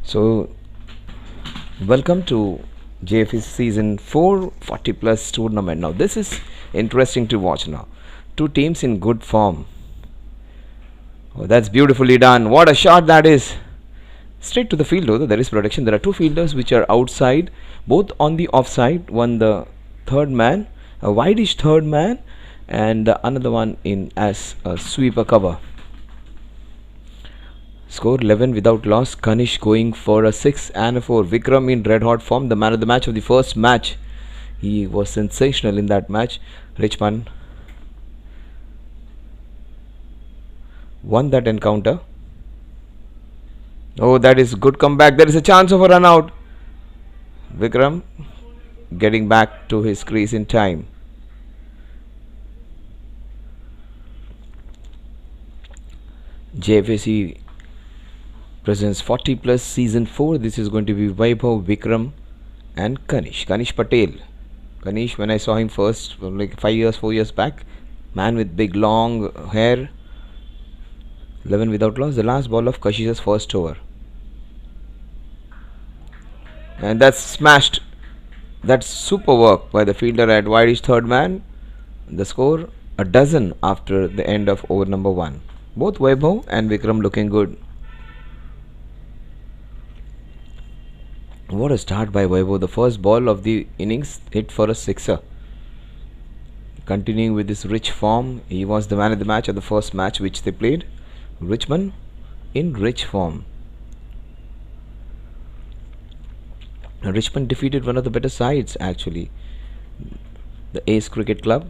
So, welcome to JFSC Season 4 40 plus tournament. Now, this is interesting to watch now. Two teams in good form. Oh, that's beautifully done. What a shot that is! Straight to the field, though, there is protection. There are two fielders which are outside, both on the offside. One, the third man, a wideish third man, and another one in as a sweeper cover. Score 11 without loss. Kanish going for a 6 and a 4. Vikram in red hot form, the man of the match of the first match. He was sensational in that match. Richmond won that encounter. Oh, that is good comeback. There is a chance of a run out. Vikram getting back to his crease in time. JFSC presents 40 plus season 4. This is going to be Vaibhav, Vikram and Kanish Patel. Kanish, when I saw him first like 4 years back, man with big long hair. 11 without loss. The last ball of Kashish's first over, and that's smashed. That's super work by the fielder at wideish third man. The score a dozen after the end of over number 1. Both Vaibhav and Vikram looking good. What a start by Vaibhav. The first ball of the innings hit for a sixer. Continuing with this rich form, he was the man of the match of the first match which they played. Richmond in rich form. Richmond defeated one of the better sides actually, the Ace Cricket Club.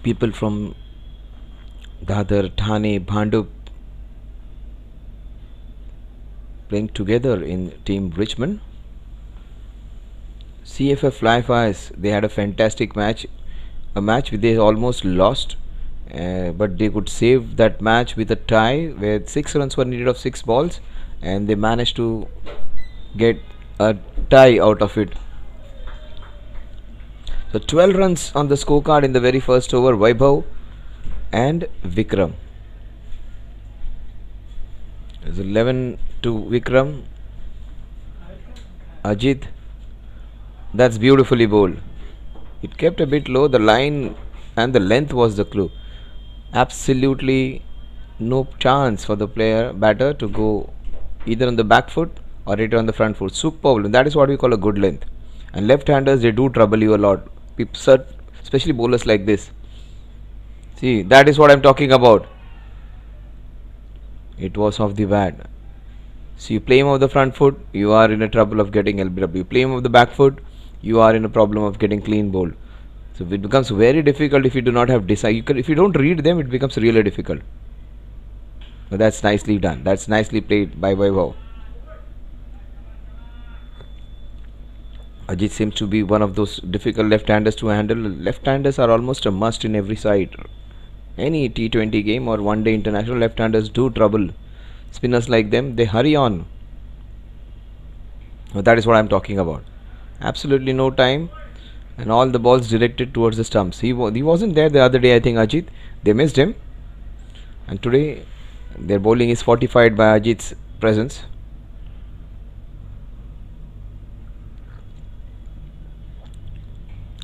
People from Dadar, Thane, Bhandup playing together in Team Richmond. CFF Fly Fires, they had a fantastic match. A match they almost lost, but they could save that match with a tie where 6 runs were needed of 6 balls, and they managed to get a tie out of it. So 12 runs on the scorecard in the very first over. Vaibhav and Vikram. It's 11 to Vikram. Ajit. That's beautifully bowled. It kept a bit low. The line and the length was the clue. Absolutely no chance for the batter to go either on the back foot or either on the front foot. Superb. That is what we call a good length. And left-handers, they do trouble you a lot. Especially bowlers like this. See, that is what I'm talking about. It was off the bat. So you play him off the front foot, you are in a trouble of getting LBW. You play him off the back foot, you are in a problem of getting clean bowled. So it becomes very difficult if you do not have if you don't read them, it becomes really difficult. But that's nicely done. That's nicely played by Vaibhav. Ajit seems to be one of those difficult left-handers to handle. Left-handers are almost a must in every side. Any T20 game or one-day international, left-handers do trouble. Spinners like them, they hurry on. Well, that is what I'm talking about. Absolutely no time, and all the balls directed towards the stumps. He wasn't there the other day, I think, Ajit. They missed him, and today their bowling is fortified by Ajit's presence.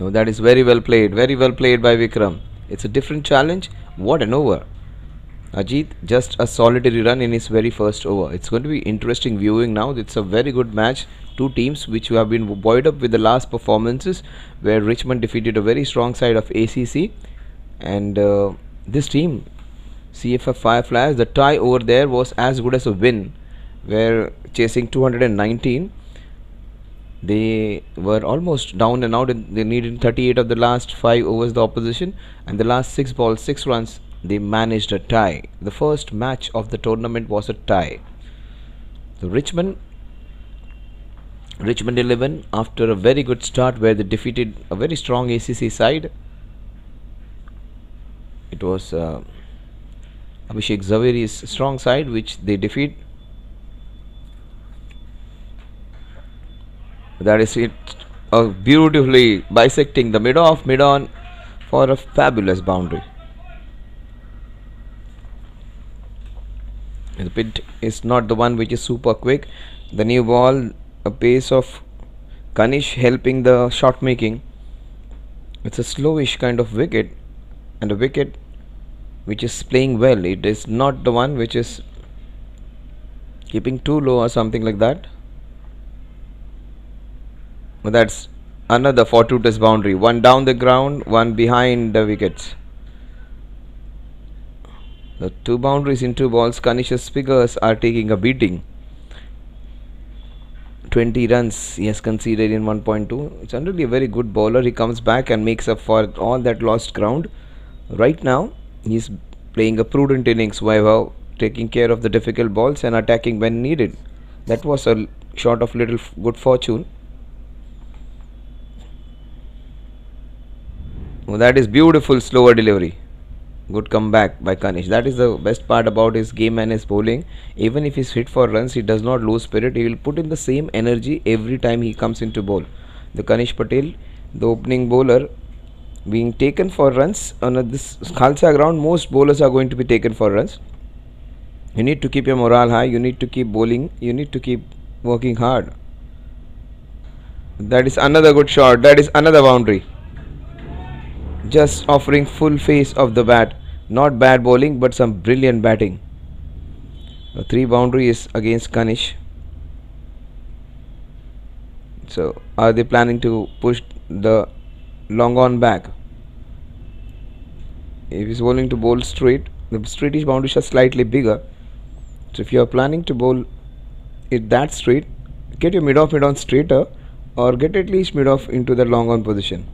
Oh, that is very well played by Vikram. It's a different challenge. What an over. Ajit, just a solitary run in his very first over. It's going to be interesting viewing now. It's a very good match. Two teams which have been buoyed up with the last performances, where Richmond defeated a very strong side of ACC. And this team, CFF Fireflies, the tie over there was as good as a win, where chasing 219. They were almost down and out, and they needed 38 of the last 5 overs the opposition, and the last 6 balls, 6 runs, they managed a tie. The first match of the tournament was a tie. So Richmond Richmond 11, after a very good start where they defeated a very strong ACC side. It was Abhishek Zaveri's strong side which they defeat. That is it. Beautifully bisecting the mid-on for a fabulous boundary. The pit is not the one which is super quick. The new ball, a pace of Kanish helping the shot making. It's a slowish kind of wicket, and a wicket which is playing well. It is not the one which is keeping too low or something like that. But that's another fortuitous boundary. One down the ground, one behind the wickets. The two boundaries in two balls. Kanish's figures are taking a beating. 20 runs he has conceded in 1.2. It's really a very good bowler. He comes back and makes up for all that lost ground. Right now, he's playing a prudent innings, while taking care of the difficult balls and attacking when needed. That was a shot of little good fortune. Oh, that is beautiful slower delivery. Good comeback by Kanish. That is the best part about his game and his bowling. Even if he's hit for runs, he does not lose spirit. He will put in the same energy every time he comes into bowl. The Kanish Patel, the opening bowler, being taken for runs on this Khalsa ground. Most bowlers are going to be taken for runs. You need to keep your morale high. You need to keep bowling. You need to keep working hard. That is another good shot. That is another boundary. Just offering full face of the bat. Not bad bowling, but some brilliant batting. The 3 boundary is against Kanish. So, are they planning to push the long on back? If he's bowling to bowl straight, the straightish boundaries are slightly bigger. So, if you are planning to bowl it that straight, get your mid-off mid-on straighter, or get at least mid-off into the long on position.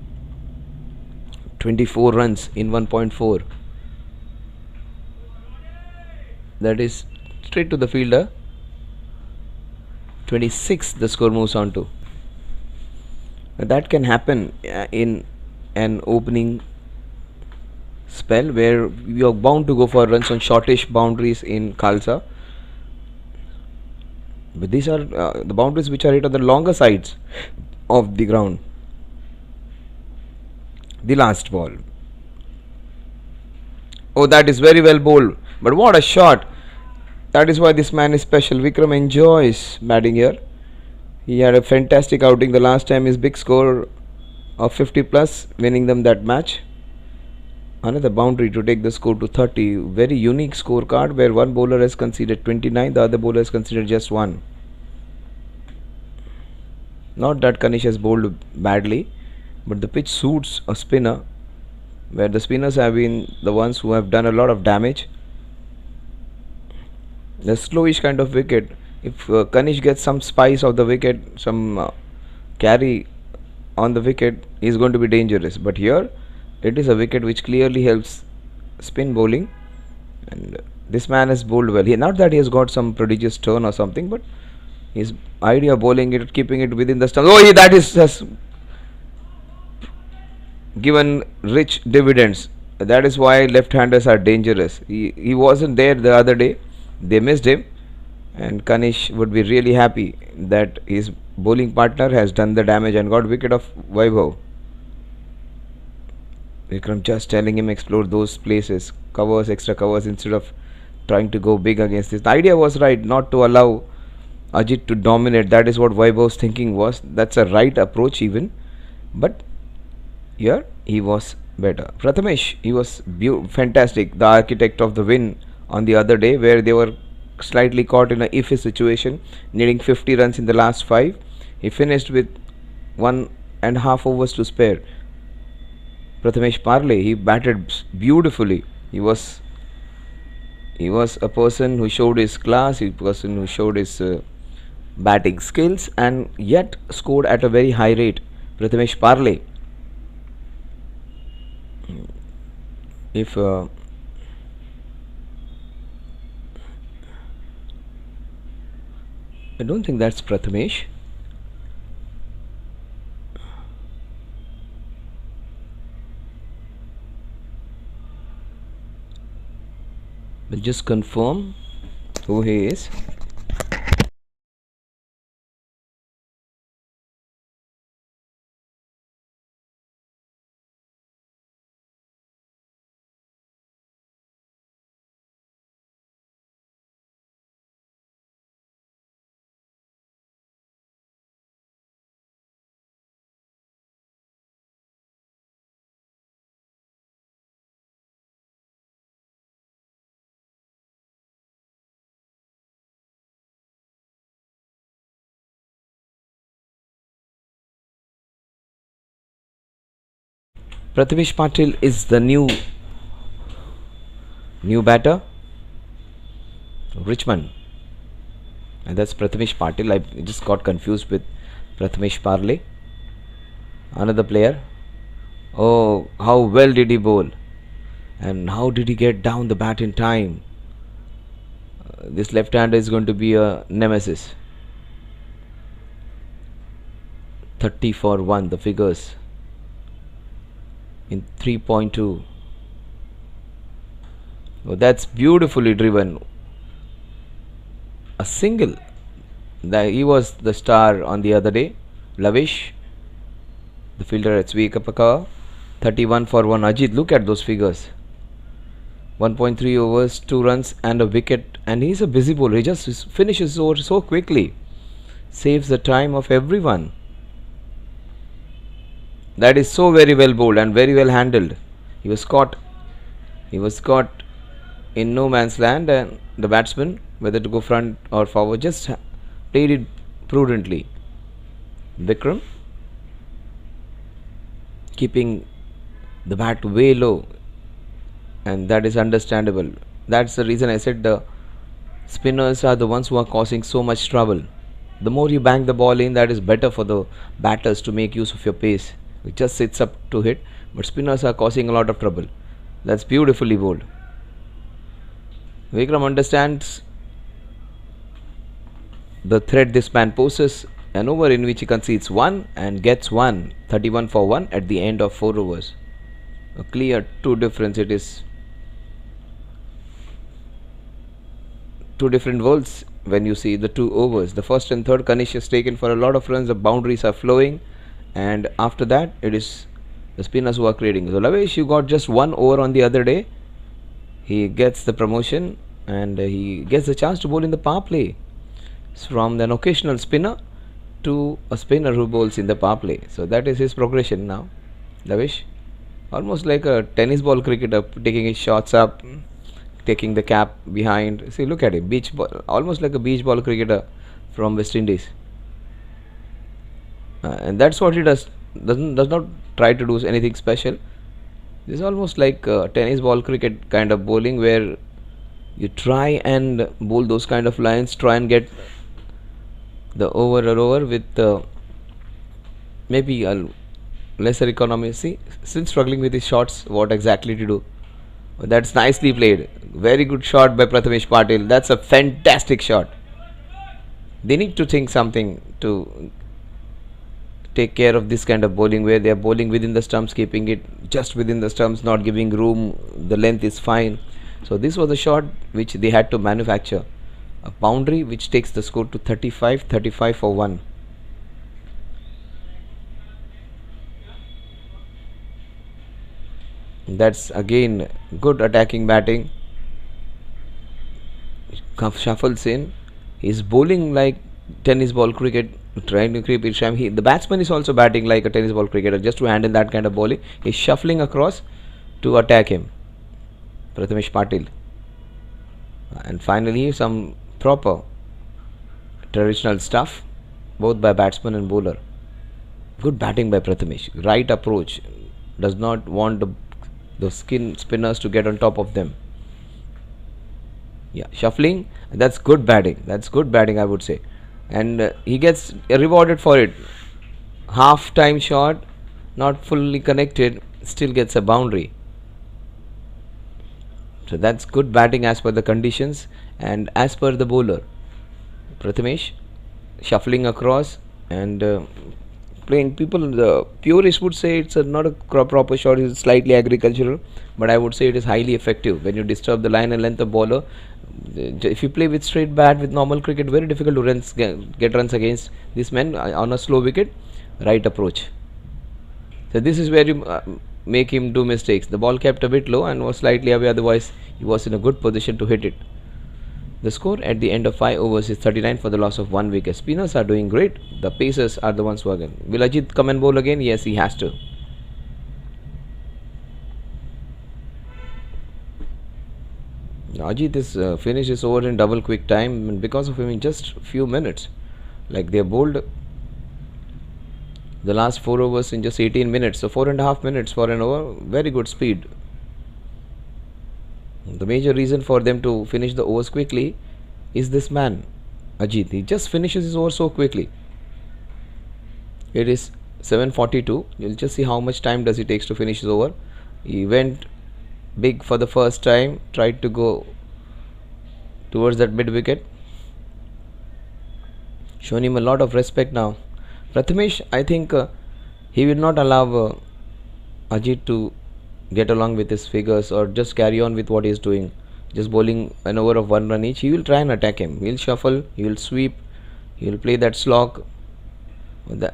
24 runs in 1.4. That is straight to the fielder. 26 the score moves on to. That can happen in an opening spell where you are bound to go for runs on shortish boundaries in Khalsa. But these are the boundaries which are hit on the longer sides of the ground. The last ball. Oh, that is very well bowled. But what a shot. That is why this man is special. Vikram enjoys batting here. He had a fantastic outing the last time. His big score of 50 plus, winning them that match. Another boundary to take the score to 30. Very unique scorecard where one bowler has conceded 29, the other bowler has conceded just 1. Not that Kanish has bowled badly, but the pitch suits a spinner, where the spinners have been the ones who have done a lot of damage. The slowish kind of wicket. If Kanish gets some spice of the wicket, some carry on the wicket, is going to be dangerous. But here, it is a wicket which clearly helps spin bowling, and this man has bowled well. Not that he has got some prodigious turn or something, but his idea of bowling it, keeping it within the stumps. Oh, that has given rich dividends. That is why left-handers are dangerous. He wasn't there the other day. They missed him, and Kanish would be really happy that his bowling partner has done the damage and got wicket of Vaibhav. Vikram just telling him explore those places, covers, extra covers, instead of trying to go big against this. The idea was right, not to allow Ajit to dominate. That is what Vaibhav's thinking was. That's a right approach even, but here he was better. Prathamesh, he was fantastic, the architect of the win on the other day, where they were slightly caught in a iffy situation, needing 50 runs in the last 5. He finished with 1.5 overs to spare. Prathamesh Parle, he batted beautifully. He was a person who showed his class, a person who showed his batting skills, and yet scored at a very high rate. Prathamesh Parle. If I don't think that's Prathamesh. We'll just confirm who he is. Prathamesh Patil is the new batter. Richmond, and that's Prathamesh Patil. I just got confused with Prathamesh Parle. Another player. Oh, how well did he bowl, and how did he get down the bat in time? This left-hander is going to be a nemesis. 30 for 1, the figures in 3.2. Oh, that's beautifully driven. A single. He was the star on the other day. Lavish, the fielder at Swikapaka. 31 for 1. Ajit, look at those figures. 1.3 overs, 2 runs and a wicket, and he's a busy bowler. He just finishes over so quickly. Saves the time of everyone. That is so very well bowled and very well handled. He was caught in no man's land, and the batsman, whether to go front or forward, just played it prudently. Vikram keeping the bat way low, and that is understandable. That's the reason I said the spinners are the ones who are causing so much trouble. The more you bang the ball in, that is better for the batters to make use of your pace. It just sits up to hit, but spinners are causing a lot of trouble. That's beautifully bowled. Vikram understands the threat this man poses. An over in which he concedes 1 and gets 1. 31 for 1 at the end of 4 overs. A clear 2 difference it is. 2 different worlds when you see the 2 overs. The first and third, Kanish is taken for a lot of runs. The boundaries are flowing, and after that it is the spinners who are creating. So Lavesh, you got just 1 over on the other day. He gets the promotion, and he gets the chance to bowl in the power play. It's from an occasional spinner to a spinner who bowls in the power play. So that is his progression now. Lavish, almost like a tennis ball cricketer, taking his shots up, taking the cap behind. See, look at him, beach ball, almost like a beach ball cricketer from West Indies. And that's what he does. Does not try to do anything special. This is almost like tennis ball cricket kind of bowling, where you try and bowl those kind of lines, try and get the over with maybe a lesser economy. See, still struggling with his shots, what exactly to do. That's nicely played. Very good shot by Prathamesh Patil. That's a fantastic shot. They need to think something to take care of this kind of bowling, where they are bowling within the stumps, keeping it just within the stumps, not giving room. The length is fine. So this was a shot which they had to manufacture. A boundary which takes the score to 35 for 1. That's again good attacking batting. Shuffles in. He's bowling like tennis ball cricket, trying to creep it. The batsman is also batting like a tennis ball cricketer, just to handle that kind of bowling. He's shuffling across to attack him, Prathamesh Patil. And finally some proper traditional stuff, both by batsman and bowler. Good batting by Prathamesh. Right approach. Does not want the spinners to get on top of them. Yeah, shuffling. That's good batting. That's good batting, I would say. And he gets rewarded for it. Half time shot, not fully connected, still gets a boundary. So that's good batting as per the conditions and as per the bowler. Prathamesh shuffling across and playing people, the purists would say it's not a proper shot, it's slightly agricultural, but I would say it is highly effective when you disturb the line and length of bowler. If you play with straight bat with normal cricket, very difficult to get runs against this man on a slow wicket. Right approach. So this is where you make him do mistakes. The ball kept a bit low and was slightly away, otherwise he was in a good position to hit it. The score at the end of 5 overs is 39 for the loss of 1 wicket. Spinners are doing great. The pacers are the ones who are going. Will Ajit come and bowl again? Yes, he has to. Ajit is finished his over in double quick time, and because of him in just few minutes. Like they bowled the last 4 overs in just 18 minutes. So 4.5 minutes for an over. Very good speed. The major reason for them to finish the overs quickly is this man, Ajit. He just finishes his over so quickly. It is 7:42. You'll just see how much time does he takes to finish his over. He went big for the first time, tried to go towards that mid wicket. Shown him a lot of respect now. Prathamesh, I think he will not allow Ajit to get along with his figures or just carry on with what he is doing, just bowling an over of 1 run each. He will try and attack him. He will shuffle, he will sweep, he will play that slog.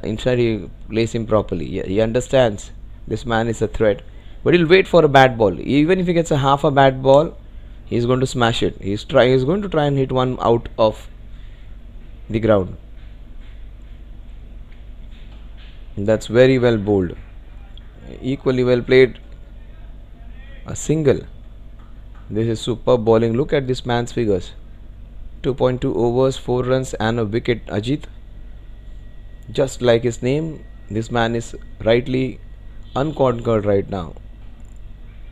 Inside he plays him properly. He understands this man is a threat, but he'll wait for a bad ball. Even if he gets a half a bad ball, he's going to smash it. He's going to try and hit one out of the ground. That's very well bowled. Equally well played. A single. This is superb bowling. Look at this man's figures. 2.2 overs, 4 runs and a wicket. Ajit. Just like his name, this man is rightly unconquered right now.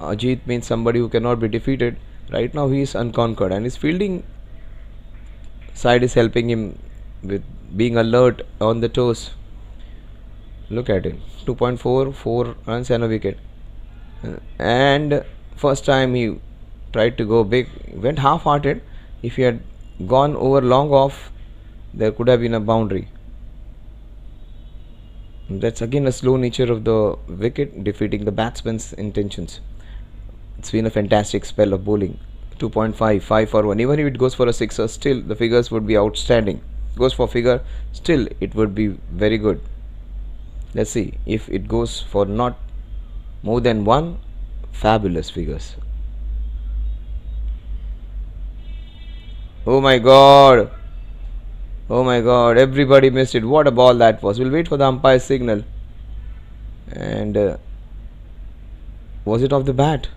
Ajit means somebody who cannot be defeated. Right now he is unconquered, and his fielding side is helping him with being alert on the toes. Look at him. 2.4, 4 runs and a wicket. And first time he tried to go big, went half-hearted. If he had gone over long off, there could have been a boundary. That's again a slow nature of the wicket, defeating the batsman's intentions. It's been a fantastic spell of bowling. 2.5, 5 for 1. Even if it goes for a sixer, still the figures would be outstanding. Goes for figure, still it would be very good. Let's see if it goes for not more than 1. Fabulous figures. Oh my god. Oh my god. Everybody missed it. What a ball that was. We'll wait for the umpire's signal. And was it off the bat?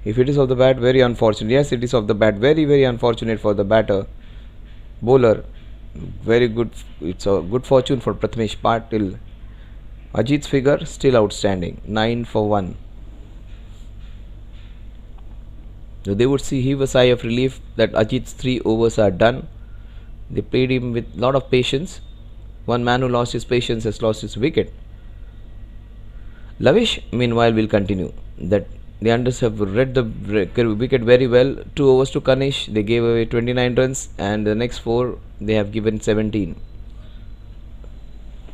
If it is off the bat, very unfortunate. Yes, it is off the bat. Very, very unfortunate for the batter. Bowler. Very good. It's a good fortune for Prathamesh Patil. Ajit's figure still outstanding. 9 for 1. So they would heave a sigh of relief that Ajit's 3 overs are done. They played him with a lot of patience. One man who lost his patience has lost his wicket. Lavish, meanwhile, will continue. That the unders have read the wicket very well. 2 overs to Kanish. They gave away 29 runs, and the next 4 they have given 17.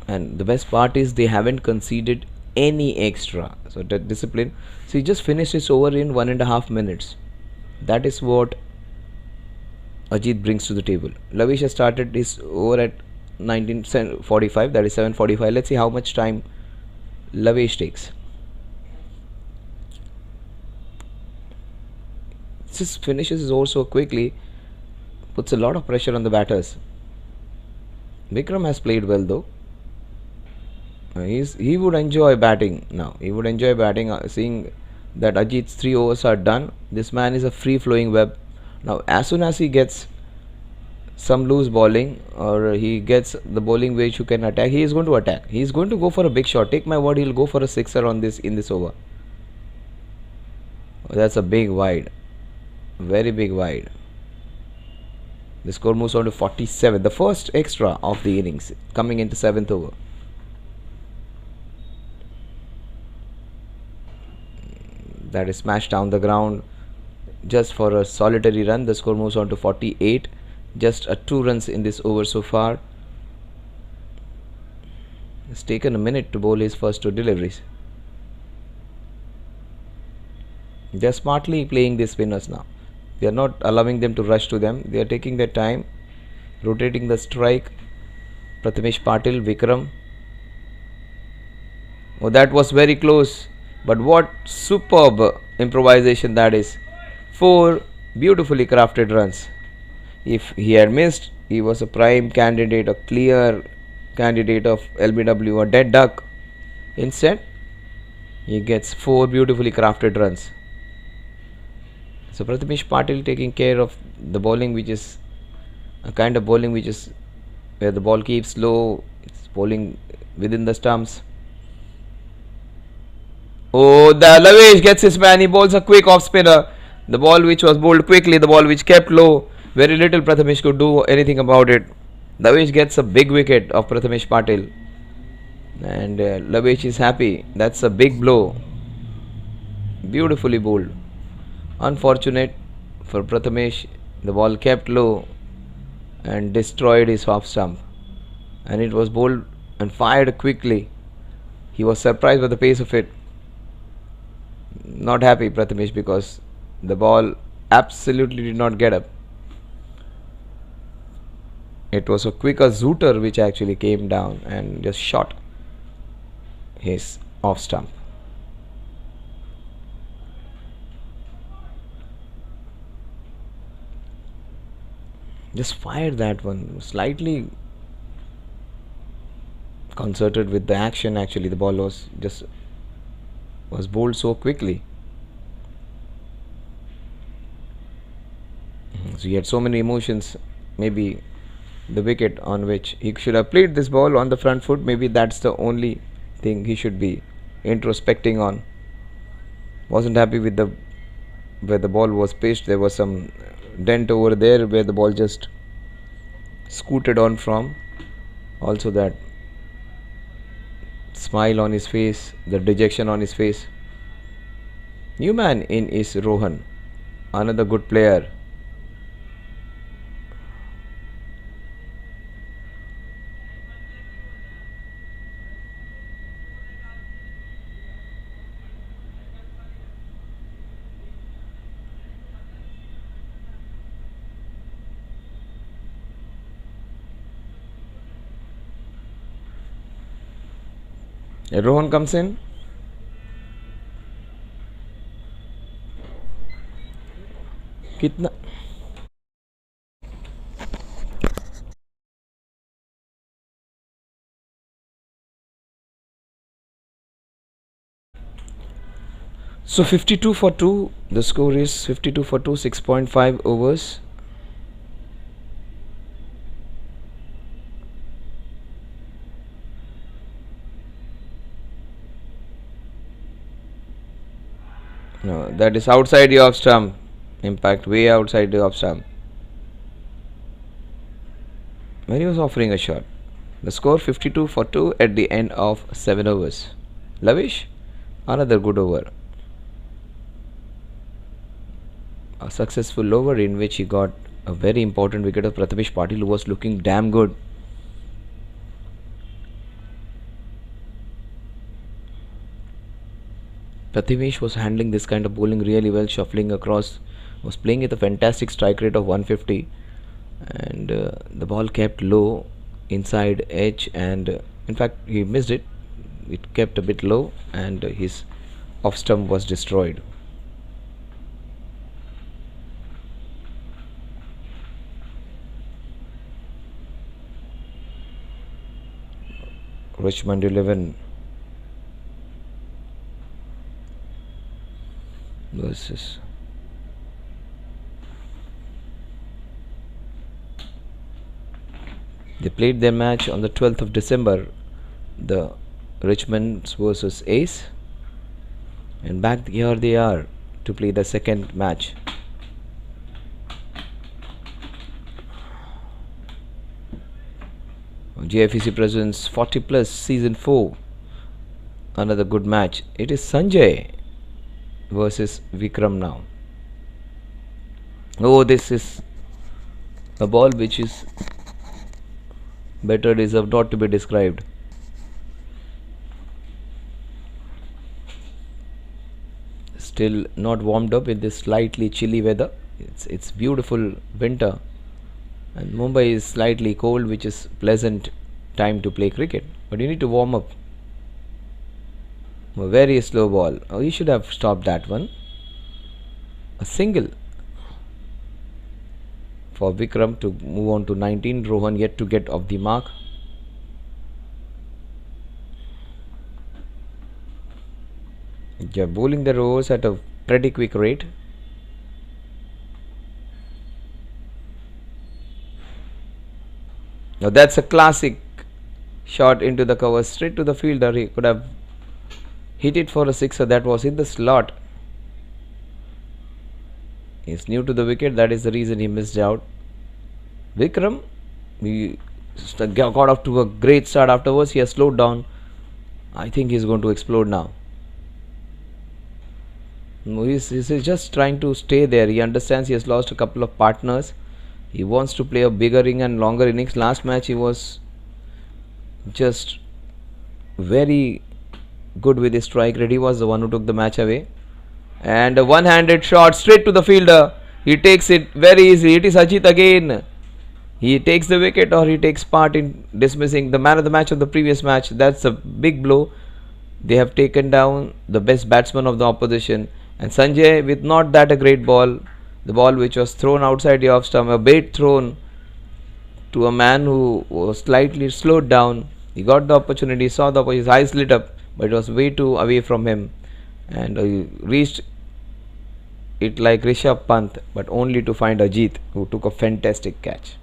And the best part is they haven't conceded any extra. So that discipline. So he just finished his over in 1.5 minutes. That is what Ajit brings to the table. Lavish has started his over at 19:45. That is 7:45. Let's see how much time Lavish takes. Just finishes his over so quickly, puts a lot of pressure on the batters. Vikram has played well though. He would enjoy batting now. He would enjoy batting, seeing that Ajit's 3 overs are done. This man is a free-flowing web. Now, as soon as he gets some loose bowling or he gets the bowling which you can attack, he is going to attack. He is going to go for a big shot. Take my word, he will go for a sixer on this in this over. Oh, that's a big wide. Very big wide. The score moves on to 47. The first extra of the innings coming into 7th over. That is smashed down the ground just for a solitary run. The score moves on to 48. Just 2 runs in this over so far. It's taken a minute to bowl his first 2 deliveries. They're smartly playing these spinners now. They are not allowing them to rush to them. They are taking their time, rotating the strike. Prathamesh Patil, Vikram. Oh, that was very close. But what superb improvisation that is. 4 beautifully crafted runs. If he had missed, he was a prime candidate, a clear candidate of LBW, a dead duck. Instead, he gets 4 beautifully crafted runs. So Prathamesh Patil taking care of the bowling, which is a kind of bowling which is where the ball keeps low, it's bowling within the stumps. Oh, the Lavesh gets his man, he bowls a quick off spinner. The ball which was bowled quickly, the ball which kept low, very little Prathamesh could do anything about it. Lavesh gets a big wicket of Prathamesh Patil. And Lavesh is happy. That's a big blow. Beautifully bowled. Unfortunate for Prathamesh, the ball kept low and destroyed his off stump. And it was bowled and fired quickly. He was surprised by the pace of it. Not happy Prathamesh because the ball absolutely did not get up. It was a quicker zooter which actually came down and just shot his off stump. Just fired that one, slightly concerted with the action. Actually, the ball was bowled so quickly. So he had so many emotions. Maybe the wicket on which he should have played this ball on the front foot, maybe that's the only thing he should be introspecting on. Wasn't happy with the where the ball was pitched. There was some dent over there where the ball just scooted on from. Also that smile on his face, the dejection on his face. New man in is Rohan, another good player. Rohan comes in. Kitna? So 52 for 2. The score is 52 for 2, 6.5 overs. No, that is outside the off stump. Impact way outside the off stump. When he was offering a shot. The score 52 for 2 at the end of 7 overs. Lavish, another good over. A successful over in which he got a very important wicket of Prathamesh Patil, who was looking damn good. Prathamesh was handling this kind of bowling really well, shuffling across, was playing with a fantastic strike rate of 150, and the ball kept low inside edge, and in fact he missed it. It kept a bit low and his off stump was destroyed. Richmond 11 versus they played their match on the 12th of December, the Richmonds versus Ace, and back here they are to play the second match. JFSC presents 40 plus season 4, another good match. It is Sanjay versus Vikram now. Oh, this is a ball which is better deserved not to be described. Still not warmed up in this slightly chilly weather. It's beautiful winter, and Mumbai is slightly cold, which is pleasant time to play cricket. But you need to warm up. A very slow ball. Oh, he should have stopped that one. A single for Vikram to move on to 19. Rohan yet to get off the mark. They're bowling their overs at a pretty quick rate. Now that's a classic shot into the cover, straight to the fielder. He could have hit it for a sixer. That was in the slot. He's new to the wicket. That is the reason he missed out. Vikram, he got off to a great start afterwards. He has slowed down. I think he's going to explode now. No, he's just trying to stay there. He understands he has lost a couple of partners. He wants to play a bigger and longer innings. Last match he was just very good with his strike rate. He was the one who took the match away. And a one-handed shot straight to the fielder. He takes it very easy. It is Ajit again. He takes the wicket, or he takes part in dismissing the man of the match of the previous match. That's a big blow. They have taken down the best batsman of the opposition. And Sanjay, with not that a great ball, the ball which was thrown outside the off stump, a bait thrown to a man who was slightly slowed down. He got the opportunity, saw the opportunity, his eyes lit up, but it was way too away from him, and he reached it like Rishabh Pant, but only to find Ajit, who took a fantastic catch.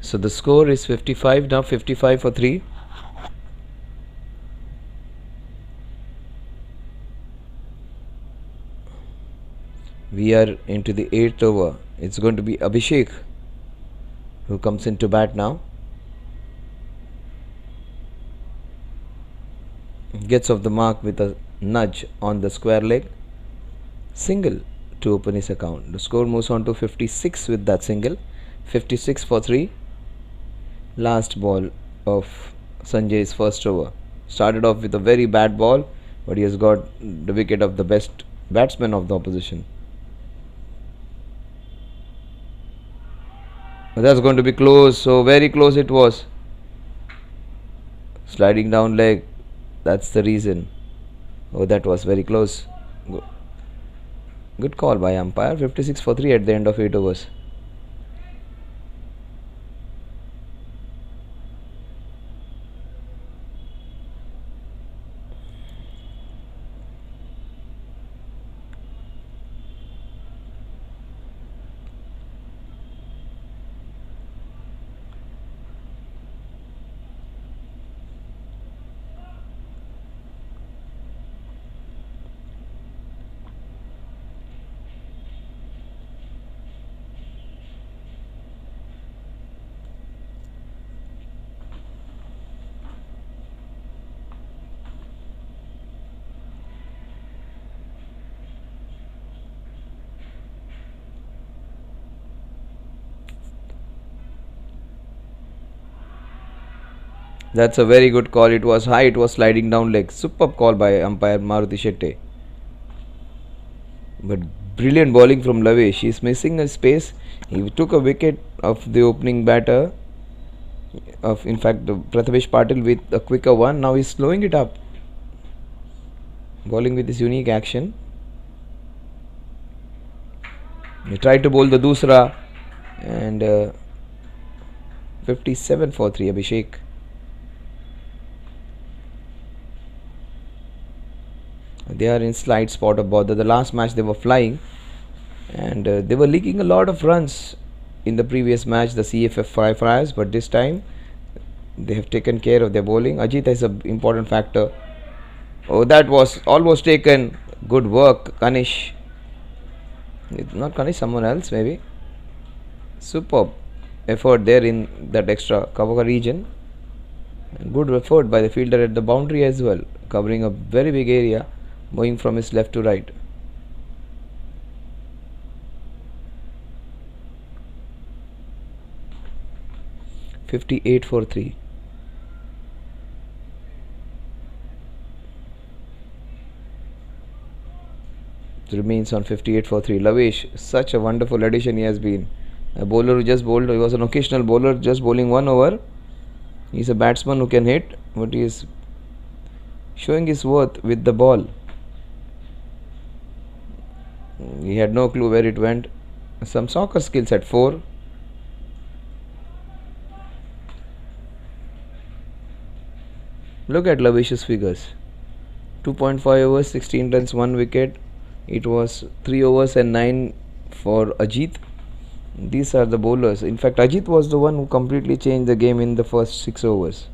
So the score is 55 now, 55 for 3. We are into the 8th over. It's going to be Abhishek who comes into bat now. Gets off the mark with a nudge on the square leg. Single to open his account. The score moves on to 56 with that single. 56 for 3. Last ball of Sanjay's first over. Started off with a very bad ball, but he has got the wicket of the best batsman of the opposition. But that's going to be close, so very close it was. Sliding down leg, that's the reason. Oh, that was very close. Good call by umpire. 56 for 3 at the end of 8 overs. That's a very good call. It was high, it was sliding down leg. Superb call by umpire Maruti Shetty. But brilliant bowling from Lavesh. He's missing a space. He took a wicket of the opening batter, of in fact Prathamesh Patil, with a quicker one. Now he's slowing it up. Bowling with this unique action. He tried to bowl the Dusra, and 57 for 3, Abhishek. They are in slight spot of bother. The last match they were flying, and they were leaking a lot of runs in the previous match, the CFF Flyers, but this time they have taken care of their bowling. Ajit is an important factor. Oh, that was almost taken. Good work, Kanish. Not Kanish, someone else maybe. Superb effort there in that extra cover region. Good effort by the fielder at the boundary as well, covering a very big area, moving from his left to right. "58 for 3. It remains on 58 for 3. Lavesh, such a wonderful addition he has been. A bowler who just bowled, he was an occasional bowler just bowling 1 over. He's a batsman who can hit, but he is showing his worth with the ball. He had no clue where it went. Some soccer skills at 4. Look at Lavish's figures. 2.5 overs, 16 runs, 1 wicket. It was 3 overs and 9 for Ajit. These are the bowlers. In fact, Ajit was the one who completely changed the game in the first 6 overs.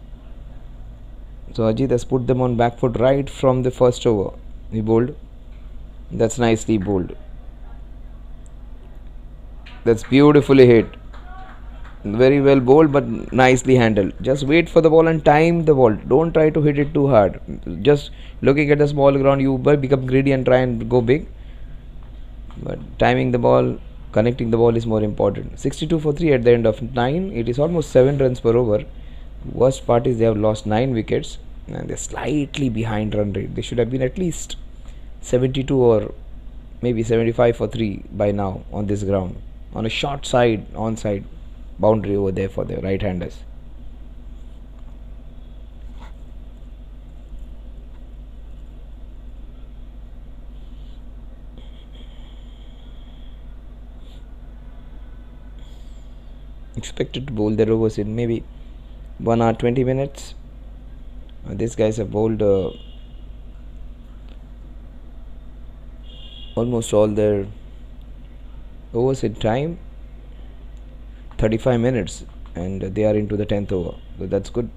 So Ajit has put them on back foot right from the first over. He bowled. That's nicely bowled. That's beautifully hit. Very well bowled, but nicely handled. Just wait for the ball and time the ball. Don't try to hit it too hard. Just looking at the small ground, you become greedy and try and go big. But timing the ball, connecting the ball is more important. 62 for 3 at the end of 9. It is almost 7 runs per over. Worst part is they have lost 9 wickets and they're slightly behind run rate. They should have been at least 72 or maybe 75 for 3 by now on this ground. On a short side, onside boundary over there for the right-handers. Expected to bowl their overs in maybe 1 hour 20 minutes. These guys have bowled almost all their overs in time, 35 minutes, and they are into the 10th over. So that's good.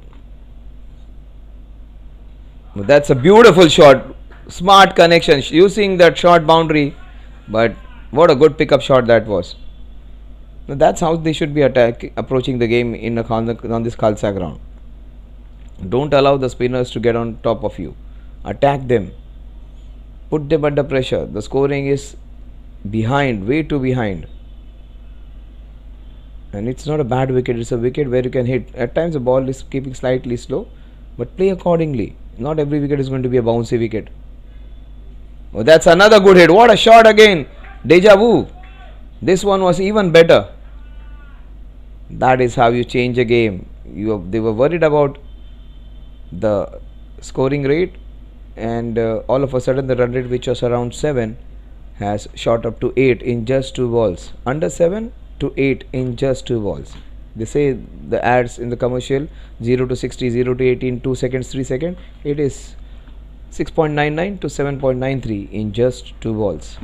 That's a beautiful shot. Smart connection using that short boundary, but what a good pickup shot that was. That's how they should be approaching the game on this Khalsa ground. Don't allow the spinners to get on top of you. Attack them. Put them under pressure. The scoring is behind, way too behind. And it's not a bad wicket, it's a wicket where you can hit. At times the ball is keeping slightly slow, but play accordingly. Not every wicket is going to be a bouncy wicket. Oh, that's another good hit. What a shot again. Deja vu. This one was even better. That is how you change a game. They were worried about the scoring rate, and all of a sudden the run rate, which was around 7, has shot up to 8 in just 2 balls. Under 7 to 8 in just 2 balls. They say the ads in the commercial 0 to 60, 0 to 80 in 2 seconds, 3 seconds. It is 6.99 to 7.93 in just 2 balls.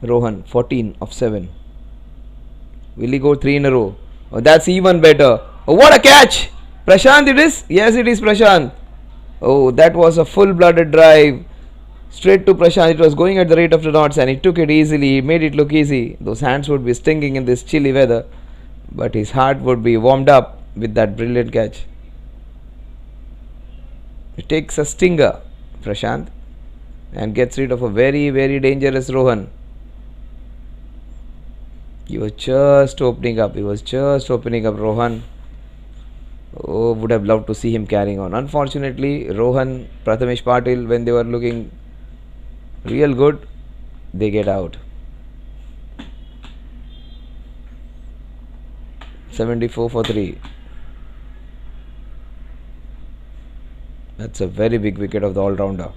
Rohan 14 of 7. Will he go 3 in a row? Oh, that's even better. Oh, what a catch! Prashant it is? Yes, it is Prashant. Oh, that was a full-blooded drive. Straight to Prashant. It was going at the rate of the knots and he took it easily. He made it look easy. Those hands would be stinging in this chilly weather, but his heart would be warmed up with that brilliant catch. He takes a stinger, Prashant, and gets rid of a very, very dangerous Rohan. He was just opening up. Rohan. Oh, would have loved to see him carrying on. Unfortunately, Rohan, Prathamesh Patil, when they were looking real good, they get out. 74 for 3. That's a very big wicket of the all-rounder.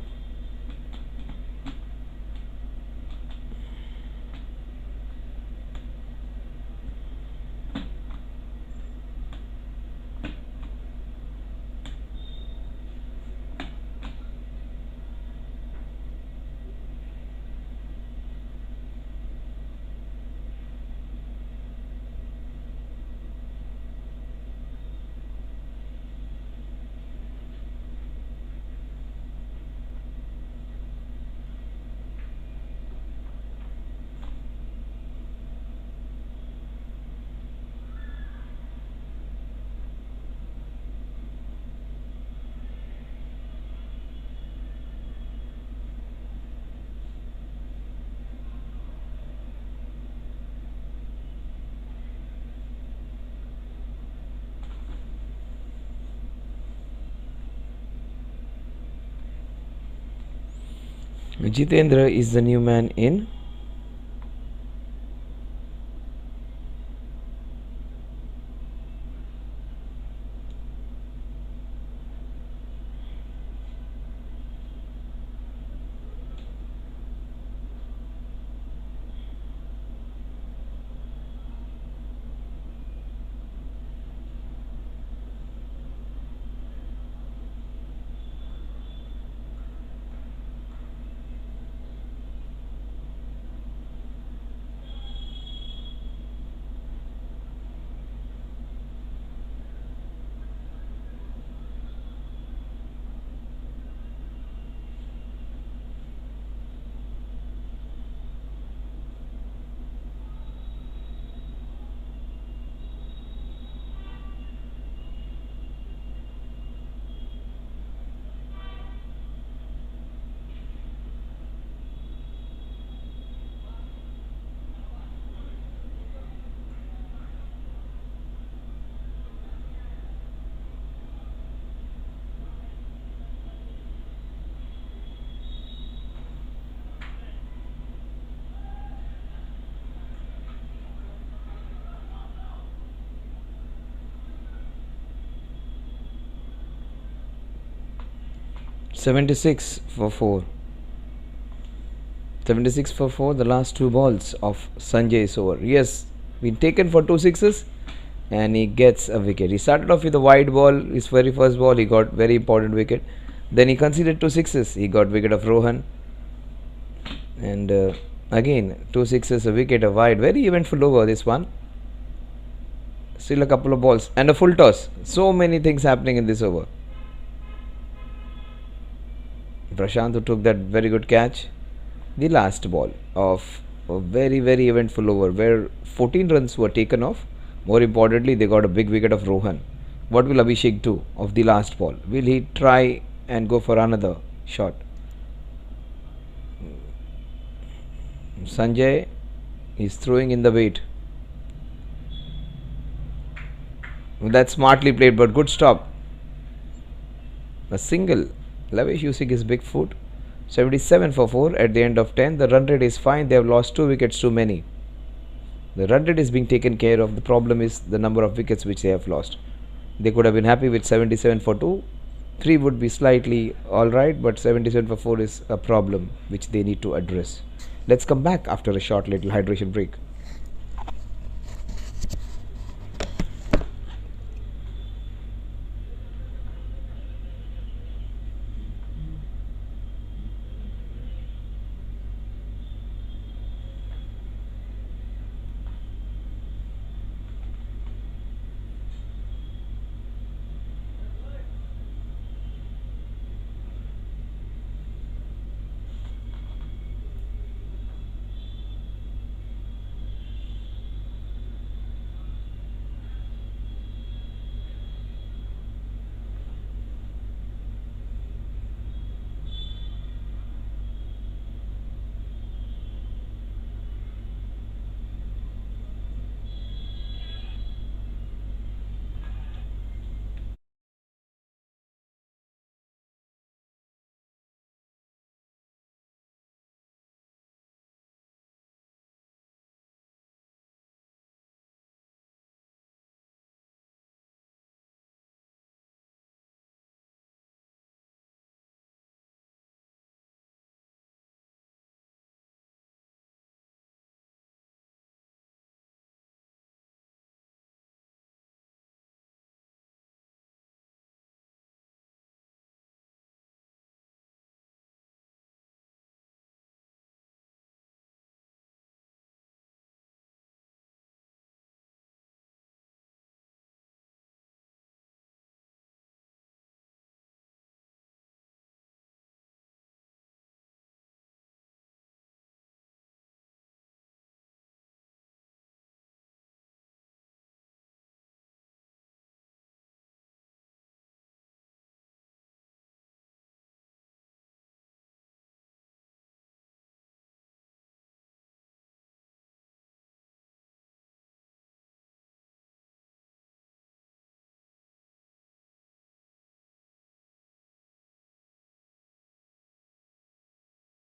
Jitendra is the new man in. "76 for 4. 76 for 4, the last two balls of Sanjay's over. Yes, been taken for two sixes and he gets a wicket. He started off with a wide ball, his very first ball, he got very important wicket. Then he conceded two sixes, he got wicket of Rohan. And again, two sixes, a wicket, a wide. Very eventful over this one. Still a couple of balls and a full toss. So many things happening in this over. Prashant, who took that very good catch. The last ball of a very eventful over where 14 runs were taken off. More importantly, they got a big wicket of Rohan. What will Abhishek do of the last ball? Will he try and go for another shot? Sanjay is throwing in the weight. That's smartly played, but good stop. A single. Lavish using his big foot. 77 for 4 at the end of 10. The run rate is fine. They have lost 2 wickets too many. The run rate is being taken care of. The problem is the number of wickets which they have lost. They could have been happy with 77 for 2. 3 would be slightly alright, but 77 for 4 is a problem which they need to address. Let's come back after a short little hydration break.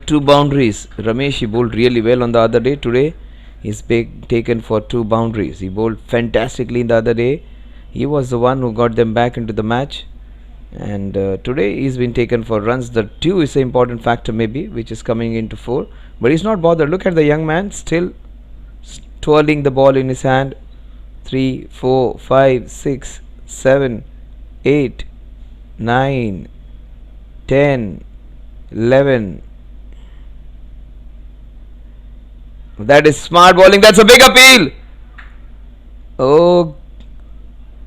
two boundaries. Ramesh, he bowled really well on the other day. Today, he's taken for two boundaries. He bowled fantastically the other day. He was the one who got them back into the match. And today he's been taken for runs. The two is an important factor maybe, which is coming into four. But he's not bothered. Look at the young man still twirling the ball in his hand. 3, 4, 5, 6, 7, 8, 9, 10, 11. That is smart bowling. That's a big appeal. Oh,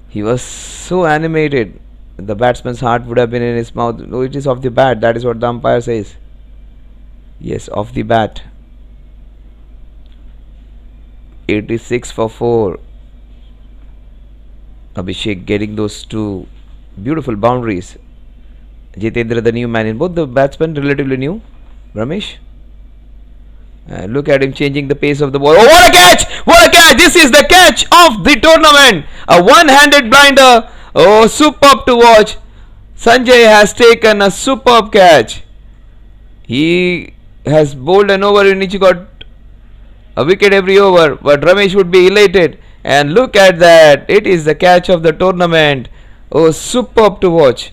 he was so animated. The batsman's heart would have been in his mouth. No, it is off the bat. That is what the umpire says. Yes, off the bat. 86 for 4. Abhishek getting those two beautiful boundaries. Jitendra, the new man in both the batsmen, relatively new. Ramesh. Look at him changing the pace of the ball. Oh, what a catch! What a catch! This is the catch of the tournament. A one-handed blinder. Oh, superb to watch. Sanjay has taken a superb catch. He has bowled an over in which he got a wicket every over, but Ramesh would be elated. And look at that. It is the catch of the tournament. Oh, superb to watch.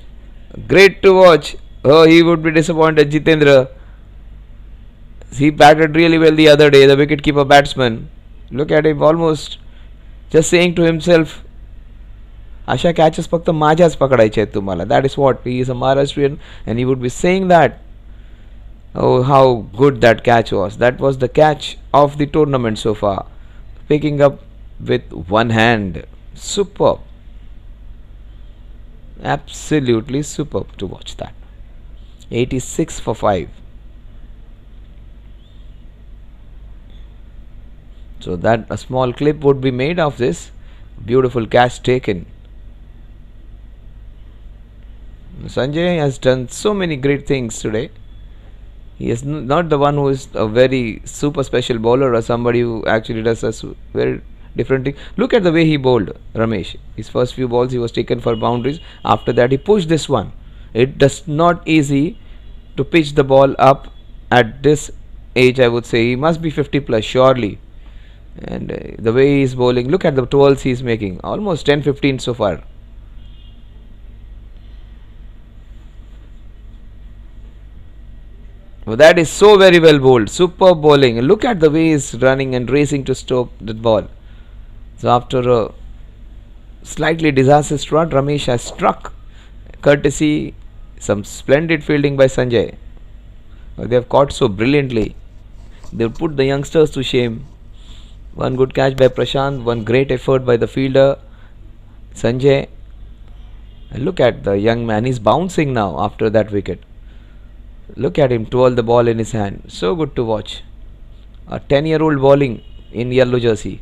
Great to watch. Oh, he would be disappointed, Jitendra. He batted really well the other day, the wicket-keeper batsman. Look at him, almost just saying to himself, Asha catches फक्त माझ्याच पकडायचे आहेत तुम्हाला. That is what. He is a Maharashtrian and he would be saying that. Oh, how good that catch was. That was the catch of the tournament so far. Picking up with one hand. Superb. Absolutely superb to watch that. 86 for 5. So that a small clip would be made of this beautiful catch taken. Sanjay has done so many great things today. He is not the one who is a very super special bowler or somebody who actually does a very different thing. Look at the way he bowled, Ramesh. His first few balls he was taken for boundaries. After that he pushed this one. It does not easy to pitch the ball up at this age. I would say he must be 50 plus surely. And the way he is bowling, look at the twirls he is making. Almost 10-15 so far. Well, that is so very well bowled. Superb bowling. Look at the way he is running and racing to stop that ball. So after a slightly disastrous run, Ramesh has struck. Courtesy, some splendid fielding by Sanjay. They have caught so brilliantly. They have put the youngsters to shame. One good catch by Prashant. One great effort by the fielder, Sanjay. And look at the young man. He's bouncing now after that wicket. Look at him twirl the ball in his hand. So good to watch. A 10-year-old bowling in yellow jersey.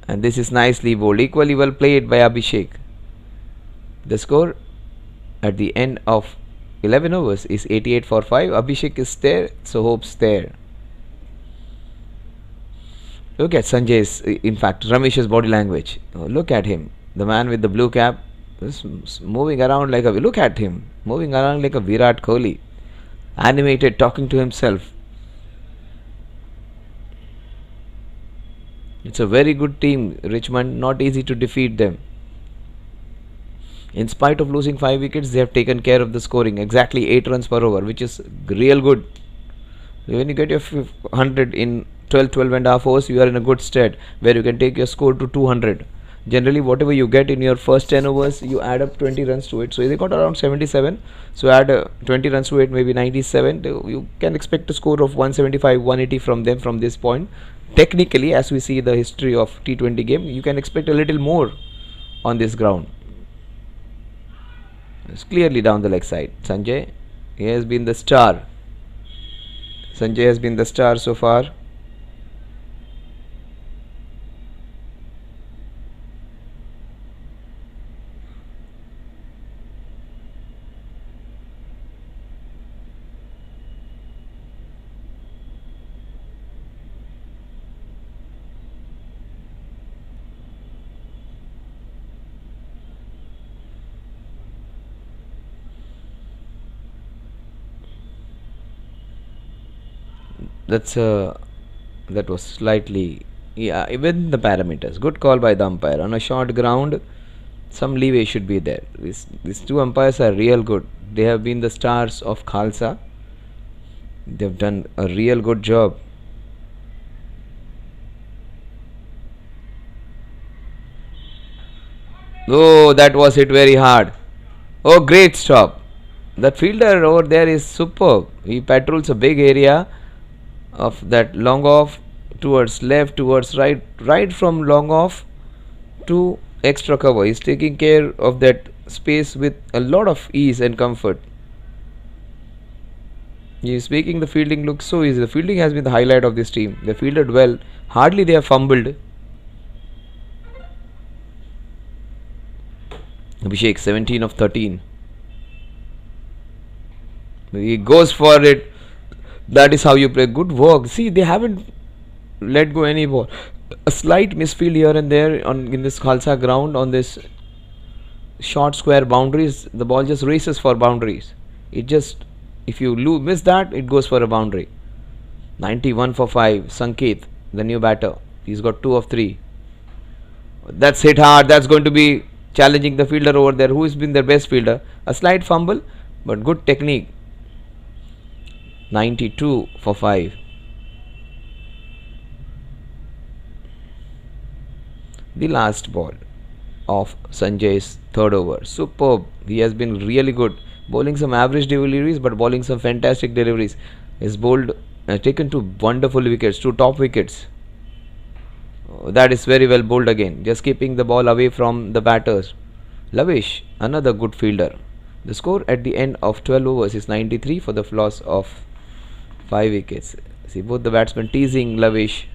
And this is nicely bowled. Equally well played by Abhishek. The score at the end of 11 overs is 88 for 5. Abhishek is there, so hope's there. Look at Sanjay's, in fact, Ramesh's body language. Oh, look at him. The man with the blue cap is moving around like a... Look at him. Moving around like a Virat Kohli. Animated, talking to himself. It's a very good team, Richmond. Not easy to defeat them. In spite of losing 5 wickets, they have taken care of the scoring. Exactly 8 runs per over, which is real good. When you get your 100 in 12 and a half overs, you are in a good state where you can take your score to 200. Generally, whatever you get in your first 10 overs, you add up 20 runs to it. So they got around 77. So add 20 runs to it, maybe 97. You can expect a score of 175, 180 from them from this point. Technically, as we see the history of T20 game, you can expect a little more on this ground. It's clearly down the leg side. Sanjay, he has been the star. Sanjay has been the star so far. That's that was slightly, yeah, within the parameters. Good call by the umpire. On a short ground, some leeway should be there. These two umpires are real good. They have been the stars of Khalsa. They've done a real good job. Oh, that was hit very hard. Oh, great stop. That fielder over there is superb. He patrols a big area of that long off towards left, towards right, right from long off to extra cover. He's taking care of that space with a lot of ease and comfort. He's making the fielding look so easy. The fielding has been the highlight of this team. They fielded well. Hardly they have fumbled. Abhishek, 17 of 13. He goes for it. That is how you play. Good work. See, they haven't let go any ball. A slight misfield here and there on in this Khalsa ground, on this short square boundaries. The ball just races for boundaries. It just, if you miss that, it goes for a boundary. 91 for 5. Sanket, the new batter. He's got 2 of 3. That's hit hard. That's going to be challenging the fielder over there, who has been their best fielder. A slight fumble, but good technique. 92 for 5. The last ball of Sanjay's third over. Superb. He has been really good. Bowling some average deliveries, but bowling some fantastic deliveries. He's bowled, taken 2 wonderful wickets, 2 top wickets. That is very well bowled again. Just keeping the ball away from the batters. Lavish, another good fielder. The score at the end of 12 overs is 93 for the loss of 5 wickets. See, both the batsmen teasing Lavish.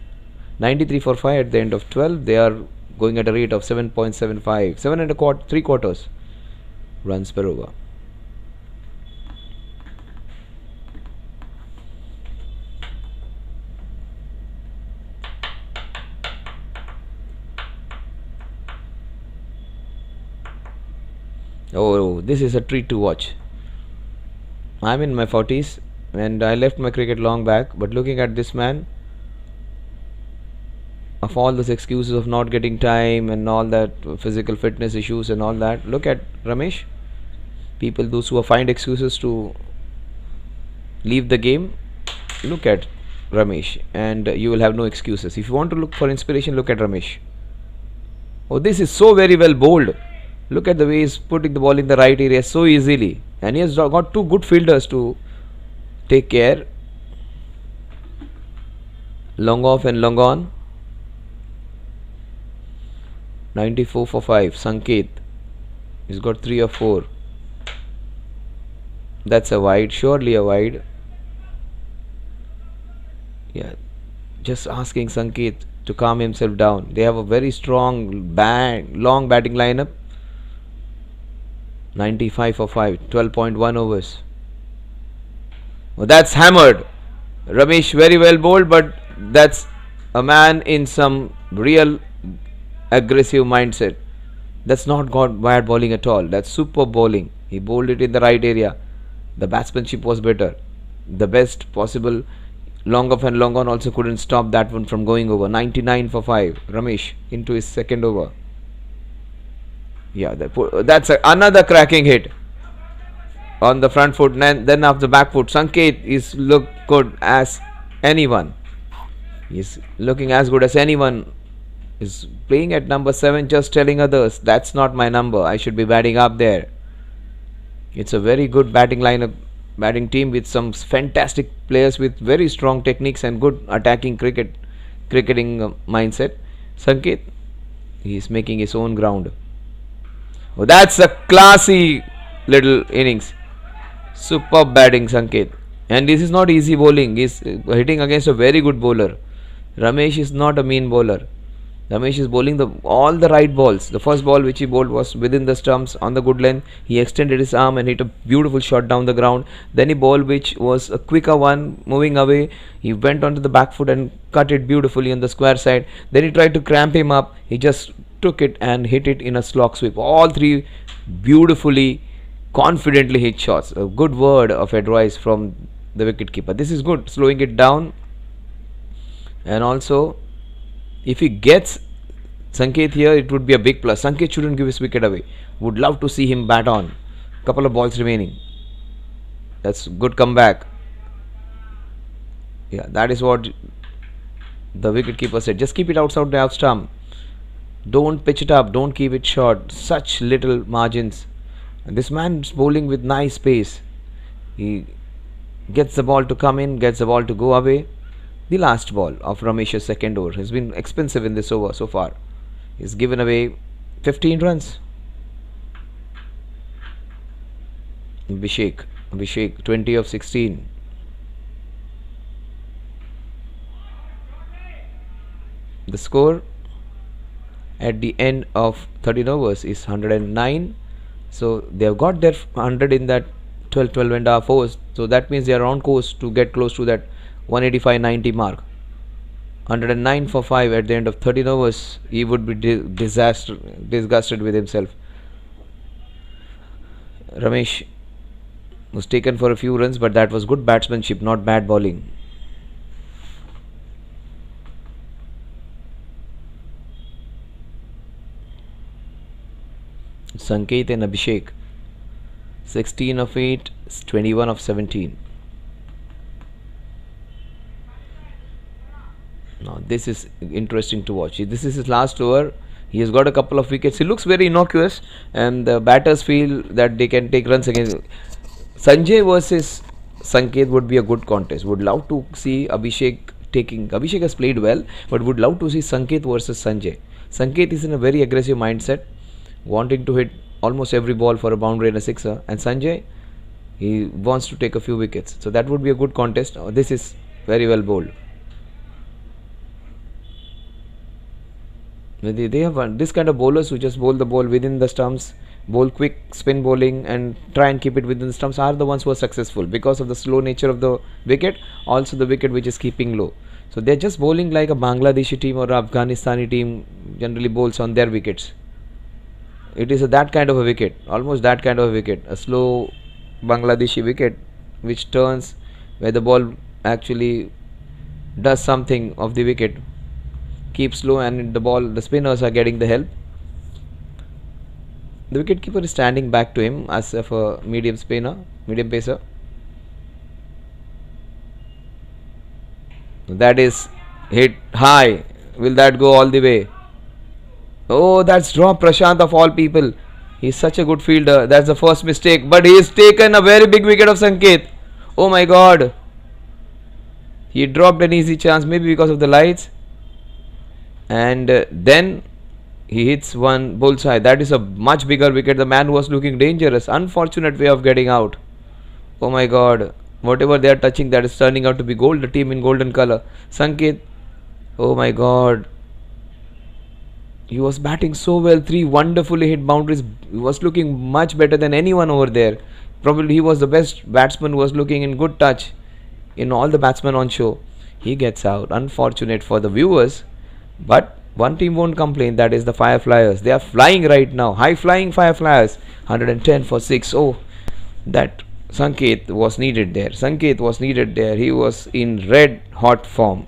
93 for 5 at the end of 12. They are going at a rate of 7.75, 7 and a quarter, 3 quarters runs per over. Oh, this is a treat to watch. I'm in my 40s and I left my cricket long back, but looking at this man, of all those excuses of not getting time and all that, physical fitness issues and all that, look at Ramesh. People, those who find excuses to leave the game, look at Ramesh and you will have no excuses. If you want to look for inspiration, look at Ramesh. Oh, this is so very well bowled. Look at the way he's putting the ball in the right area so easily, and he has got 2 good fielders to take care. Long off and long on. 94 for 5. Sanket, he's got 3 or 4. That's a wide, surely a wide. Yeah, just asking Sanket to calm himself down. They have a very strong long batting lineup. 95 for 5, 12.1 overs. Oh, that's hammered. Ramesh very well bowled, but that's a man in some real aggressive mindset. That's not got bad bowling at all. That's super bowling. He bowled it in the right area. The batsmanship was better. The best possible. Long off and long on also couldn't stop that one from going over. 99 for 5. Ramesh into his second over. Yeah, that's another cracking hit on the front foot, and then off the back foot. Sanket is look good as anyone. He's looking as good as anyone. Is playing at number 7, just telling others that's not my number. I should be batting up there. It's a very good batting lineup, batting team with some fantastic players with very strong techniques and good attacking cricketing mindset. Sanket, he's making his own ground. Oh, that's a classy little innings. Superb batting, Sanket. And this is not easy bowling. He's hitting against a very good bowler. Ramesh is not a mean bowler. Ramesh is bowling all the right balls. The first ball which he bowled was within the stumps on the good length. He extended his arm and hit a beautiful shot down the ground. Then he bowled which was a quicker one, moving away. He went onto the back foot and cut it beautifully on the square side. Then he tried to cramp him up. He just took it and hit it in a slog sweep. All 3 beautifully, confidently hit shots. A good word of advice from the wicketkeeper. This is good. Slowing it down And also, if he gets Sanket here, it would be a big plus. Sanket shouldn't give his wicket away. Would love to see him bat on. Couple of balls remaining. That's good comeback. Yeah, that is what the wicketkeeper said. Just keep it outside the off stump. Don't pitch it up. Don't keep it short. Such little margins. And this man is bowling with nice pace. He gets the ball to come in, gets the ball to go away. The last ball of Ramesh's second over has been expensive in this over so far. He's given away 15 runs. Abhishek 20 of 16. The score at the end of 13 overs is 109. So they have got their 100 in that 12 and a half overs. So that means they are on course to get close to that 185-90 mark. 109 for 5 at the end of 13 overs. He would be disgusted with himself. Ramesh was taken for a few runs, but that was good batsmanship, not bad bowling. Sanket and Abhishek, 16 of 8, 21 of 17. Now this is interesting to watch. This is his last over. He has got a couple of wickets. He looks very innocuous, and the batters feel that they can take runs against. Sanjay versus Sanket would be a good contest. Would love to see Abhishek taking. Abhishek has played well, but would love to see Sanket versus Sanjay. Sanket is in a very aggressive mindset, wanting to hit almost every ball for a boundary and a sixer, and Sanjay, he wants to take a few wickets. So that would be a good contest. This is very well bowled. They have this kind of bowlers who just bowl the ball within the stumps, bowl quick spin bowling and try and keep it within the stumps, are the ones who are successful because of the slow nature of the wicket, also the wicket which is keeping low. So they're just bowling like a Bangladeshi team or a Afghanistani team generally bowls on their wickets. It is that kind of a wicket, almost that kind of a wicket, a slow Bangladeshi wicket which turns where the ball actually does something of the wicket, keeps slow, and the spinners are getting the help. The wicketkeeper is standing back to him as of a medium pacer. That is hit high. Will that go all the way? Oh, that's dropped. Prashant of all people. He's such a good fielder. That's the first mistake. But he's taken a very big wicket of Sanket. Oh my god. He dropped an easy chance, maybe because of the lights. And then he hits one bullseye. That is a much bigger wicket. The man was looking dangerous. Unfortunate way of getting out. Oh my god. Whatever they are touching, that is turning out to be gold. The team in golden color. Sanket. Oh my god. He was batting so well. 3 wonderfully hit boundaries. He was looking much better than anyone over there. Probably he was the best batsman who was looking in good touch in all the batsmen on show. He gets out. Unfortunate for the viewers. But one team won't complain. That is the Fireflyers. They are flying right now. High flying Fireflyers. 110 for 6. Oh, that Sanket was needed there. Sanket was needed there. He was in red hot form.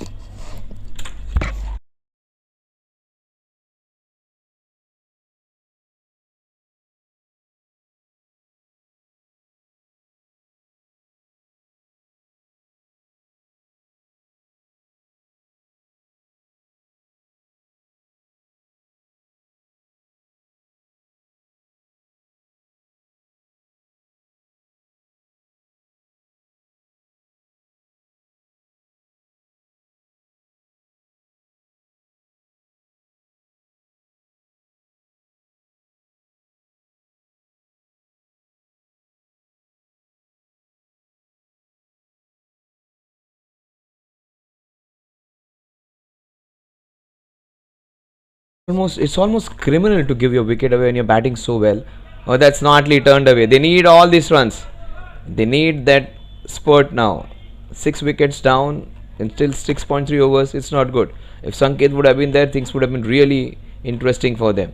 It's almost criminal to give your wicket away when you're batting so well. Oh, that's smartly turned away. They need all these runs. They need that spurt now. 6 wickets down and still 6.3 overs. It's not good. If Sanket would have been there, things would have been really interesting for them.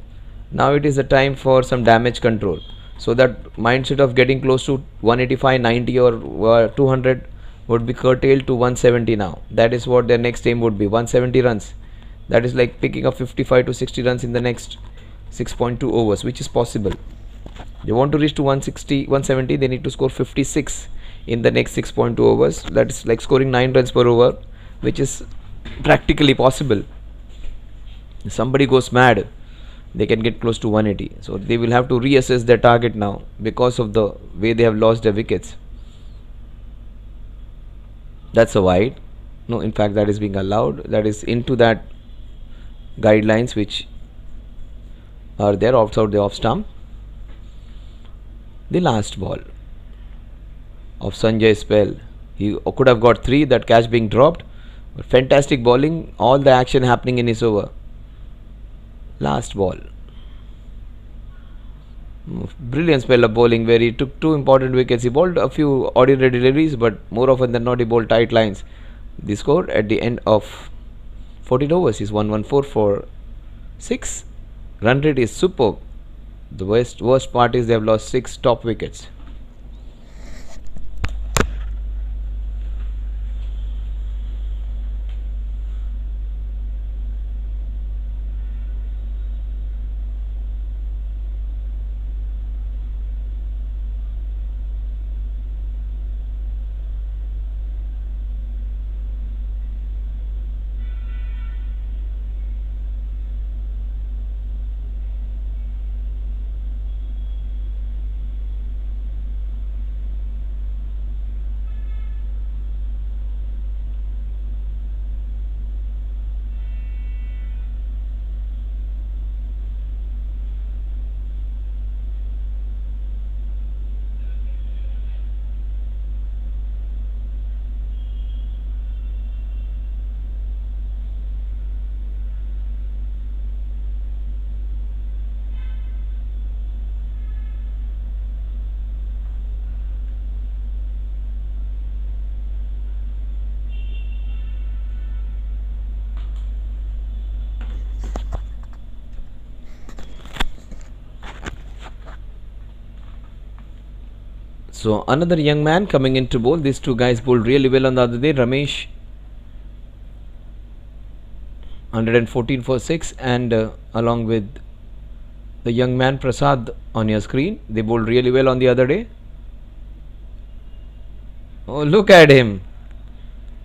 Now it is the time for some damage control. So that mindset of getting close to 185, 90 or 200 would be curtailed to 170 now. That is what their next aim would be, 170 runs. That is like picking up 55 to 60 runs in the next 6.2 overs, which is possible. They want to reach to 160, 170, they need to score 56 in the next 6.2 overs. That is like scoring 9 runs per over, which is practically possible. If somebody goes mad, they can get close to 180. So they will have to reassess their target now because of the way they have lost their wickets. That's a wide. No, in fact, that is being allowed. That is into that guidelines which are there outside the off stump. The last ball of Sanjay's spell. He could have got 3, that catch being dropped. But fantastic bowling, all the action happening in his over. Last ball. Brilliant spell of bowling where he took 2 important wickets. He bowled a few ordinary deliveries, but more often than not he bowled tight lines. The score at the end of 14 overs is 114 for 6. Run rate is superb. The worst part is they have lost 6 top wickets. So another young man coming into bowl. These two guys bowled really well on the other day. Ramesh 114 for 6, and along with the young man Prasad on your screen, they bowled really well on the other day. Oh, look at him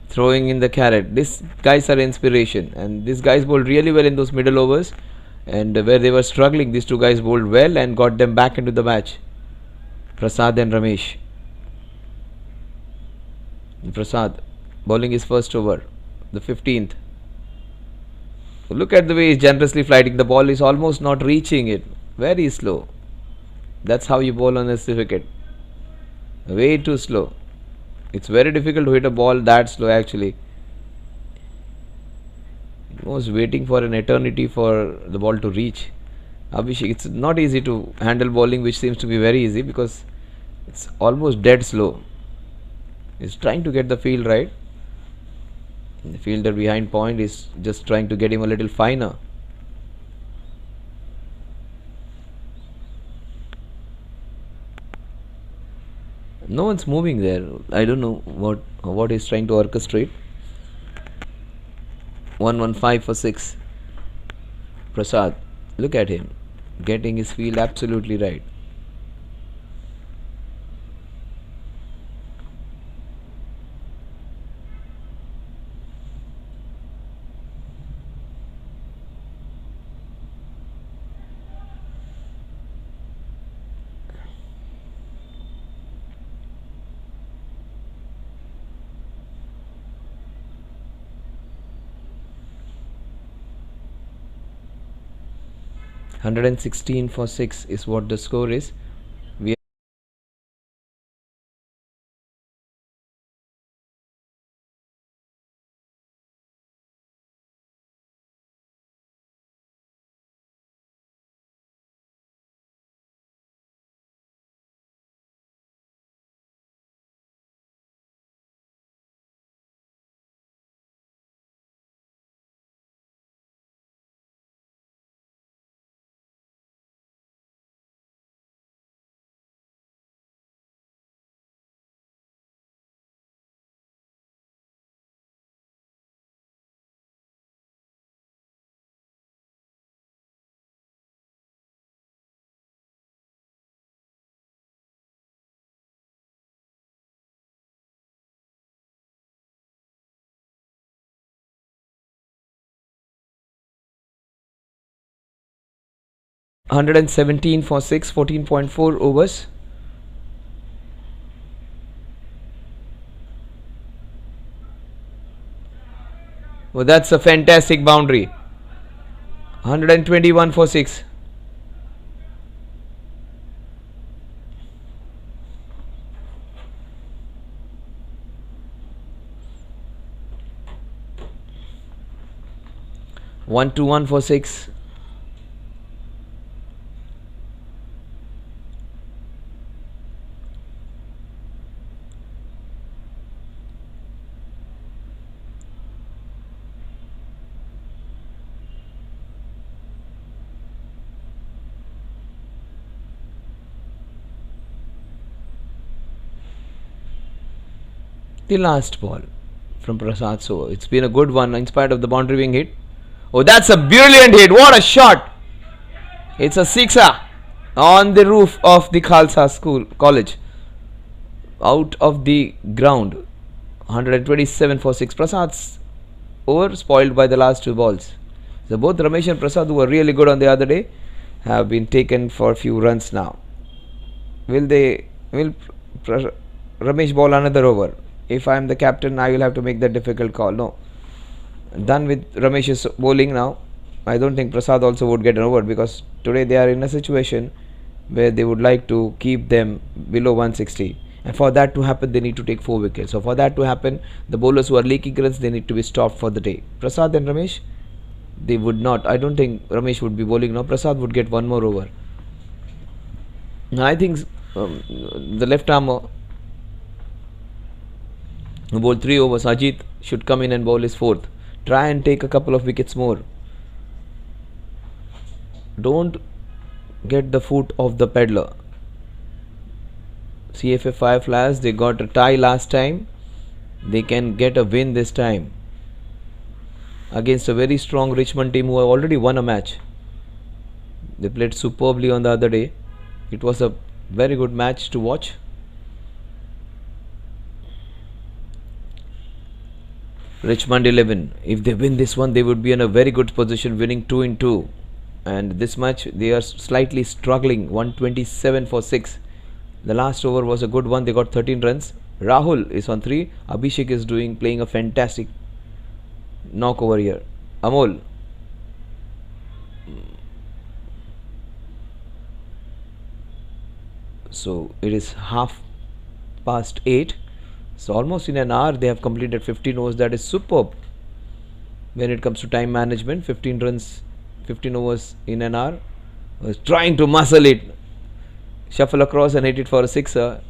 throwing in the carrot. These guys are inspiration, and these guys bowled really well in those middle overs, and where they were struggling, these two guys bowled well and got them back into the match. Prasad and Ramesh. Prasad bowling his first over, the 15th. Look at the way he's generously flighting. The ball is almost not reaching it. Very slow. That's how you bowl on a wicket. Way too slow. It's very difficult to hit a ball that slow actually. It was waiting for an eternity for the ball to reach. Abhishek, it's not easy to handle bowling, which seems to be very easy because it's almost dead slow. He's trying to get the field right. The fielder behind point is just trying to get him a little finer. No one's moving there. I don't know what he's trying to orchestrate. 115 for 6. Prasad, look at him getting his field absolutely right. $116 for 6 is what the score is. We 117 for 6, 14.4 overs. Oh, that's a fantastic boundary. 121 for 6. One to one for 6. The last ball from Prasad. So it's been a good one in spite of the boundary being hit. Oh, that's a brilliant hit. What a shot. It's a sixer on the roof of the Khalsa School College. Out of the ground. 127 for 6. Prasad's over spoiled by the last two balls. So both Ramesh and Prasad, who were really good on the other day, have been taken for a few runs now. Will Ramesh bowl another over? If I am the captain, I will have to make that difficult call. No. Done with Ramesh's bowling now. I don't think Prasad also would get an over, because today they are in a situation where they would like to keep them below 160. And for that to happen, they need to take 4 wickets. So for that to happen, the bowlers who are leaking runs, they need to be stopped for the day. Prasad and Ramesh, they would not. I don't think Ramesh would be bowling now. Prasad would get one more over. I think the left armer who bowled 3 overs, Ajit, should come in and bowl his 4th. Try and take a couple of wickets more. Don't get the foot of the peddler. CFF 5 Flyers, they got a tie last time. They can get a win this time against a very strong Richmond team who have already won a match. They played superbly on the other day. It was a very good match to watch. Richmond 11. If they win this one, they would be in a very good position, winning 2 in 2. And this match, they are slightly struggling. 127 for 6. The last over was a good one. They got 13 runs. Rahul is on 3. Abhishek is playing a fantastic knock over here. Amol. So it is 8:30. So almost in an hour they have completed 15 overs. That is superb when it comes to time management. 15 runs, 15 overs in an hour. Was trying to muscle it, shuffle across and hit it for a sixer.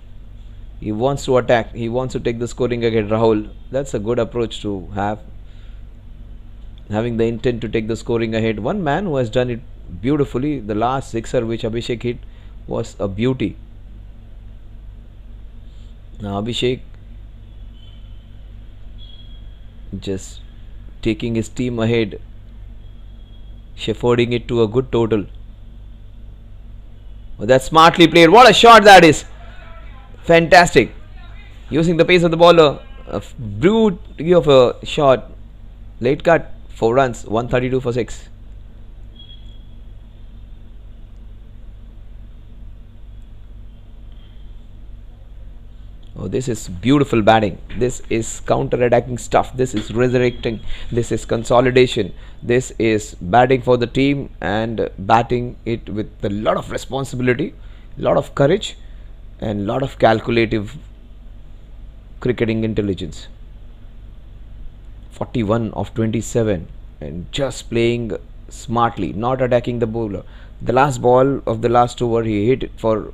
He wants to attack. He wants to take the scoring against Rahul. That's a good approach to have. Having the intent to take the scoring ahead. One man who has done it beautifully. The last sixer which Abhishek hit was a beauty. Now Abhishek just taking his team ahead, shepherding it to a good total. Oh, that's smartly played. What a shot that is! Fantastic. Using the pace of the bowler, a beauty of a shot. Late cut, 4 runs, 132 for 6. Oh, this is beautiful batting. This is counter-attacking stuff. This is resurrecting. This is consolidation. This is batting for the team and batting it with a lot of responsibility, a lot of courage and a lot of calculative cricketing intelligence. 41 of 27 and just playing smartly, not attacking the bowler. The last ball of the last over, he hit it for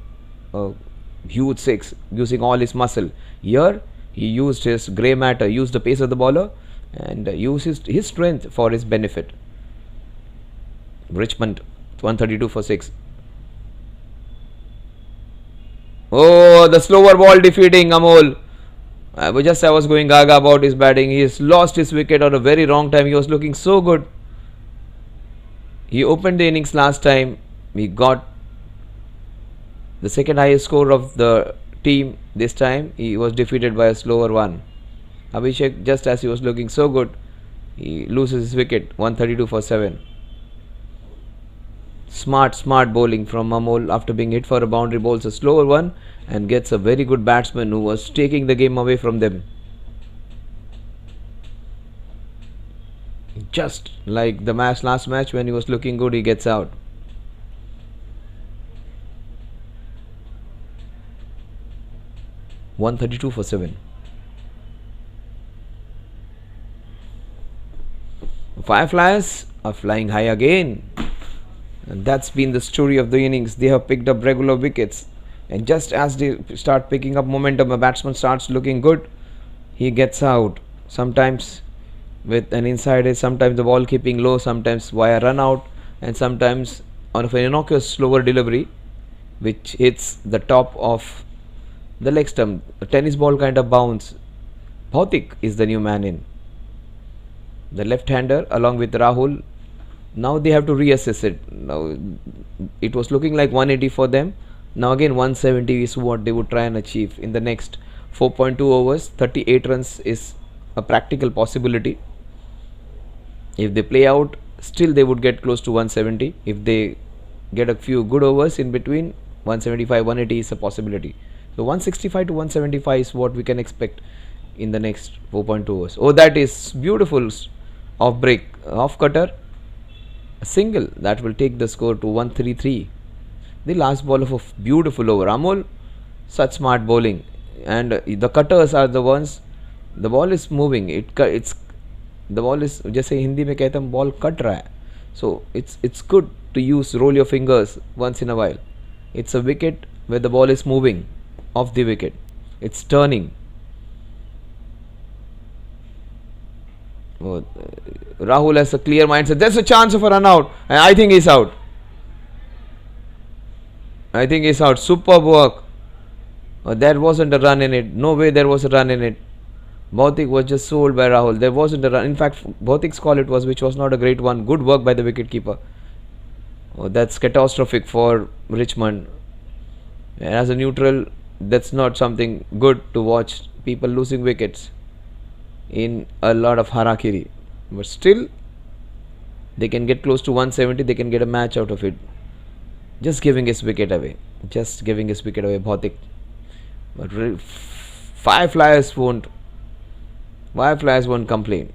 huge 6 using all his muscle. Here he used his grey matter, used the pace of the bowler and used his strength for his benefit. Richmond 132 for 6. Oh, the slower ball defeating Amol. I was going gaga about his batting. He has lost his wicket at a very wrong time. He was looking so good. He opened the innings last time. He got the second highest score of the team. This time he was defeated by a slower one. Abhishek, just as he was looking so good, he loses his wicket. 132 for 7. Smart bowling from Amol after being hit for a boundary, bowls a slower one and gets a very good batsman who was taking the game away from them. Just like the last match when he was looking good, he gets out. (132 for 7). Fireflies are flying high again. And that's been the story of the innings. They have picked up regular wickets. And just as they start picking up momentum, a batsman starts looking good. He gets out. Sometimes with an inside edge, sometimes the ball keeping low, sometimes via run out, and sometimes on an innocuous slower delivery, which hits the top of the leg stump. A tennis ball kind of bounce. Bhautik is the new man in. The left-hander along with Rahul. Now they have to reassess it. Now it was looking like 180 for them. Now again 170 is what they would try and achieve in the next 4.2 overs. 38 runs is a practical possibility. If they play out, still they would get close to 170. If they get a few good overs in between, 175, 180 is a possibility. So 165 to 175 is what we can expect in the next 4.2 overs. Oh, that is beautiful off break, off cutter, a single that will take the score to 133. The last ball of a beautiful over. Amol, such smart bowling, and the cutters are the ones. The ball is moving. It's the ball is, जैसे हिंदी में कहते हैं, ball cut रहा है. So it's good to use roll your fingers once in a while. It's a wicket where the ball is moving off the wicket. It's turning. Oh, Rahul has a clear mindset. There's a chance of a run out, and I think he's out. I think he's out. Superb work. There wasn't a run in it. No way there was a run in it. Bhautik was just sold by Rahul. There wasn't a run. In fact, Bhautik's call it was, which was not a great one. Good work by the wicketkeeper. Oh, that's catastrophic for Richmond. And as a neutral, that's not something good to watch. People losing wickets in a lot of harakiri. But still, they can get close to 170. They can get a match out of it. Just giving his wicket away. Just giving his wicket away, Bhautik. But Fireflies won't complain.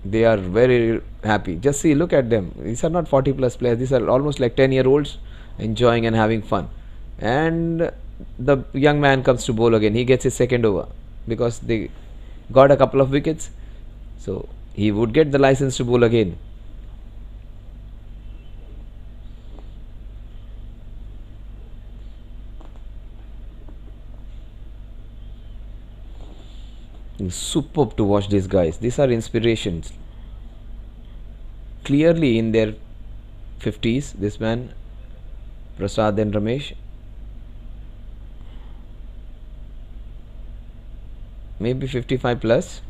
They are very happy. Just see, look at them. These are not 40 plus players. These are almost like 10-year-olds enjoying and having fun. And the young man comes to bowl again. He gets his second over because they got a couple of wickets. So he would get the license to bowl again. Superb to watch these guys. These are inspirations. Clearly in their 50s, this man, Prasad and Ramesh. Maybe 55 plus.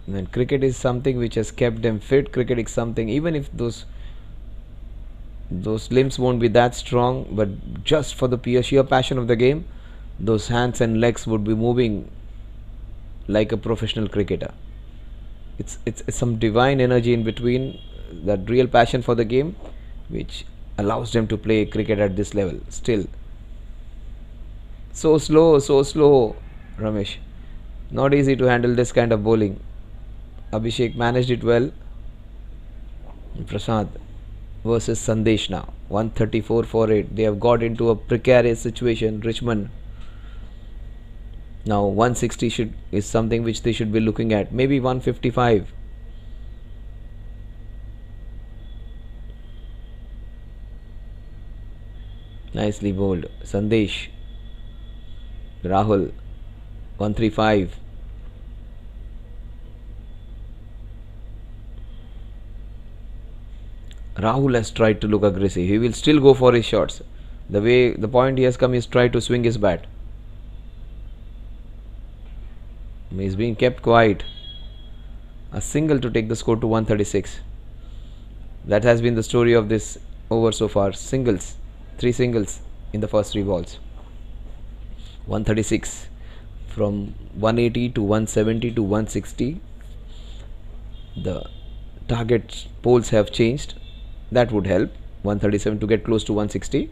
And cricket is something which has kept them fit. Cricket is something, even if those limbs won't be that strong, but just for the sheer passion of the game, those hands and legs would be moving like a professional cricketer. It's some divine energy in between, that real passion for the game, which allows them to play cricket at this level. Still, so slow, Ramesh. Not easy to handle this kind of bowling. Abhishek managed it well. Prasad versus Sandesh now. 134 for 8. They have got into a precarious situation. Richmond. Now 160 is something which they should be looking at. Maybe 155. Nicely bowled. Sandesh. Rahul. 135. Rahul has tried to look aggressive. He will still go for his shots. The point he has come is try to swing his bat. He is being kept quiet. A single to take the score to 136. That has been the story of this over so far. Singles. 3 singles in the first 3 balls. 136 from 180 to 170 to 160. The target poles have changed. That would help. 137 to get close to 160.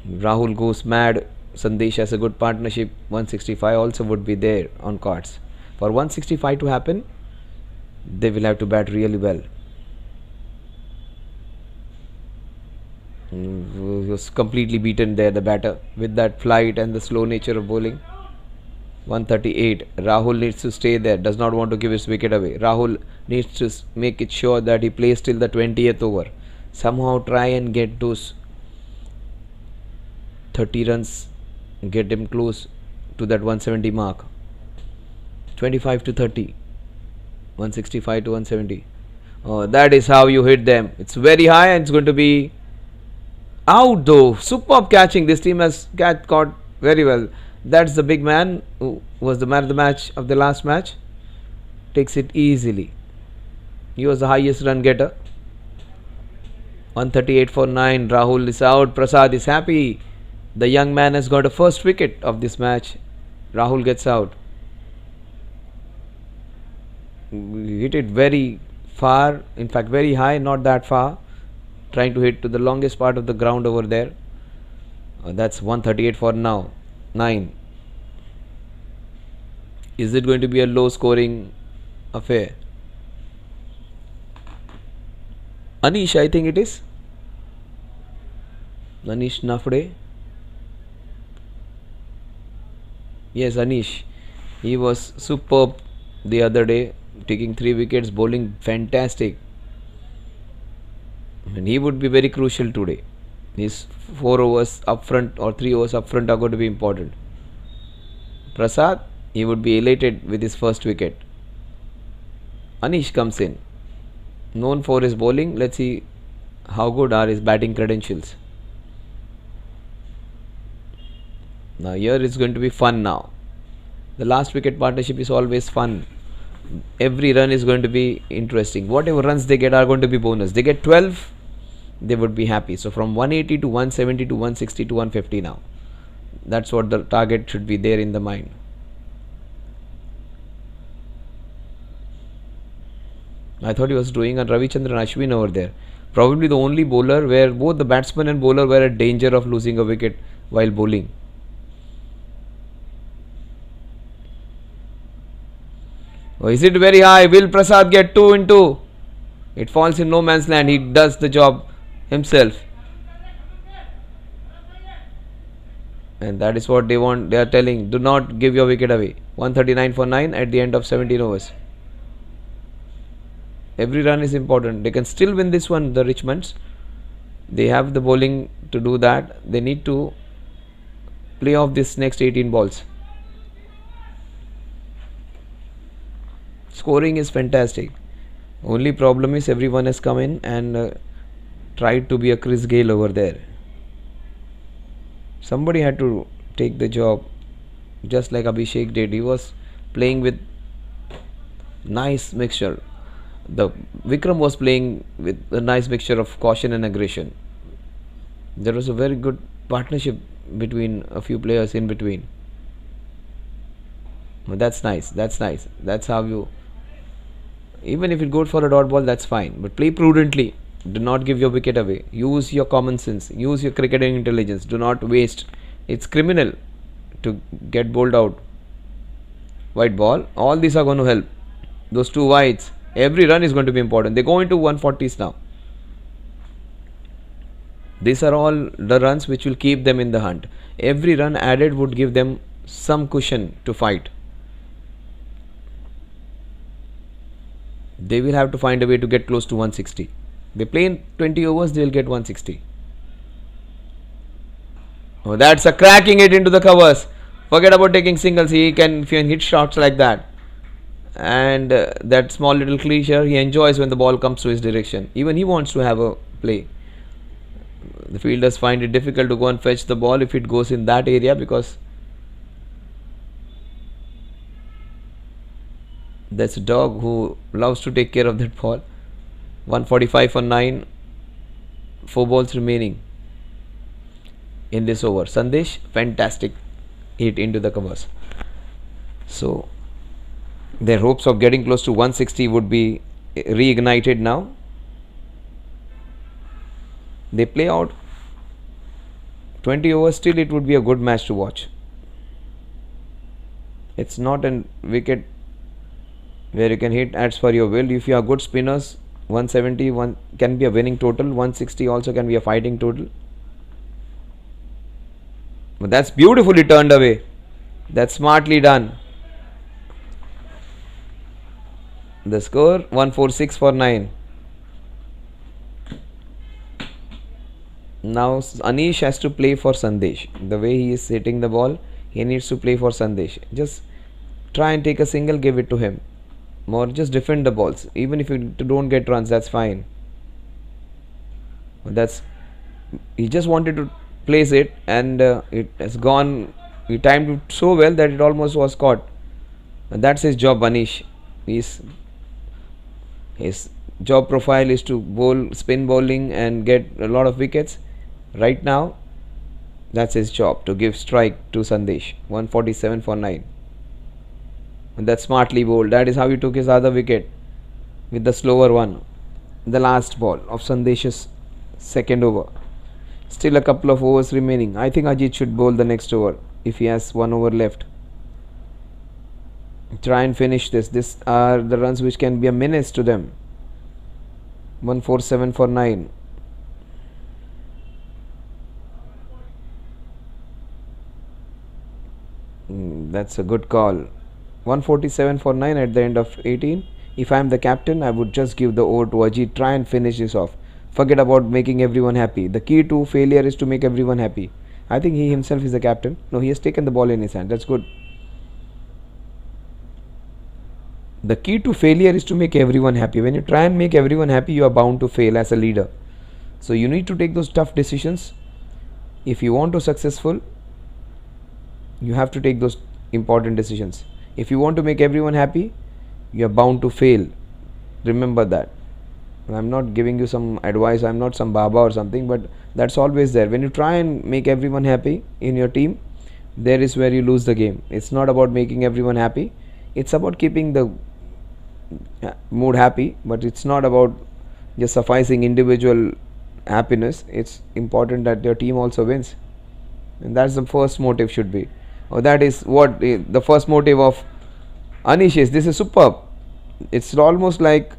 Rahul goes mad. Sandesh has a good partnership. 165 also would be there on cards. For 165 to happen, they will have to bat really well. He was completely beaten there, the batter, with that flight and the slow nature of bowling. 138. Rahul needs to stay there, does not want to give his wicket away. Rahul needs to make it sure that he plays till the 20th over. Somehow try and get those 30 runs, get him close to that 170 mark. 25 to 30. 165 to 170. Oh, that is how you hit them. It's very high and it's going to be out though. Superb catching. This team has caught very well. That's the big man who was the man of the match of the last match. Takes it easily. He was the highest run getter. 138 for 9. Rahul is out. Prasad is happy. The young man has got a first wicket of this match. Rahul gets out. Hit it very far. In fact, very high. Not that far. Trying to hit to the longest part of the ground over there. That's 138 for now. 9. Is it going to be a low scoring affair? Anish, I think it is. Anish Nafde. Yes, Anish. He was superb the other day, taking 3 wickets, bowling fantastic. And he would be very crucial today. His 4 overs up front or 3 overs up front are going to be important. Prasad, he would be elated with his first wicket. Anish comes in. Known for his bowling. Let's see how good are his batting credentials. Now here it's going to be fun now. The last wicket partnership is always fun. Every run is going to be interesting. Whatever runs they get are going to be bonus. They get 12, they would be happy. So from 180 to 170 to 160 to 150 now. That's what the target should be there in the mind. I thought he was doing a Ravichandran Ashwin over there. Probably the only bowler where both the batsman and bowler were at danger of losing a wicket while bowling. Oh, is it very high? Will Prasad get 2 into? It falls in no man's land. He does the job himself. And that is what they want. They are telling, do not give your wicket away. 139 for 9 at the end of 17 overs. Every run is important. They can still win this one, the Richmonds. They have the bowling to do that. They need to play off this next 18 balls. Scoring is fantastic. Only problem is everyone has come in and tried to be a Chris Gale over there. Somebody had to take the job, just like Abhishek did. He was playing with nice mixture. The Vikram was playing with a nice mixture of caution and aggression. There was a very good partnership between a few players in between. Well, that's nice. That's nice. That's how you. Even if it goes for a dot ball, that's fine. But play prudently. Do not give your wicket away. Use your common sense. Use your cricketing intelligence. Do not waste. It's criminal to get bowled out. White ball. All these are going to help. Those 2 wides. Every run is going to be important. They go into 140s now. These are all the runs which will keep them in the hunt. Every run added would give them some cushion to fight. They will have to find a way to get close to 160. They play in 20 overs, they will get 160. Oh, that's a cracking it into the covers. Forget about taking singles. He can hit shots like that. And that small little cliche he enjoys when the ball comes to his direction. Even he wants to have a play. The fielders find it difficult to go and fetch the ball if it goes in that area, because that's a dog who loves to take care of that ball. 145 for 9. 4 balls remaining in this over. Sandesh, fantastic hit into the covers. So Their hopes of getting close to 160 would be reignited now. They play out 20 overs, still it would be a good match to watch. It's not a wicket where you can hit as per your will. If you are good spinners, 171 can be a winning total, 160 also can be a fighting total. But that's beautifully turned away. That's smartly done. The score 146 for 9. Now Anish has to play for Sandesh. The way he is hitting the ball, he needs to play for Sandesh. Just try and take a single, give it to him. More just defend the balls. Even if you don't get runs, that's fine. He just wanted to place it, and it has gone. He timed it so well that it almost was caught. And that's his job, Anish. His job profile is to bowl spin bowling and get a lot of wickets. Right now, that's his job, to give strike to Sandesh. 147 for 9. And that's smartly bowled. That is how he took his other wicket with the slower one. The last ball of Sandesh's second over. Still a couple of overs remaining. I think Ajit should bowl the next over if he has 1 over left. Try and finish this. These are the runs which can be a menace to them. 147 for 9. That's a good call. 147 for 9 at the end of 18. If I am the captain, I would just give the over to Ajit. Try and finish this off. Forget about making everyone happy. The key to failure is to make everyone happy. I think he himself is the captain. No, he has taken the ball in his hand. That's good. The key to failure is to make everyone happy. When you try and make everyone happy, you are bound to fail as a leader. So you need to take those tough decisions. If you want to be successful, you have to take those important decisions. If you want to make everyone happy, you are bound to fail. Remember that. I'm not giving you some advice, I'm not some Baba or something, but that's always there. When you try and make everyone happy in your team, there is where you lose the game. It's not about making everyone happy, it's about keeping the mood happy, but it's not about just sufficing individual happiness. It's important that your team also wins, and that's the first motive should be. That is what the first motive of Anish is. This is superb. It's almost like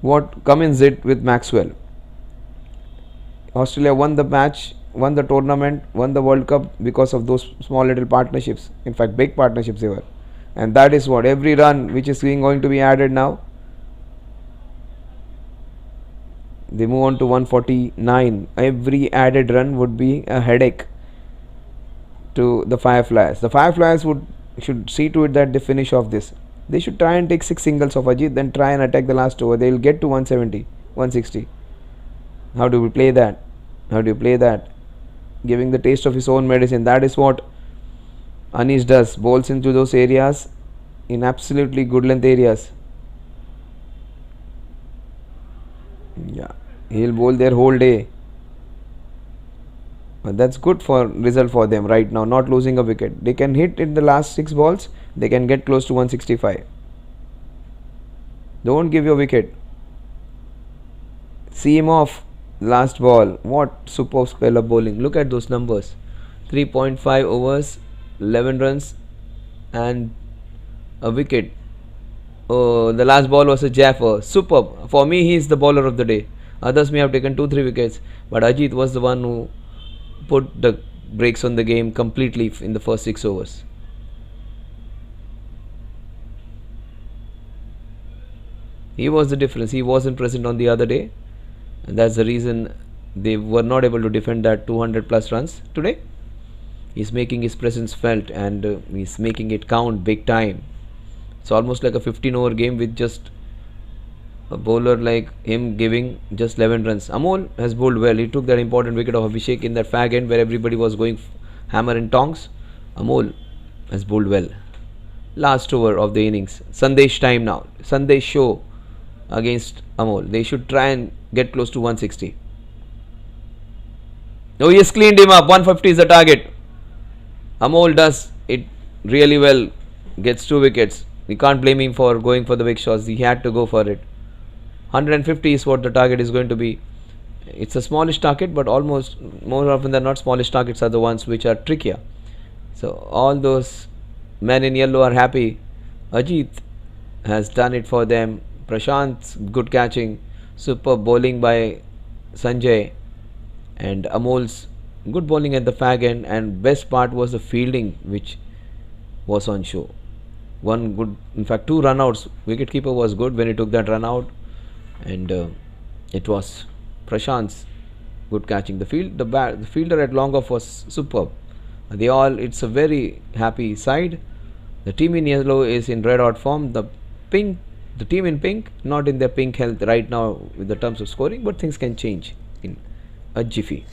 what Cummins did with Maxwell. Australia won the match, won the tournament, won the World Cup because of those small little partnerships. In fact, big partnerships they were. And that is what every run which is going to be added now. They move on to 149. Every added run would be a headache to the Fireflies. The Fireflies should see to it that they finish off this. They should try and take 6 singles of Ajit, then try and attack the last over. They will get to 170, 160. How do we play that? How do you play that? Giving the taste of his own medicine. That is what Anish does. Bowls into those areas, in absolutely good length areas. Yeah, he'll bowl their whole day. But that's good for result for them right now, not losing a wicket. They can hit in the last 6 balls, they can get close to 165. Don't give your wicket. See him off. Last ball. What superb spell of bowling. Look at those numbers. 3.5 overs, 11 runs and a wicket. Oh, the last ball was a jaffer. Superb. For me, he is the bowler of the day. Others may have taken 2-3 wickets, but Ajit was the one who put the brakes on the game completely in the first 6 overs. He was the difference. He wasn't present on the other day, and that's the reason they were not able to defend that 200 plus runs today. He's making his presence felt, and he's making it count big time. It's almost like a 15 over game with just a bowler like him giving just 11 runs. Amol has bowled well. He took that important wicket of Abhishek in that fag end where everybody was going hammer and tongs. Amol has bowled well. Last over of the innings. Sandesh time now. Sandesh show against Amol. They should try and get close to 160. Oh, he has cleaned him up. 150 is the target. Amol does it really well. Gets 2 wickets. We can't blame him for going for the big shots. He had to go for it. 150 is what the target is going to be. It's a smallish target, but almost more often than not, smallish targets are the ones which are trickier. So all those men in yellow are happy. Ajit has done it for them. Prashant's good catching, superb bowling by Sanjay, and Amol's good bowling at the fag end. And best part was the fielding, which was on show. One good, in fact, two runouts. Wicketkeeper was good when he took that run out, and it was Prashant's good catching. The fielder at long off was superb. It's a very happy side. The team in yellow is in red hot form. The team in pink, not in their pink health right now with the terms of scoring, but things can change in a jiffy.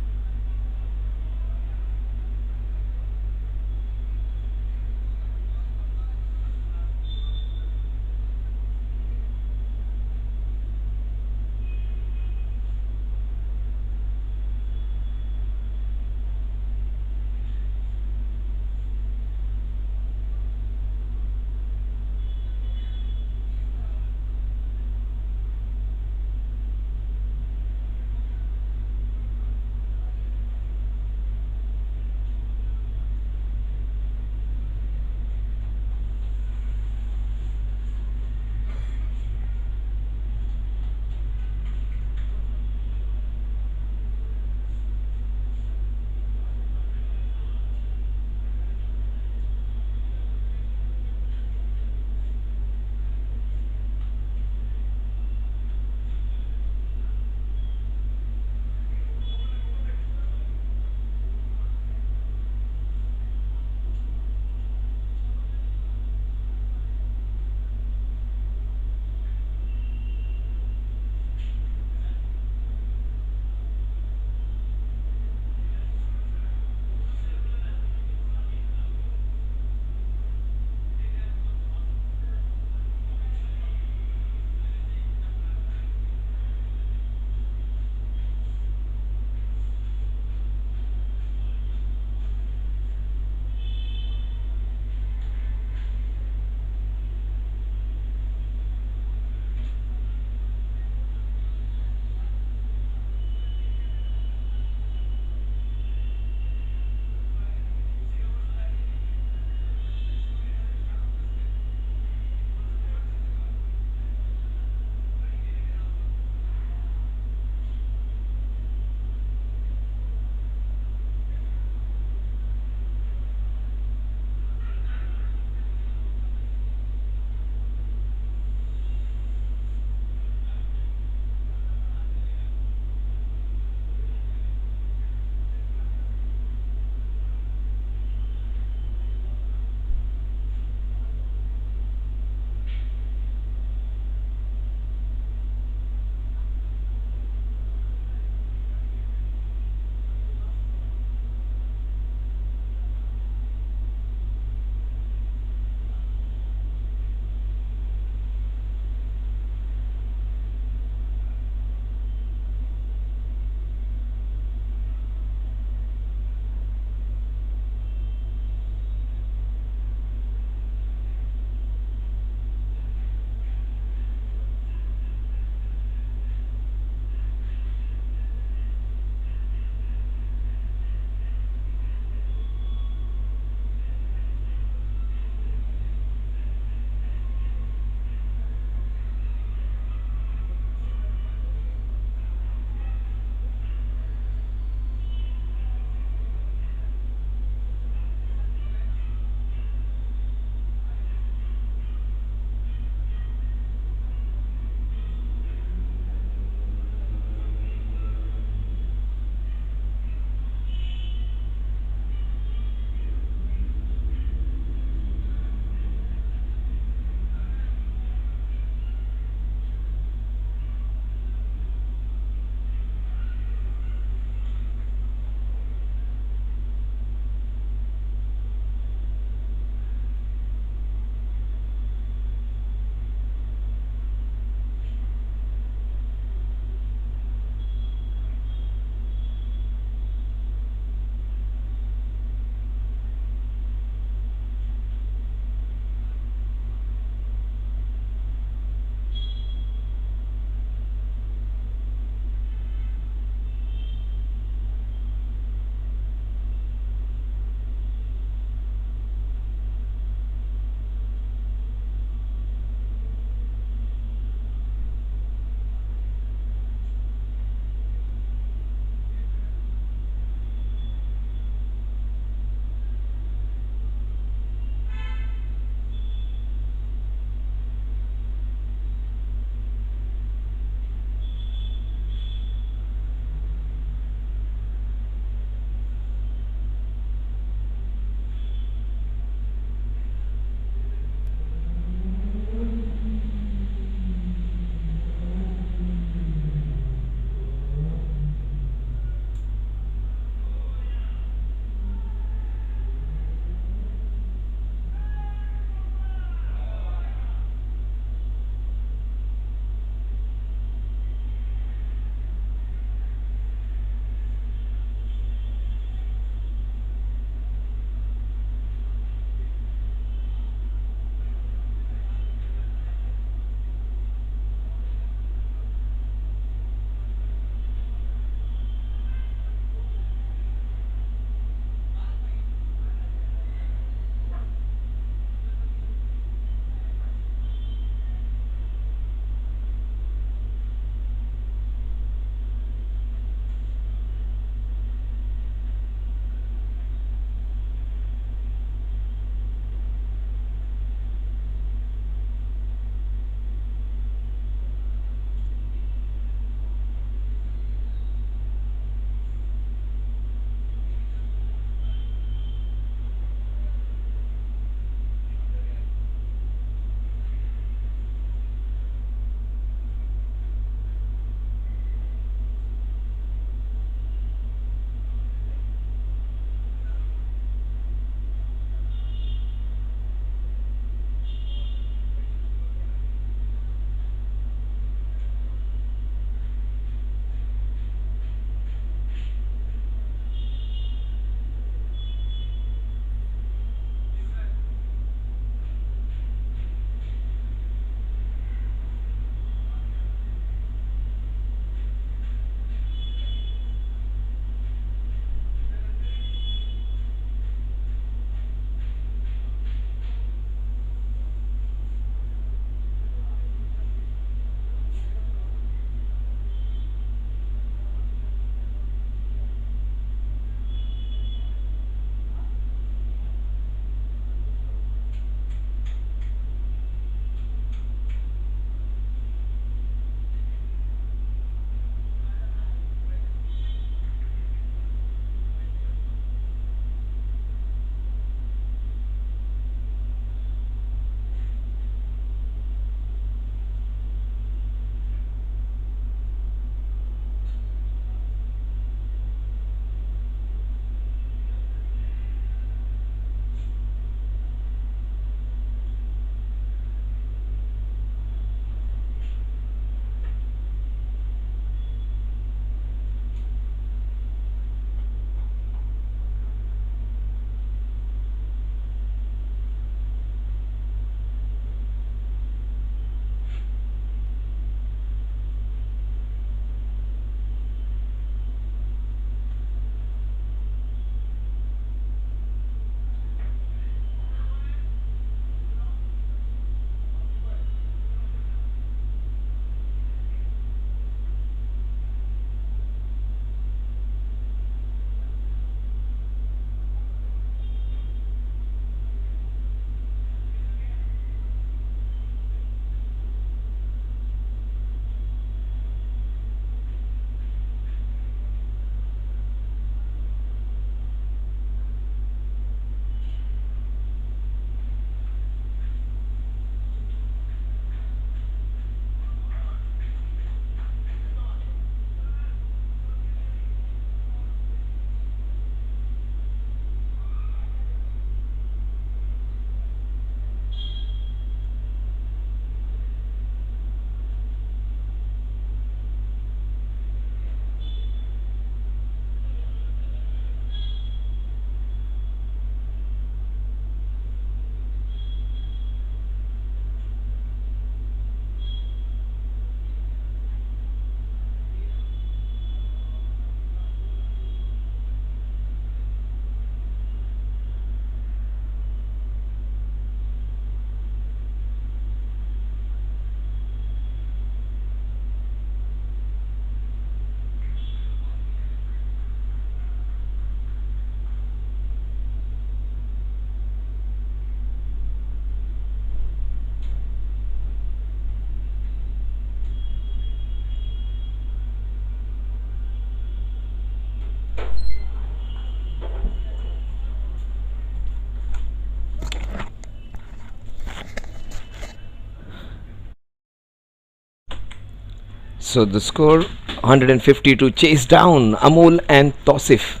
So the score 150 to chase down Amol and Tausif.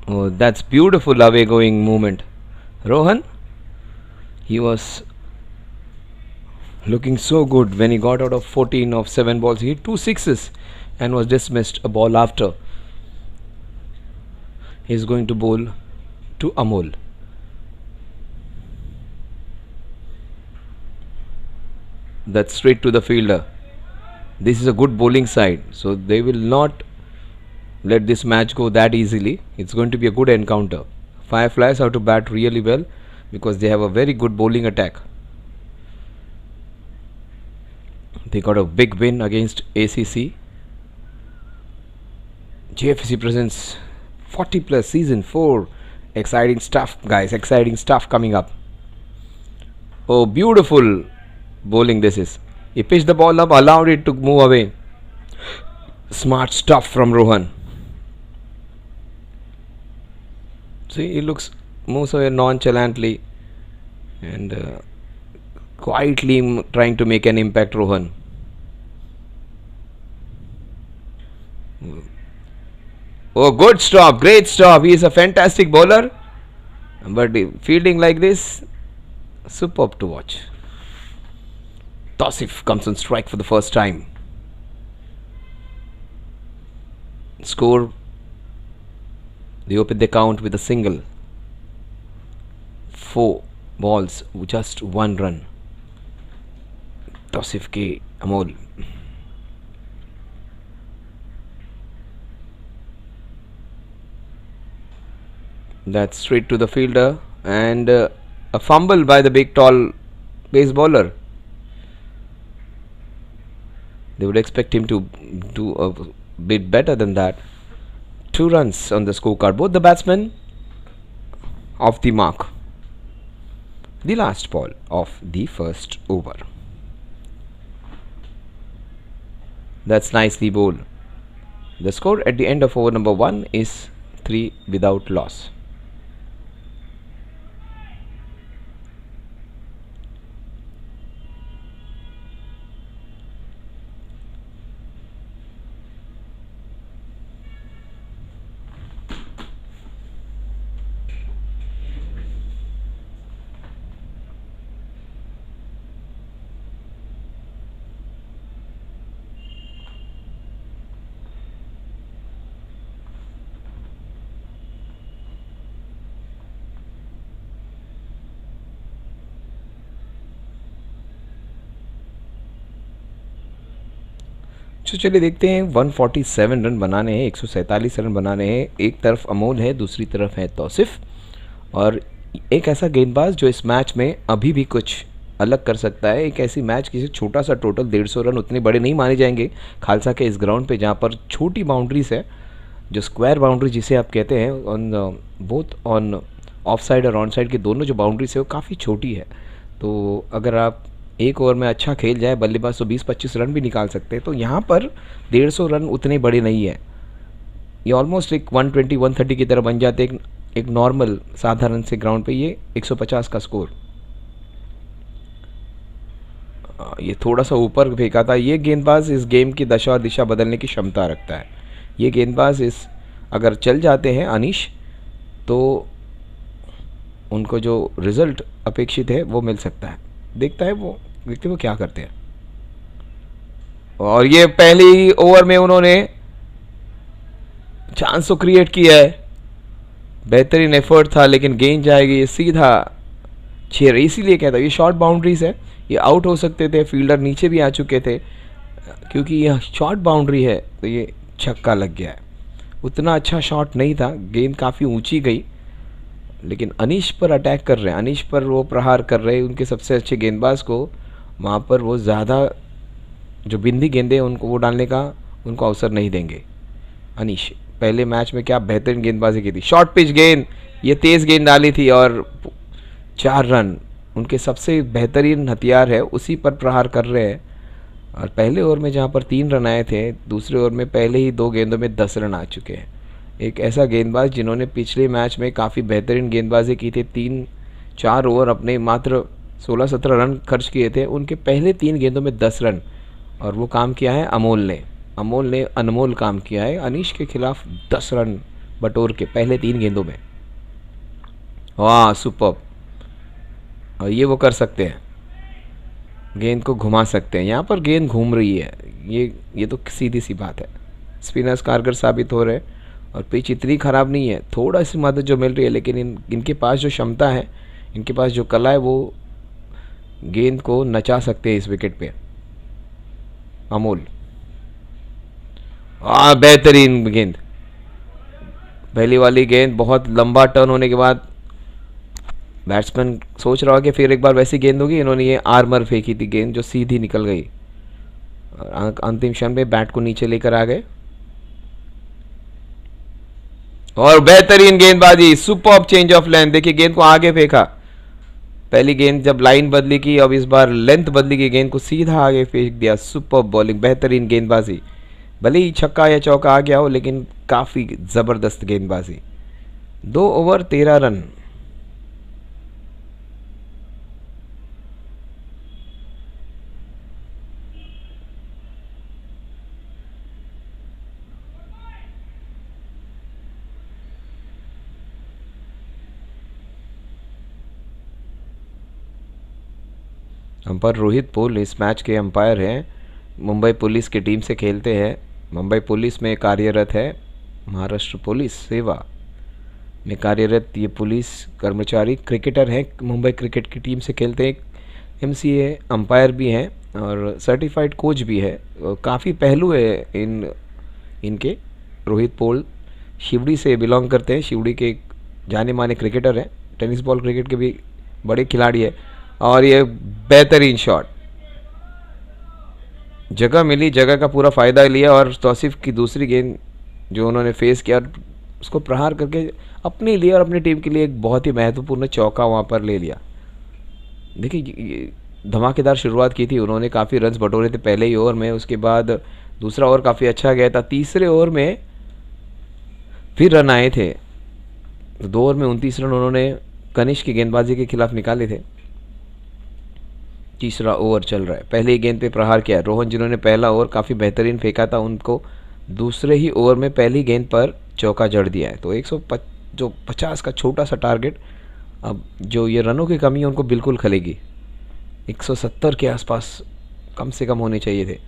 Oh, that's beautiful away going movement. Rohan, he was looking so good when he got out of 14 of 7 balls. He hit 2 sixes and was dismissed a ball after. He's going to bowl to Amol. That's straight to the fielder. This is a good bowling side, so they will not let this match go that easily. It's going to be a good encounter. Fireflies have to bat really well because they have a very good bowling attack. They got a big win against ACC. JFSC presents 40 plus season 4. Exciting stuff, guys. Exciting stuff coming up. Oh, beautiful bowling this is. He pitched the ball up, allowed it to move away. Smart stuff from Rohan. See, he moves away nonchalantly and quietly trying to make an impact. Rohan. Oh, good stop, great stop. He is a fantastic bowler, but fielding like this, superb to watch. Tausif comes on strike for the first time. Score, they open the count with a single. 4 balls, just 1 run. Tausif ke Amol. That's straight to the fielder and a fumble by the big tall pace bowler. They would expect him to do a bit better than that. 2 runs on the scorecard. Both the batsmen off the mark. The last ball of the first over. That's nicely bowled. The score at the end of over number 1 is 3 without loss. तो चलिए देखते हैं 147 run बनाने हैं, 147 run बनाने हैं. एक तरफ अमोल है, दूसरी तरफ है तौसिफ, और एक ऐसा गेंदबाज जो इस मैच में अभी भी कुछ अलग कर सकता है. एक ऐसी मैच किसी छोटा सा टोटल 150 रन उतने बड़े नहीं माने जाएंगे खालसा के इस ग्राउंड पे, जहाँ पर छोटी बाउंड्रीज है, जो स्क्वायर बाउंड्री जिसे आप कहते हैं, on both on off side और ऑन साइड की दोनों जो बाउंड्रीज है वो काफ़ी छोटी है. तो अगर आप एक ओवर में अच्छा खेल जाए बल्लेबाज तो 20-25 रन भी निकाल सकते हैं. तो यहाँ पर 150 रन उतने बड़े नहीं है, ये ऑलमोस्ट एक 120-130 की तरह बन जाते एक नॉर्मल साधारण से ग्राउंड पे. ये 150 का स्कोर, ये थोड़ा सा ऊपर फेंका था. ये गेंदबाज इस गेम की दशा और दिशा बदलने की क्षमता रखता है. ये गेंदबाज अगर चल जाते हैं अनीश, तो उनको जो रिज़ल्ट अपेक्षित है वो मिल सकता है. देखते वो क्या करते हैं. और ये पहली ओवर में उन्होंने चांस तो क्रिएट किया है, बेहतरीन एफर्ट था, लेकिन गेंद जाएगी सीधा 6. इसीलिए कहता ये शॉर्ट बाउंड्रीज है, ये आउट हो सकते थे. फील्डर नीचे भी आ चुके थे, क्योंकि यह शॉर्ट बाउंड्री है तो ये छक्का लग गया है. उतना अच्छा शॉट नहीं था, गेंद काफ़ी ऊंची गई, लेकिन अनीश पर अटैक कर रहे हैं, अनीश पर वो प्रहार कर रहे हैं. उनके सबसे अच्छे गेंदबाज को वहाँ पर वो ज़्यादा जो बिंदी गेंदे उनको वो डालने का उनको अवसर नहीं देंगे. अनीश पहले मैच में क्या बेहतरीन गेंदबाजी की थी, शॉर्ट पिच गेंद, ये तेज़ गेंद डाली थी और 4 रन. उनके सबसे बेहतरीन हथियार है, उसी पर प्रहार कर रहे हैं. और पहले ओवर में जहाँ पर 3 रन आए थे, दूसरे ओवर में पहले ही 2 गेंदों में 10 रन आ चुके हैं. एक ऐसा गेंदबाज जिन्होंने पिछले मैच में काफ़ी बेहतरीन गेंदबाजी की थी, 3-4 ओवर अपने मात्र 16-17 रन खर्च किए थे, उनके पहले 3 गेंदों में 10 रन, और वो काम किया है अमोल ने अनमोल काम किया है अनीश के खिलाफ 10 रन बटोर के पहले 3 गेंदों में। वाह सुपर्ब। और ये वो कर सकते हैं, गेंद को घुमा सकते हैं, यहाँ पर गेंद घूम रही है, ये तो सीधी सी बात है। स्पिनर्स कारगर साबित हो रहे हैं, और पिच इतनी ख़राब नहीं है, थोड़ा सी मदद जो मिल रही है, लेकिन इनके पास जो क्षमता है, इनके पास जो कला है, वो गेंद को नचा सकते हैं इस विकेट पे। अमोल, बेहतरीन गेंद, पहली वाली गेंद बहुत लंबा टर्न होने के बाद बैट्समैन सोच रहा हो कि फिर एक बार वैसी गेंद होगी, इन्होंने ये आर्मर फेंकी थी गेंद जो सीधी निकल गई, और अंतिम क्षण पे बैट को नीचे लेकर आ गए। और बेहतरीन गेंदबाजी, सुपर्ब चेंज ऑफ लेंथ, देखिए गेंद को आगे फेंका, पहली गेंद जब लाइन बदली की, अब इस बार लेंथ बदली की, गेंद को सीधा आगे फेंक दिया। सुपर्ब बॉलिंग, बेहतरीन गेंदबाजी, भले ही छक्का या चौका आ गया हो, लेकिन काफ़ी ज़बरदस्त गेंदबाजी। 2 ओवर 13 रन। अंपायर रोहित पोल इस मैच के अंपायर हैं, मुंबई पुलिस की टीम से खेलते हैं, मुंबई पुलिस में कार्यरत है, महाराष्ट्र पुलिस सेवा में कार्यरत ये पुलिस कर्मचारी क्रिकेटर हैं, मुंबई क्रिकेट की टीम से खेलते हैं, MCA अंपायर भी हैं और सर्टिफाइड कोच भी है। काफ़ी पहलू है इनके। रोहित पोल शिवड़ी से बिलोंग करते हैं, शिवड़ी के एक जाने माने क्रिकेटर हैं, टेनिस बॉल क्रिकेट के भी बड़े खिलाड़ी है। और ये बेहतरीन शॉट, जगह मिली, जगह का पूरा फ़ायदा लिया, और तौसीफ की दूसरी गेंद जो उन्होंने फेस किया, उसको प्रहार करके अपने लिए और अपनी टीम के लिए एक बहुत ही महत्वपूर्ण चौका वहाँ पर ले लिया। देखिए धमाकेदार शुरुआत की थी उन्होंने, काफ़ी रन्स बटोरे थे पहले ही ओवर में, उसके बाद दूसरा ओवर काफ़ी अच्छा गया था, तीसरे ओवर में फिर रन आए थे, तो 2 ओवर में 29 रन उन्होंने कनिष्क की गेंदबाजी के खिलाफ निकाले थे। तीसरा ओवर चल रहा है, पहले ही गेंद पे प्रहार किया रोहन, जिन्होंने पहला ओवर काफ़ी बेहतरीन फेंका था, उनको दूसरे ही ओवर में पहली गेंद पर चौका जड़ दिया है। तो 150 का छोटा सा टारगेट, अब जो ये रनों की कमी है उनको बिल्कुल खलेगी, 170 के आसपास कम से कम होने चाहिए थे।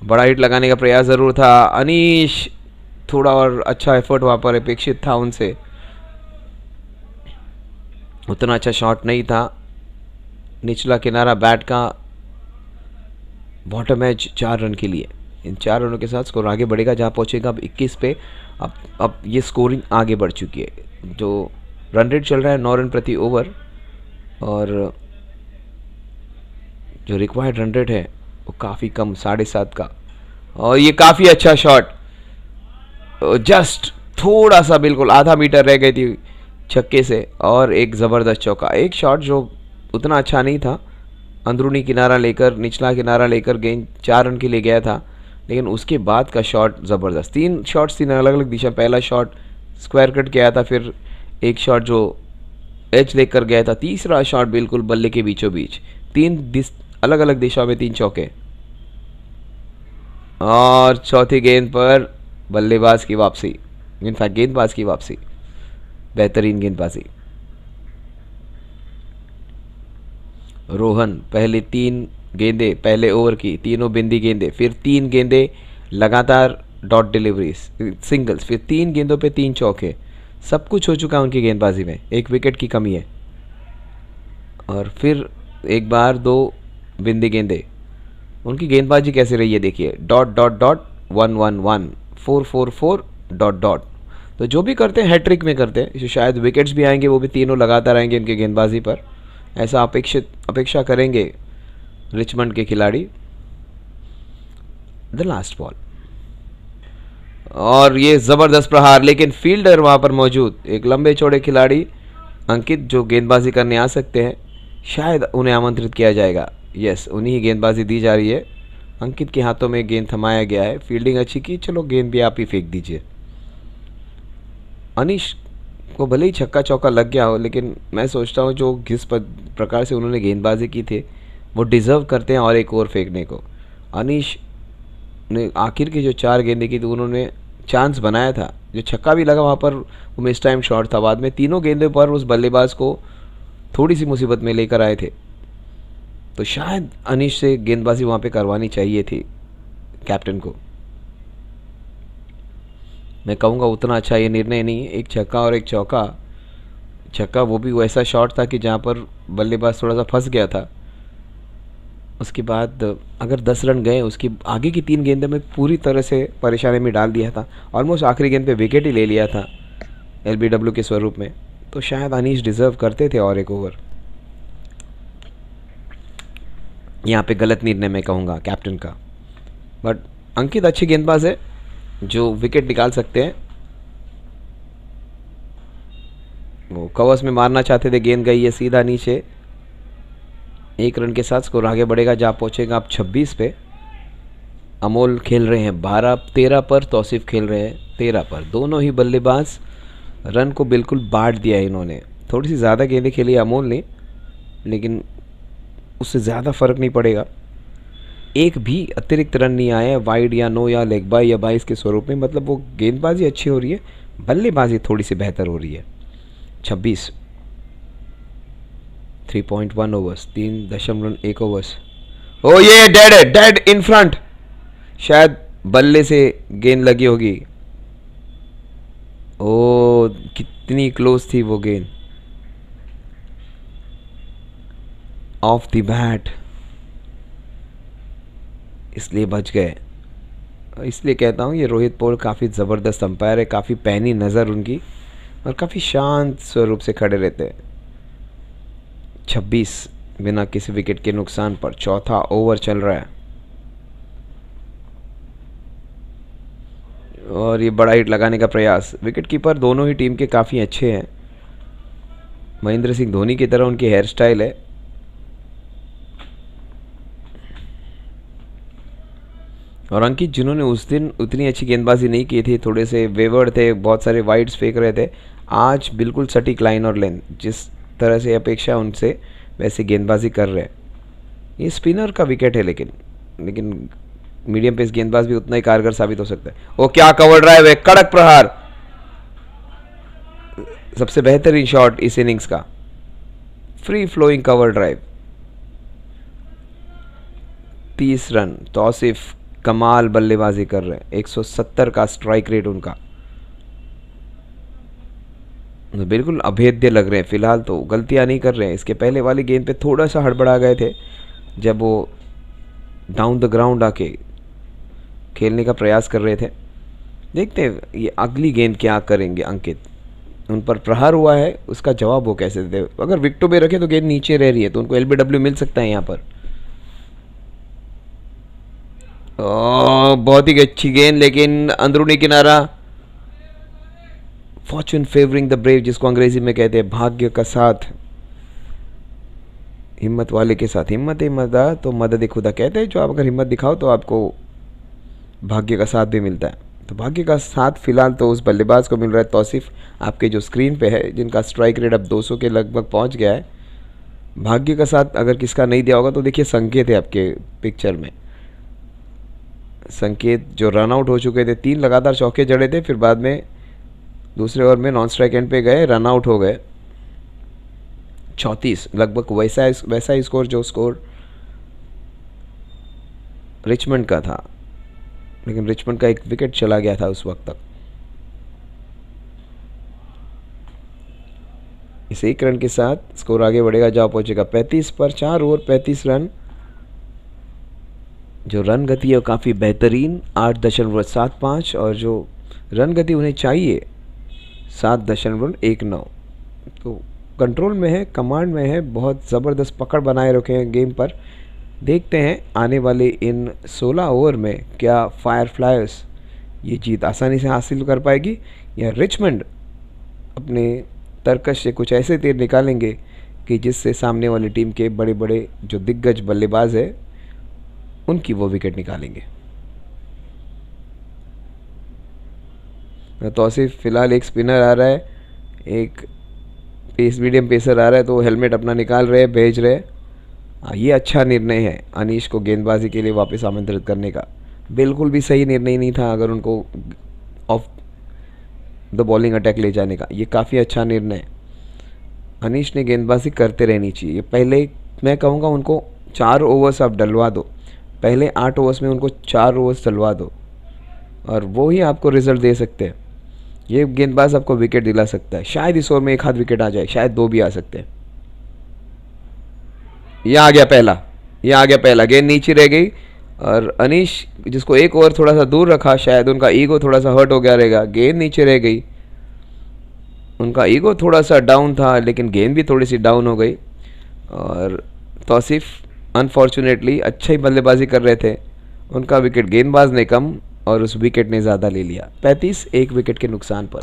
बड़ा हिट लगाने का प्रयास ज़रूर था, अनीश थोड़ा और अच्छा एफर्ट वहाँ पर अपेक्षित था उनसे, उतना अच्छा शॉट नहीं था। निचला किनारा बैट का, बॉटम एज 4 रन के लिए, इन 4 रनों के साथ स्कोर आगे बढ़ेगा, जहाँ पहुँचेगा अब 21 पे। अब ये स्कोरिंग आगे बढ़ चुकी है, जो रन रेट चल रहा है 9 रन प्रति ओवर, और जो रिक्वायर्ड रन रेट है वो काफ़ी कम, 7.5 का। और ये काफ़ी अच्छा शॉट, जस्ट थोड़ा सा बिल्कुल आधा मीटर रह गई थी छक्के से, और एक ज़बरदस्त चौका। एक शॉट जो उतना अच्छा नहीं था, अंदरूनी किनारा लेकर, निचला किनारा लेकर गेंद 4 रन के लिए गया था, लेकिन उसके बाद का शॉट ज़बरदस्त। 3 शॉट्स, 3 अलग अलग दिशा, पहला शॉट स्क्वायर कट गया था, फिर एक शॉट जो एच लेकर गया था, तीसरा शॉट बिल्कुल बल्ले के बीचों बीच, 3 अलग अलग दिशाओं में 3 चौके, और चौथी गेंद पर बल्लेबाज की वापसी, इनफैक्ट गेंदबाज की वापसी, बेहतरीन गेंदबाजी। रोहन पहले 3 गेंदें पहले ओवर की, तीनों बिंदी गेंदें, फिर 3 गेंदें लगातार डॉट डिलीवरीज सिंगल्स, फिर 3 गेंदों पे 3 चौके, सब कुछ हो चुका है उनकी गेंदबाजी में, 1 विकेट की कमी है। और फिर एक बार 2 बिंदी गेंदें, उनकी गेंदबाजी कैसे रही है देखिए, dot dot dot 1-1-1 4-4-4 dot dot. तो जो भी करते हैं हैट्रिक में करते हैं, शायद विकेट्स भी आएंगे, वो भी तीनों लगातार आएंगे इनकी गेंदबाजी पर, ऐसा अपेक्षा करेंगे रिचमंड के खिलाड़ी। द लास्ट बॉल, और ये ज़बरदस्त प्रहार, लेकिन फील्डर वहाँ पर मौजूद, एक लंबे चौड़े खिलाड़ी अंकित जो गेंदबाजी करने आ सकते हैं, शायद उन्हें आमंत्रित किया जाएगा। यस, उन्हीं ही गेंदबाजी दी जा रही है, अंकित के हाथों में गेंद थमाया गया है, फील्डिंग अच्छी की, चलो गेंद भी आप ही फेंक दीजिए। अनीश को भले ही छक्का चौका लग गया हो, लेकिन मैं सोचता हूँ जो जिस प्रकार से उन्होंने गेंदबाजी की थी वो डिज़र्व करते हैं और एक ओवर फेंकने को। अनीश ने आखिर की जो 4 गेंदें की थी उन्होंने चांस बनाया था, जो छक्का भी लगा वहाँ पर वो मिस टाइम शॉट था। बाद में तीनों गेंदों पर उस बल्लेबाज को थोड़ी सी मुसीबत में लेकर आए थे, तो शायद अनीश से गेंदबाजी वहाँ पे करवानी चाहिए थी कैप्टन को। मैं कहूँगा उतना अच्छा ये निर्णय नहीं है, एक छक्का और एक चौका। छक्का वो भी वैसा शॉट था कि जहाँ पर बल्लेबाज थोड़ा सा फंस गया था। उसके बाद अगर 10 रन गए, उसकी आगे की 3 गेंदों में पूरी तरह से परेशानी में डाल दिया था। ऑलमोस्ट आखिरी गेंद पे विकेट ही ले लिया था एलबीडब्ल्यू के स्वरूप में, तो शायद अनीश डिज़र्व करते थे और एक ओवर। यहाँ पे गलत निर्णय मैं कहूँगा कैप्टन का, बट अंकित अच्छे गेंदबाज है जो विकेट निकाल सकते हैं। वो कवर्स में मारना चाहते थे, गेंद गई है सीधा नीचे। 1 रन के साथ स्कोर आगे बढ़ेगा, जा पहुँचेगा आप 26 पे। अमोल खेल रहे हैं 13 पर, तौसीफ खेल रहे हैं 13 पर। दोनों ही बल्लेबाज रन को बिल्कुल बांट दिया है इन्होंने। थोड़ी सी ज़्यादा गेंदें खेली अमोल ने, लेकिन उससे ज़्यादा फ़र्क नहीं पड़ेगा। एक भी अतिरिक्त रन नहीं आया है, वाइड या नो या लेग बाय या 22 के स्वरूप में। मतलब वो गेंदबाजी अच्छी हो रही है, बल्लेबाजी थोड़ी सी बेहतर हो रही है। 26 3.1 ओवर्स, 3.1 ओवर्स। ओ ये डेड है, डेड इन फ्रंट। शायद बल्ले से गेंद लगी होगी। ओ कितनी क्लोज थी वो गेंद, ऑफ द बैट, इसलिए बच गए। इसलिए कहता हूँ ये रोहित पॉल काफ़ी ज़बरदस्त अंपायर है, काफ़ी पैनी नज़र उनकी, और काफ़ी शांत स्वरूप से खड़े रहते हैं। 26 बिना किसी विकेट के नुकसान पर, चौथा ओवर चल रहा है और ये बड़ा हिट लगाने का प्रयास। विकेट कीपर दोनों ही टीम के काफ़ी अच्छे हैं। महेंद्र सिंह धोनी की तरह उनकी हेयर स्टाइल है। और अंकित जिन्होंने उस दिन उतनी अच्छी गेंदबाजी नहीं की थी, थोड़े से वेवर्ड थे, बहुत सारे वाइड्स फेंक रहे थे, आज बिल्कुल सटीक लाइन और लेंथ, जिस तरह से अपेक्षा उनसे वैसे गेंदबाजी कर रहे हैं। ये स्पिनर का विकेट है, लेकिन मीडियम पेस गेंदबाज भी उतना ही कारगर साबित हो सकता है। वो क्या कवर ड्राइव है, कड़क प्रहार, सबसे बेहतरीन शॉट इस इनिंग्स का, free flowing cover drive. 30 run, Tauseef कमाल बल्लेबाजी कर रहे हैं, 170 का स्ट्राइक रेट उनका, बिल्कुल अभेद्य लग रहे हैं। फिलहाल तो गलतियां नहीं कर रहे हैं। इसके पहले वाली गेंद पे थोड़ा सा हड़बड़ा गए थे, जब वो डाउन द ग्राउंड आके खेलने का प्रयास कर रहे थे। देखते हैं ये अगली गेंद क्या करेंगे अंकित। उन पर प्रहार हुआ है, उसका जवाब वो कैसे देते। अगर विकेटों पे रखे तो गेंद नीचे रह रही है, तो उनको एलबीडब्ल्यू मिल सकता है यहाँ पर। बहुत ही अच्छी गेंद, लेकिन अंदरूनी किनारा। फॉर्चून फेवरिंग द ब्रेव, जिसको अंग्रेजी में कहते हैं, भाग्य का साथ हिम्मत वाले के साथ। हिम्मत मदा तो मदद खुदा कहते हैं, जो आप अगर हिम्मत दिखाओ तो आपको भाग्य का साथ भी मिलता है। तो भाग्य का साथ फिलहाल तो उस बल्लेबाज को मिल रहा है, तौसीफ आपके जो स्क्रीन पे है, जिनका स्ट्राइक रेट अब 200 के लगभग पहुंच गया है। भाग्य का साथ अगर किसका नहीं दिया होगा तो देखिए संकेत है आपके पिक्चर में, संकेत जो रन आउट हो चुके थे, 3 लगातार चौके जड़े थे, फिर बाद में दूसरे ओवर में नॉन स्ट्राइक एंड पे गए, रन आउट हो गए। 34 लगभग वैसा ही स्कोर जो स्कोर रिचमंड का था, लेकिन रिचमंड का एक विकेट चला गया था उस वक्त तक। इस 1 रन के साथ स्कोर आगे बढ़ेगा, जा पहुंचेगा 35 पर। 4 ओवर 35 रन, जो रन गति है वो काफ़ी बेहतरीन 8.75, और जो रन गति उन्हें चाहिए 7.19। तो कंट्रोल में है, कमांड में है, बहुत ज़बरदस्त पकड़ बनाए रखे हैं गेम पर। देखते हैं आने वाले इन 16 ओवर में क्या फायरफ्लायर्स ये जीत आसानी से हासिल कर पाएगी, या रिचमंड अपने तरकश से कुछ ऐसे तीर निकालेंगे कि जिससे सामने वाली टीम के बड़े बड़े जो दिग्गज बल्लेबाज है उनकी वो विकेट निकालेंगे। तौसीफ फिलहाल एक स्पिनर आ रहा है, एक मीडियम पेसर आ रहा है तो वो हेलमेट अपना निकाल रहे हैं, भेज रहे हैं। ये अच्छा निर्णय है अनीश को गेंदबाजी के लिए वापस आमंत्रित करने का। बिल्कुल भी सही निर्णय नहीं था अगर उनको ऑफ द बॉलिंग अटैक ले जाने का। ये काफ़ी अच्छा निर्णय है। अनीश ने गेंदबाजी करते रहनी चाहिए। पहले मैं कहूँगा उनको 4 ओवर्स आप डलवा दो, पहले 8 ओवर्स में उनको 4 ओवर्स डलवा दो और वो ही आपको रिजल्ट दे सकते हैं। ये गेंदबाज आपको विकेट दिला सकता है। शायद इस ओवर में 1 आध विकेट आ जाए, शायद 2 भी आ सकते हैं। ये आ गया पहला, गेंद नीचे रह गई और अनीश जिसको 1 ओवर थोड़ा सा दूर रखा, शायद उनका ईगो थोड़ा सा हर्ट हो गया रहेगा। गेंद नीचे रह गई, उनका ईगो थोड़ा सा डाउन था लेकिन गेंद भी थोड़ी सी डाउन हो गई और तौसीफ अनफॉर्चुनेटली अच्छा ही बल्लेबाजी कर रहे थे। उनका विकेट गेंदबाज ने कम और उस विकेट ने ज़्यादा ले लिया। 35 1 विकेट के नुकसान पर।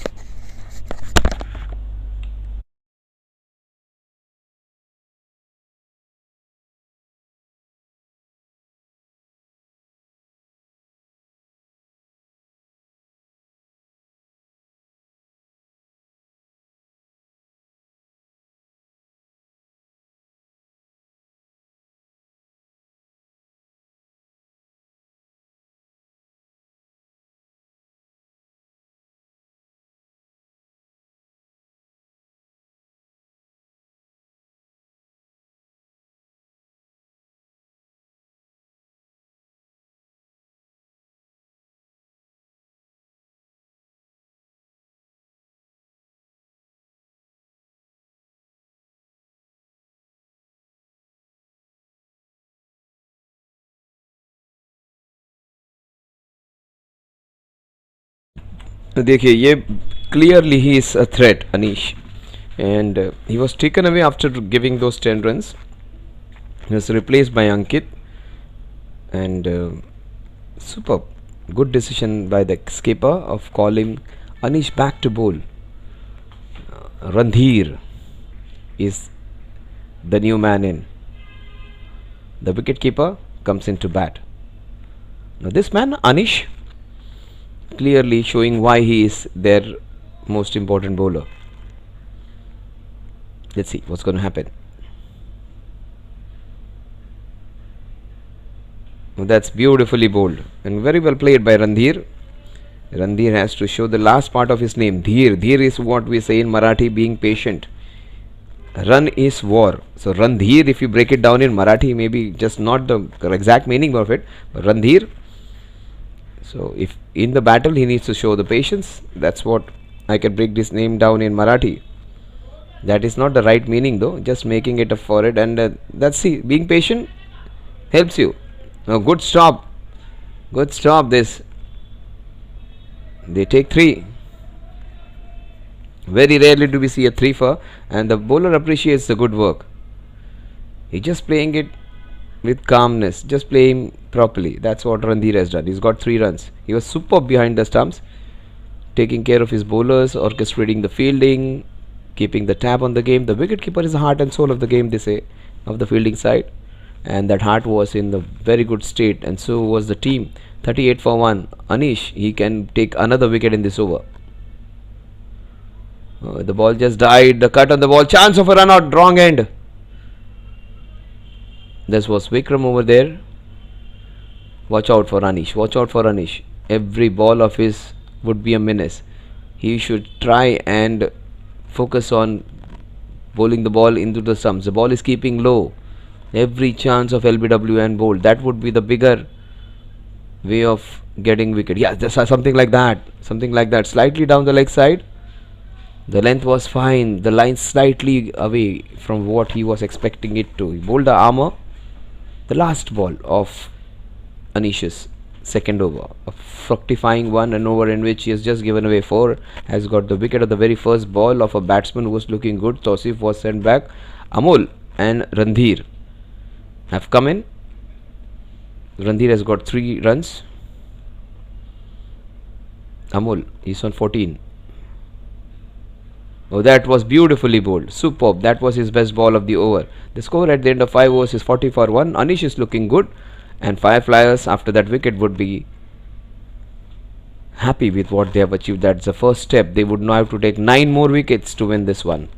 तो देखिए ये clearly he is a threat Anish and he was taken away after giving those 10 runs. He was replaced by Ankit and superb, good decision by the skipper of calling Anish back to bowl. Randhir is the new man in. The wicketkeeper comes into bat. Now this man Anish clearly showing why he is their most important bowler. Let's see what's going to happen. That's beautifully bowled and very well played by Randhir. Randhir has to show the last part of his name. Dheer. Dheer is what we say in Marathi, being patient. Run is war. So Randhir, if you break it down in Marathi, maybe just not the exact meaning of it, but Randhir. So if in the battle he needs to show the patience, that's what I can break this name down in Marathi. That is not the right meaning though, just making it a for it, and that's see, being patient helps you. Now good stop. This. They take 3. Very rarely do we see a 3-for, and the bowler appreciates the good work. He's just playing it with calmness, just playing properly. That's what Randhir has done. He's got 3 runs. He was superb behind the stumps, taking care of his bowlers, orchestrating the fielding, keeping the tab on the game. The wicketkeeper is the heart and soul of the game, they say, of the fielding side, and that heart was in the very good state, and so was the team. 38 for 1. Anish, he can take another wicket in this over. The ball just died. The cut on the ball. Chance of a run out. Wrong end. This was Vikram over there. Watch out for Anish. Every ball of his would be a menace. He should try and focus on bowling the ball into the stumps. The ball is keeping low. Every chance of LBW and bowl. That would be the bigger way of getting wicket. Yeah, just something like that. Slightly down the leg side. The length was fine. The line slightly away from what he was expecting it to. He bowled the armour. The last ball of Anish's second over. A fructifying one, an over in which he has just given away 4. Has got the wicket of the very first ball of a batsman who was looking good. Tausif was sent back. Amol and Randhir have come in. Randhir has got 3 runs. Amol is on 14. Oh, that was beautifully bowled. Superb. That was his best ball of the over. The score at the end of 5 overs is 40 for 1. Anish is looking good. And 5 flyers after that wicket would be happy with what they have achieved. That's the first step. They would now have to take 9 more wickets to win this one.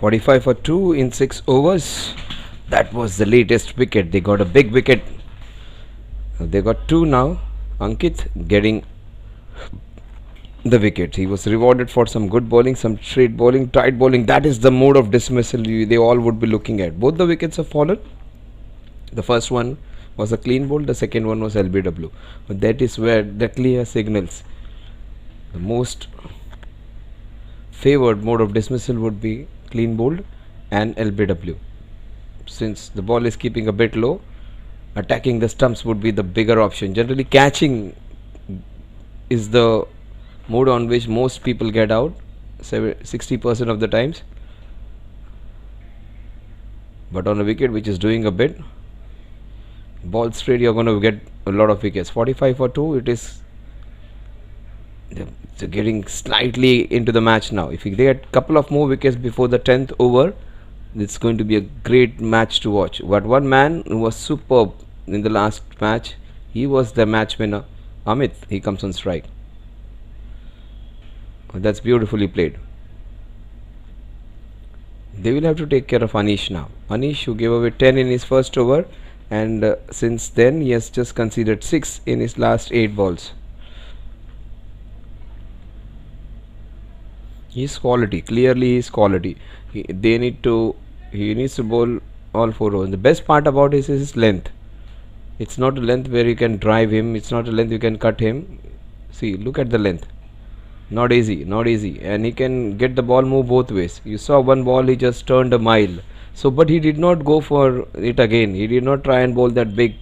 45 for 2 in 6 overs. That was the latest wicket. They got a big wicket. They got 2 now. Ankit getting the wicket. He was rewarded for some good bowling, some straight bowling, tight bowling. That is the mode of dismissal they all would be looking at. Both the wickets have fallen. The first one was a clean bowl, the second one was LBW. But that is where the clear signals the most favored mode of dismissal would be clean bowled and LBW. Since the ball is keeping a bit low, attacking the stumps would be the bigger option. Generally, catching is the mode on which most people get out 60% of the times. But on a wicket which is doing a bit, ball straight, you're going to get a lot of wickets. 45 for 2, it is getting slightly into the match now. If you get a couple of more wickets before the 10th over, it's going to be a great match to watch. But one man who was superb in the last match, he was the match winner, Amit. He comes on strike. That's beautifully played. They will have to take care of Anish now. Anish, who gave away 10 in his first over, and since then he has just conceded 6 in his last 8 balls. His quality, clearly his quality. He needs to bowl all 4 overs. The best part about this is his length. It's not a length where you can drive him. It's not a length you can cut him. See, look at the length. Not easy, not easy. And he can get the ball move both ways. You saw one ball, he just turned a mile. So, but he did not go for it again. He did not try and bowl that big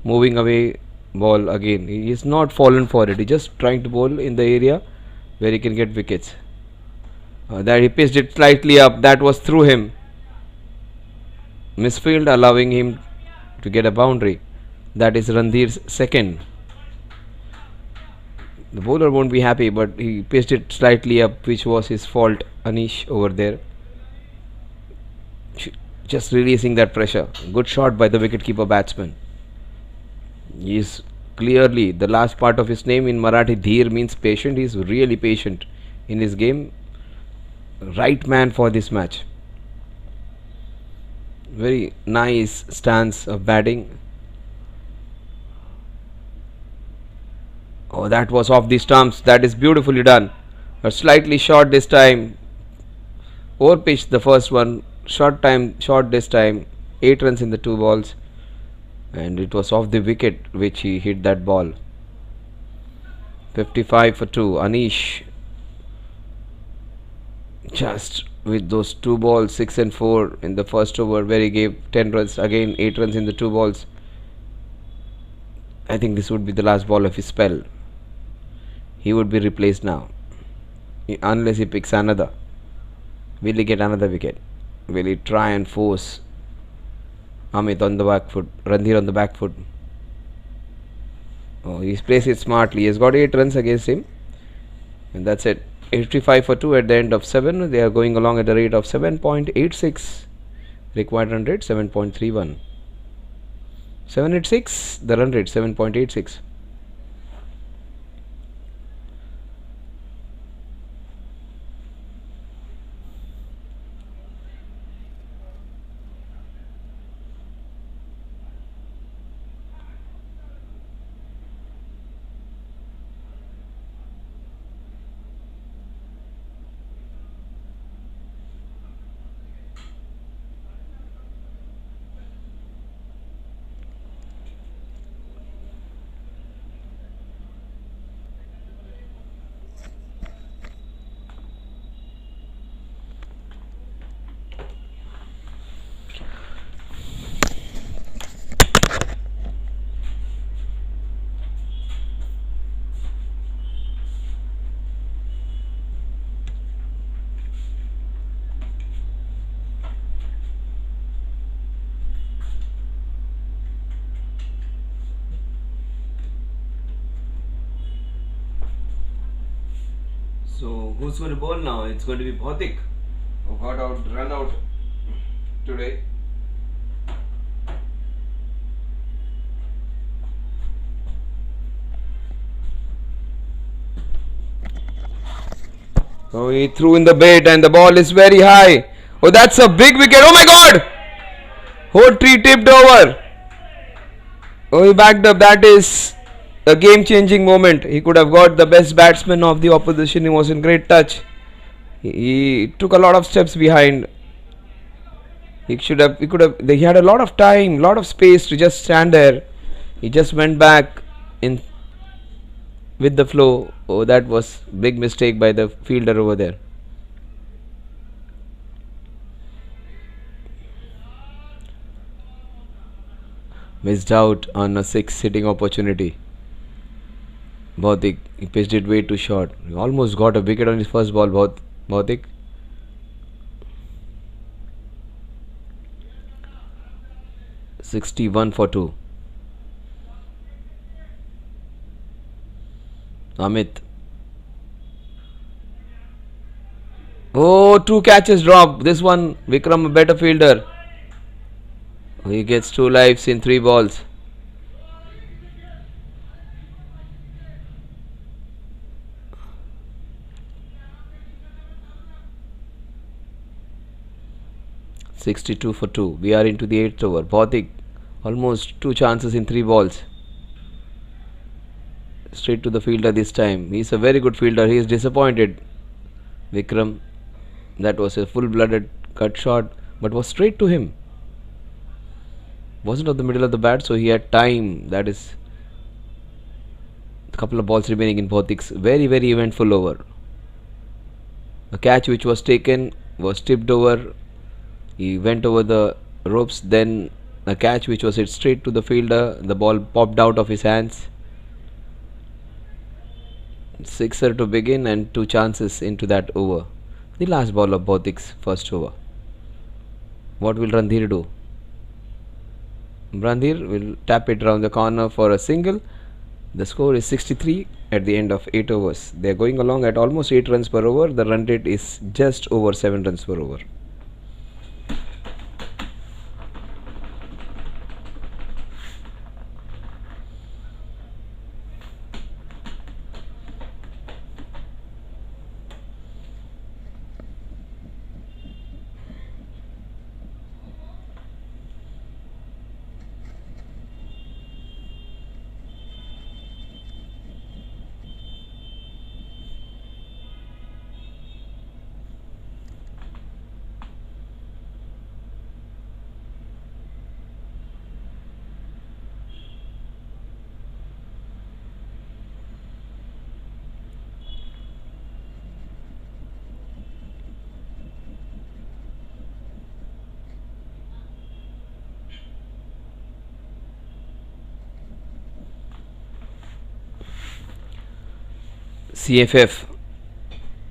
moving away ball again. He is not fallen for it. He just trying to bowl in the area where he can get wickets. That he pitched it slightly up. That was through him. Misfield allowing him to get a boundary. That is Randhir's second. The bowler won't be happy, but he pitched it slightly up, which was his fault. Anish over there, just releasing that pressure. Good shot by the wicketkeeper batsman. He is clearly, the last part of his name in Marathi, Dheer, means patient. He is really patient in his game. Right man for this match. Very nice stance of batting. Oh, that was off the stumps. That is beautifully done. But slightly short this time. Overpitched the first one. Short this time. 8 runs in the 2 balls. And it was off the wicket which he hit that ball. 55 for 2. Anish, just with those 2 balls, 6 and 4 in the first over, where he gave 10 runs. Again 8 runs in the 2 balls. I think this would be the last ball of his spell. He would be replaced now, unless he picks another. Will he get another wicket? Will he try and force Amit on the back foot, Randhir on the back foot? Oh, he's placed it smartly. He has got 8 runs against him, and that's it. 85 for 2 at the end of 7. They are going along at the rate of 7.86. Required run rate 7.31. 786. The run rate 7.86. So who's going to bowl now? It's going to be Bhautik, who got run out today. So he threw in the bait and the ball is very high. Oh, that's a big wicket. Oh my god! Whole tree tipped over. Oh, he backed up. That is a game changing moment. He could have got the best batsman of the opposition. He was in great touch. He took a lot of steps behind. He could have, he had a lot of time, lot of space to just stand there. He just went back in with the flow. Oh, that was big mistake by the fielder over there. Missed out on a 6 hitting opportunity. Bhautik, he pitched it way too short. He almost got a wicket on his first ball. Bhautik. (61 for 2). Amit. Oh, 2 catches drop. This one, Vikram, a better fielder. He gets 2 lives in 3 balls. (62 for 2). We are into the 8th over. Bhautik, almost 2 chances in 3 balls. Straight to the fielder this time. He's a very good fielder. He is disappointed. Vikram, that was a full-blooded cut shot, but was straight to him. Wasn't on the middle of the bat, so he had time. That is a couple of balls remaining in Bhautik's very eventful over. A catch which was taken was tipped over. He went over the ropes. Then a catch which was hit straight to the fielder. The ball popped out of his hands. Sixer to begin and 2 chances into that over. The last ball of Bhautik's first over. What will Randhir do? Randhir will tap it round the corner for a single. The score is 63 at the end of 8 overs. They are going along at almost 8 runs per over. The run rate is just over 7 runs per over. CFF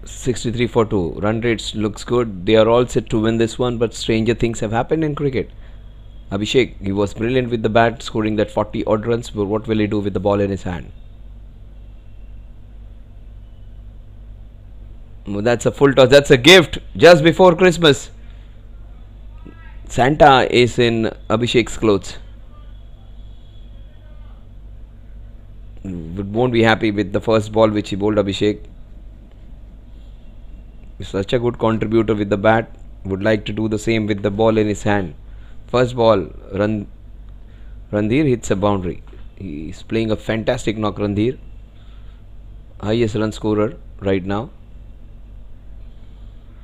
63 for 2. Run rates looks good. They are all set to win this one, but stranger things have happened in cricket. Abhishek, he was brilliant with the bat, scoring that 40 odd runs, but what will he do with the ball in his hand? Oh, that's a full toss. That's a gift just before Christmas. Santa is in Abhishek's clothes. Won't be happy with the first ball which he bowled Abhishek. He's such a good contributor with the bat. Would like to do the same with the ball in his hand. First ball, Randhir hits a boundary. He is playing a fantastic knock, Randhir. Highest run scorer right now.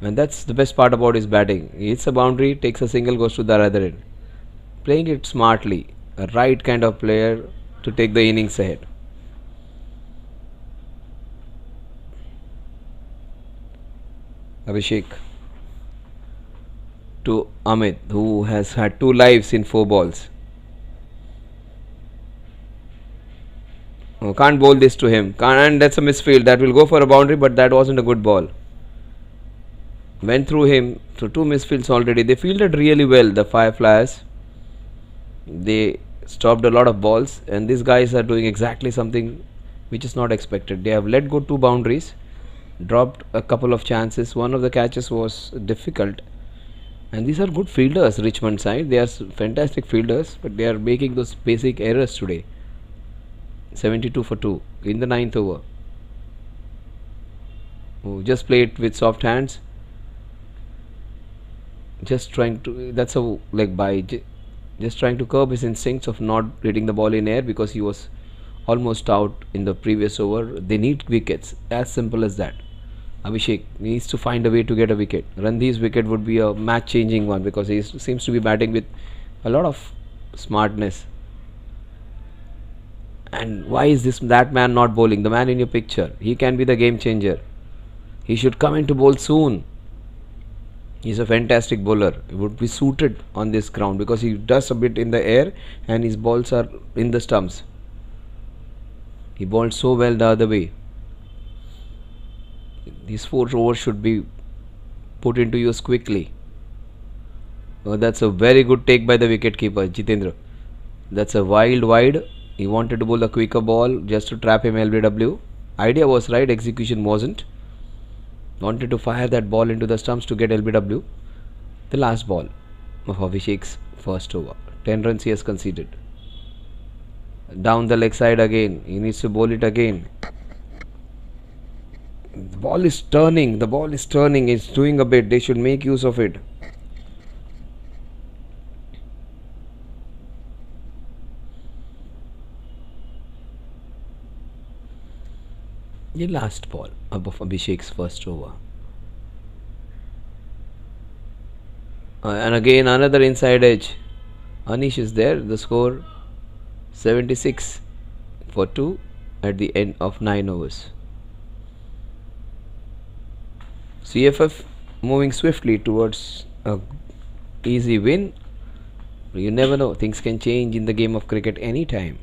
And that's the best part about his batting. He hits a boundary, takes a single, goes to the other end. Playing it smartly. A right kind of player to take the innings ahead. Abhishek to Amit, who has had 2 lives in 4 balls. Oh, can't bowl this to him. And that's a misfield. That will go for a boundary, but that wasn't a good ball. Went through him. So 2 misfields already. They fielded really well, the Fireflies. They stopped a lot of balls, and these guys are doing exactly something which is not expected. They have let go 2 boundaries, dropped a couple of chances. One of the catches was difficult, and these are good fielders. Richmond side, they are fantastic fielders, but they are making those basic errors today. 72 for 2 in the 9th over. Oh, just play it with soft hands. just trying to, that's a like by just trying to curb his instincts of not hitting the ball in air because he was almost out in the previous over. They need wickets, as simple as that. Abhishek needs to find a way to get a wicket. Randhir's wicket would be a match changing one because he seems to be batting with a lot of smartness. And why is that man not bowling? The man in your picture, he can be the game changer. He should come into bowl soon. He's a fantastic bowler. He would be suited on this ground because he does a bit in the air and his balls are in the stumps. He bowled so well the other way. These 4 overs should be put into use quickly. Oh, that's a very good take by the wicketkeeper, Jitendra. That's a wide. He wanted to bowl a quicker ball just to trap him LBW. Idea was right, execution wasn't. Wanted to fire that ball into the stumps to get LBW. The last ball of Abhishek's first over. 10 runs he has conceded. Down the leg side again. He needs to bowl it again. The ball is turning. It's doing a bit. They should make use of it. The last ball of Abhishek's first over. And again another inside edge. Anish is there. The score 76 for 2 at the end of 9 overs. CFF moving swiftly towards a easy win. You never know, things can change in the game of cricket anytime.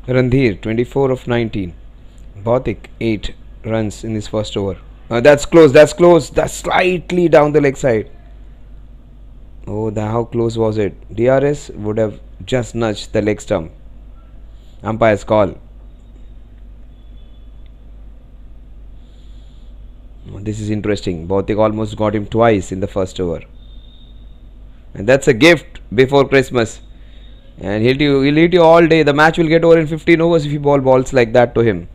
Randhir 24 of 19. Bautik 8 runs in his first over. That's close. That's slightly down the leg side. Oh, how close was it? DRS would have just nudged the leg stump. Umpire's call. This is interesting. Bautik almost got him twice in the first over. And that's a gift before Christmas. And he'll hit you all day. The match will get over in 15 overs if you ball balls like that to him.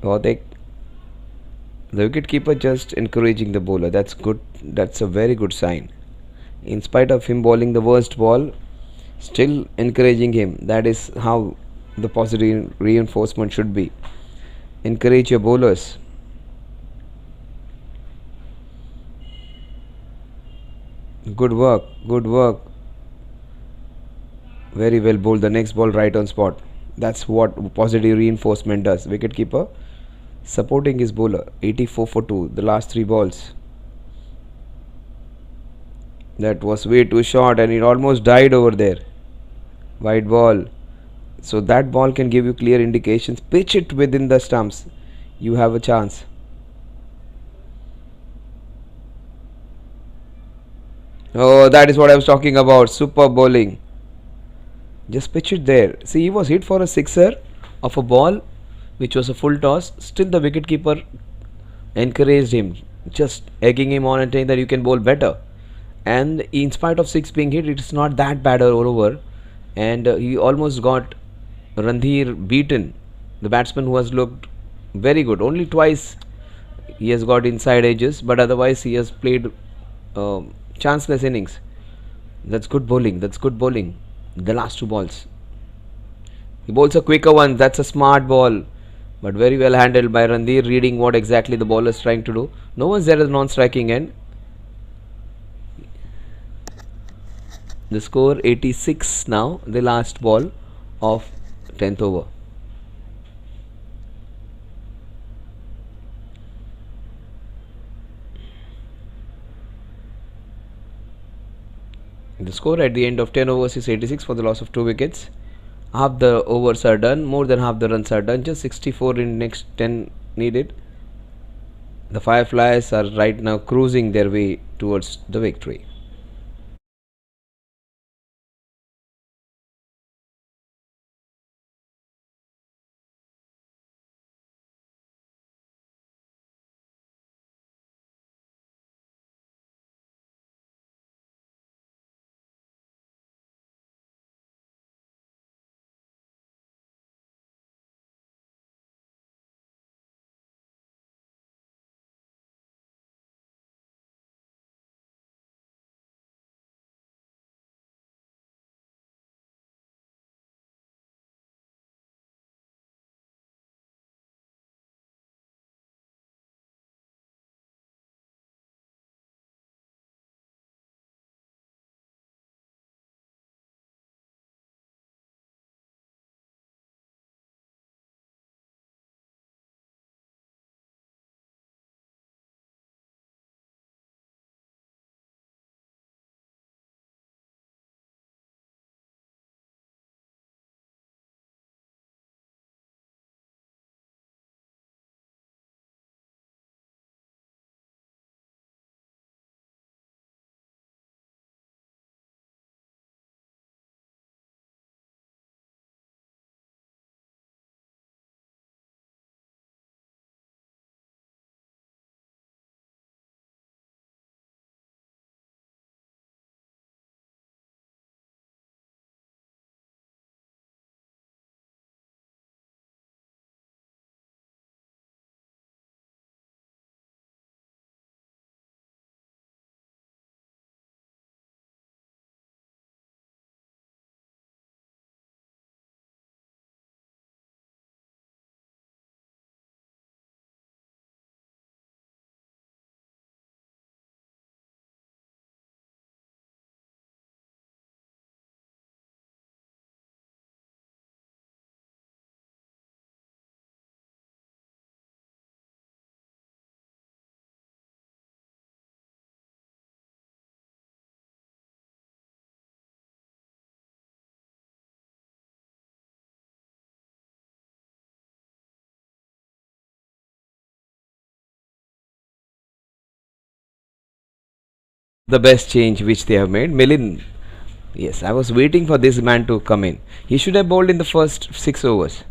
Bautik, the wicketkeeper just encouraging the bowler. That's good. That's a very good sign. In spite of him bowling the worst ball, still encouraging him. That is how the positive reinforcement should be. Encourage your bowlers. Good work. Very well bowled. The next ball right on spot. That's what positive reinforcement does. Wicketkeeper supporting his bowler. 84 for 2. The last 3 balls. That was way too short and it almost died over there. Wide ball. So that ball can give you clear indications. Pitch it within the stumps. You have a chance. Oh, that is what I was talking about. Super bowling. Just pitch it there. See, he was hit for a sixer of a ball which was a full toss. Still the wicketkeeper encouraged him, just egging him on and saying that you can bowl better. And in spite of 6 being hit, it's not that bad over. And he almost got Randhir beaten. The batsman who has looked very good. Only twice he has got inside edges, but otherwise he has played chanceless innings. That's good bowling. The last 2 balls. He bowls a quicker one. That's a smart ball. But very well handled by Randhir, reading what exactly the bowler is trying to do. No one's there at the non-striking end. The score 86 now. The last ball of 10th over. The score at the end of 10 overs is 86 for the loss of 2 wickets. Half the overs are done, more than half the runs are done, just 64 in next 10 needed. The Fireflies are right now cruising their way towards the victory. The best change which they have made, Milin. Yes, I was waiting for this man to come in. He should have bowled in the first 6 overs.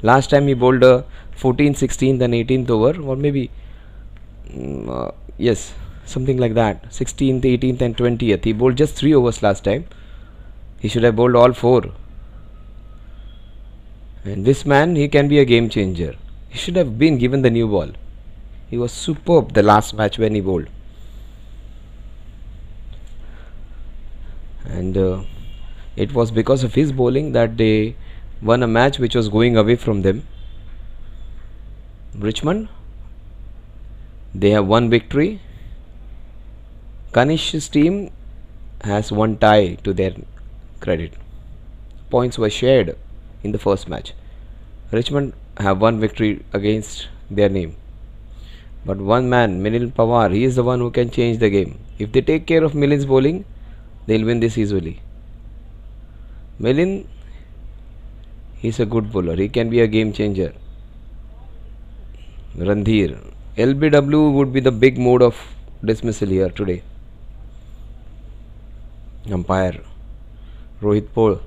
Last time he bowled a 14th, 16th, and 18th over, or maybe, yes, something like that. 16th, 18th, and 20th. He bowled just 3 overs last time. He should have bowled all 4. And this man, he can be a game changer. He should have been given the new ball. He was superb the last match when he bowled. And it was because of his bowling that they won a match which was going away from them. Richmond, they have one victory. Kanish's team has one tie to their credit. Points were shared in the first match. Richmond have one victory against their name. But one man, Milin Pawar, he is the one who can change the game. If they take care of Milin's bowling, they'll win this easily. Milin, he's a good bowler. He can be a game changer. Randhir, LBW would be the big mode of dismissal here today. Umpire, Rohit Paul.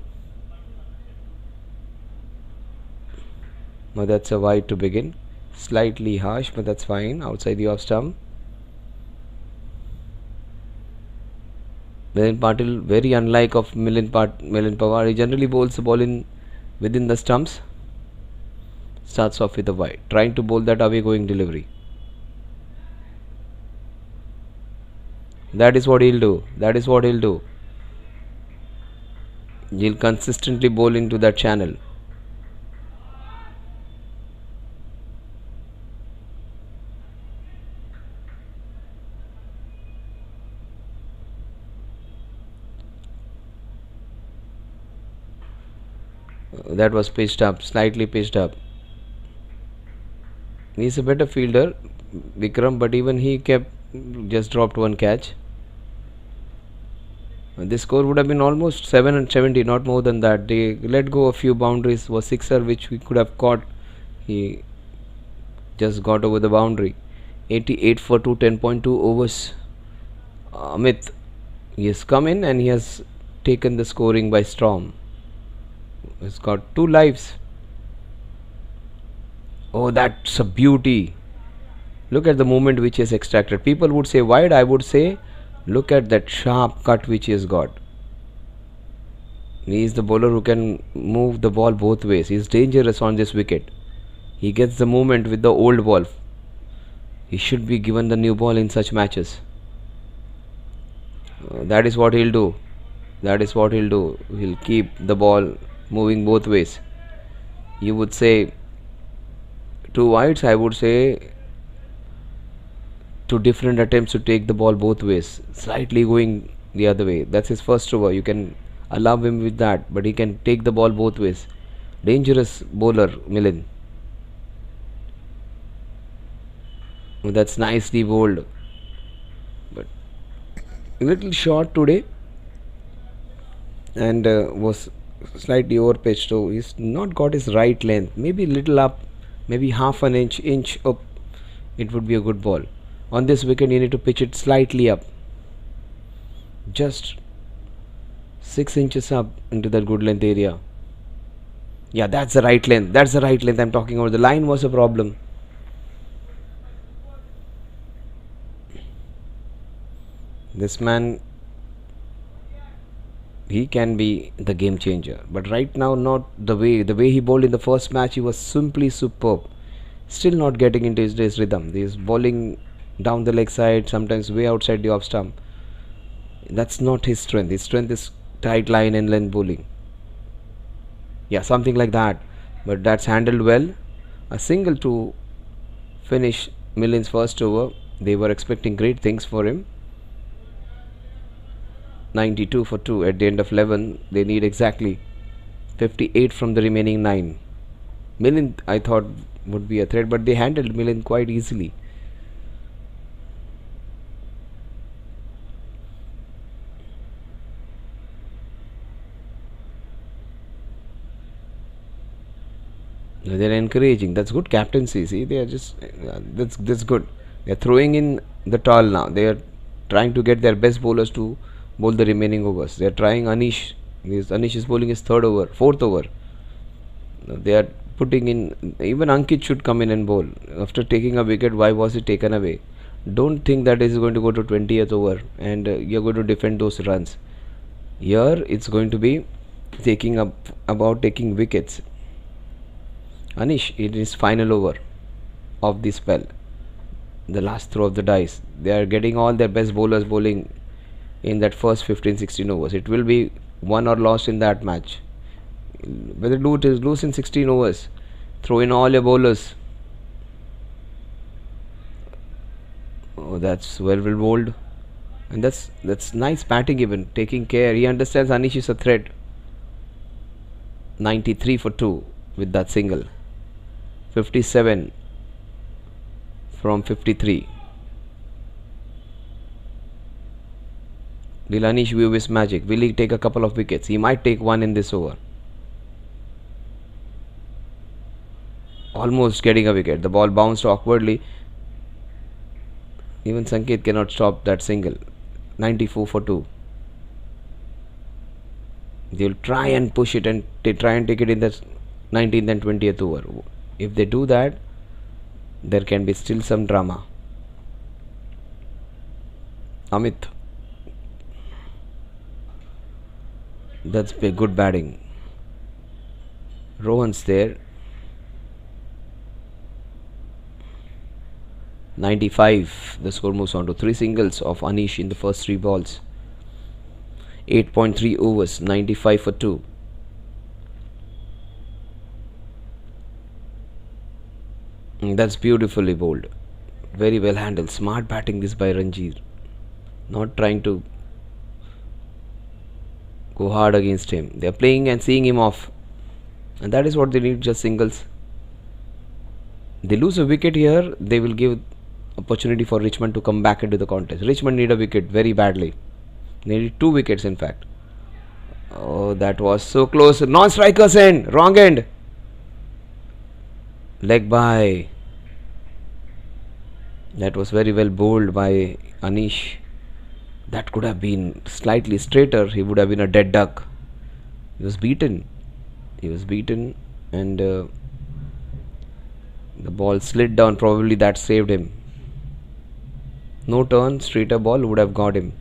Now that's a wide to begin. Slightly harsh, but that's fine. Outside the off stump. Milin Patil, very unlike of Milin Pawar, he generally bowls the ball in within the stumps. Starts off with a wide, trying to bowl that away going delivery. That is what he'll do. That is what he'll do. He'll consistently bowl into that channel. That was pitched up, slightly pitched up. He's a better fielder, Vikram, but even he just dropped one catch. This score would have been almost 7 and 70, not more than that. They let go a few boundaries. Was sixer which we could have caught. He just got over the boundary. 88 for 2, 10.2 overs. Amit, he has come in and he has taken the scoring by storm. He's got 2 lives. Oh, that's a beauty. Look at the movement which he has extracted. People would say wide, I would say look at that sharp cut which he has got. He is the bowler who can move the ball both ways. He is dangerous on this wicket. He gets the movement with the old ball. He should be given the new ball in such matches. That is what he'll do. That is what he'll do. He'll keep the ball moving both ways. You would say 2 wides, I would say 2 different attempts to take the ball both ways, slightly going the other way. That's his first over. You can allow him with that, but he can take the ball both ways. Dangerous bowler, Milind. That's nicely bowled, but a little short today, and was slightly over pitched. So he's not got his right length. Maybe little up, maybe half an inch up. It would be a good ball. On this wicket, you need to pitch it slightly up, just 6 inches up into that good length area. Yeah, that's the right length. That's the right length I'm talking about. The line was a problem. This man, he can be the game changer, but right now not the way he bowled in the first match. He was simply superb. Still not getting into his rhythm. He is bowling down the leg side, sometimes way outside the off stump. That's not his strength. His strength is tight line and length bowling. Yeah, something like that. But that's handled well. A single to finish Milind's first over. They were expecting great things for him. 92 for 2 at the end of 11. They need exactly 58 from the remaining 9. Milind, I thought, would be a threat, but they handled Milind quite easily. They're encouraging. That's good captaincy. See, they are just that's good. They're throwing in the towel now. They are trying to get their best bowlers to bowl the remaining overs. They are trying Anish. Anish is bowling his fourth over. They are putting in. Even Ankit should come in and bowl after taking a wicket. Why was it taken away? Don't think that is going to go to 20th over and you're going to defend those runs. Here it's going to be taking wickets. Anish, it is final over of the spell, the last throw of the dice. They are getting all their best bowlers bowling in that first 15-16 overs. It will be won or lost in that match. Whether it is lose in 16 overs, throw in all your bowlers. Oh, that's well bowled, and that's nice batting even, taking care. He understands Anish is a threat. 93 for 2 with that single. 57 from 53. Will Anish view his magic? Will he take a couple of wickets? He might take one in this over. Almost getting a wicket. The ball bounced awkwardly. Even Sanket cannot stop that single. 94 for 2. They'll try and push it and try and take it in the 19th and 20th over. If they do that, there can be still some drama. Amit. That's good batting. Rohan's there. 95. The score moves on to 3 singles of Anish in the first 3 balls. 8.3 overs. 95 for 2. That's beautifully bowled. Very well handled. Smart batting this by Ranjir. Not trying to go hard against him. They are playing and seeing him off. And that is what they need, just singles. They lose a wicket here, they will give opportunity for Richmond to come back into the contest. Richmond need a wicket very badly. They need 2 wickets in fact. Oh, that was so close. Non-strikers end. Wrong end. Leg by. That was very well bowled by Anish. That could have been slightly straighter. He would have been a dead duck. He was beaten. He was beaten, and the ball slid down. Probably that saved him. No turn, straighter ball would have got him.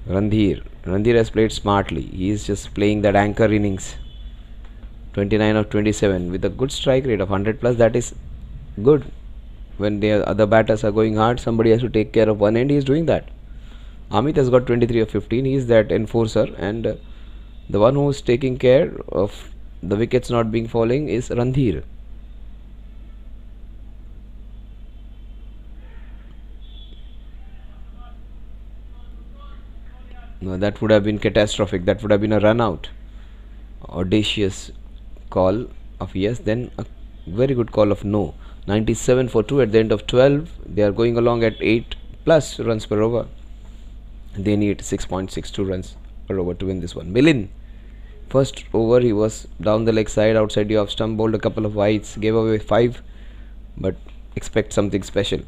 Randhir has played smartly. He is just playing that anchor innings. 29 of 27 with a good strike rate of 100 plus. That is good. When the other batters are going hard, somebody has to take care of one end. He is doing that. Amit has got 23 of 15. He is that enforcer, and the one who is taking care of the wickets not being falling is Randhir. No, that would have been catastrophic. That would have been a run out. Audacious call of yes, then a very good call of no. 97 for 2 at the end of 12. They are going along at 8 plus runs per over. They need 6.62 runs per over to win this one. Milin, first over he was down the leg side outside the off stump, bowled a couple of wides, gave away 5, but expect something special.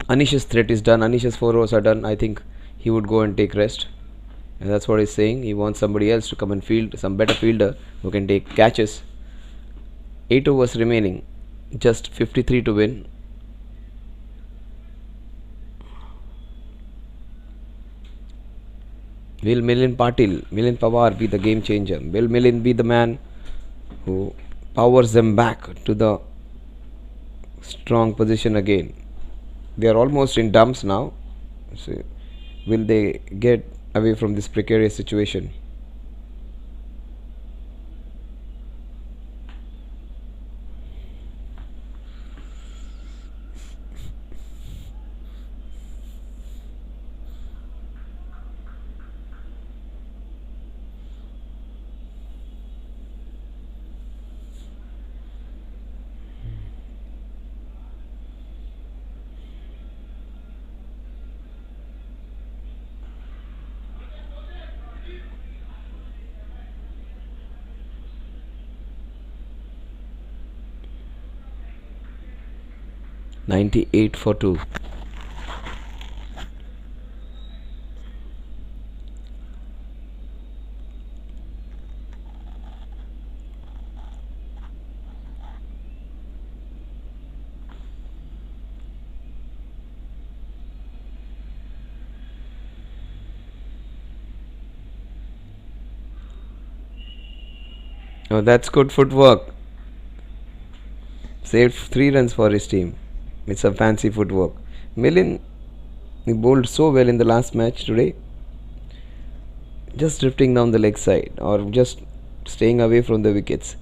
Anish's threat is done. Anish's 4 overs are done. I think he would go and take rest, and that's what he's saying. He wants somebody else to come and field, some better fielder who can take catches. 8 overs remaining, just 53 to win. Will Milind Pawar be the game changer? Will Milind be the man who powers them back to the strong position again? They are almost in dumps now. So will they get away from this precarious situation? $98 for 2. Oh, that's good footwork. Saved 3 runs for his team. It's a fancy footwork. Milin, he bowled so well in the last match today. Just drifting down the leg side or just staying away from the wickets.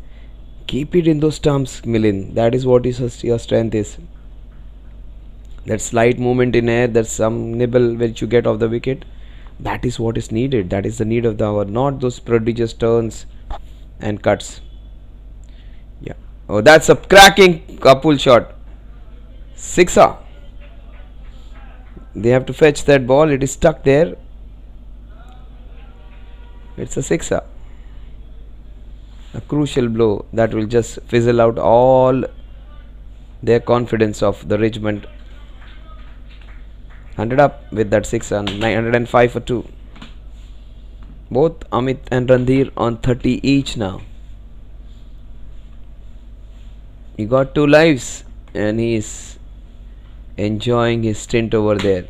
Keep it in those stumps, Milin. That is what your strength is. That slight movement in air, that some nibble which you get off the wicket, that is what is needed. That is the need of the hour, not those prodigious turns and cuts. Yeah. Oh, that's a cracking Kapul shot. Sixer. They have to fetch that ball. It is stuck there. It's a sixer. A crucial blow that will just fizzle out all their confidence of the Richmond. 100 up with that sixer. 905 for 2. Both Amit and Randhir on 30 each now. He got 2 lives and he is enjoying his stint over there.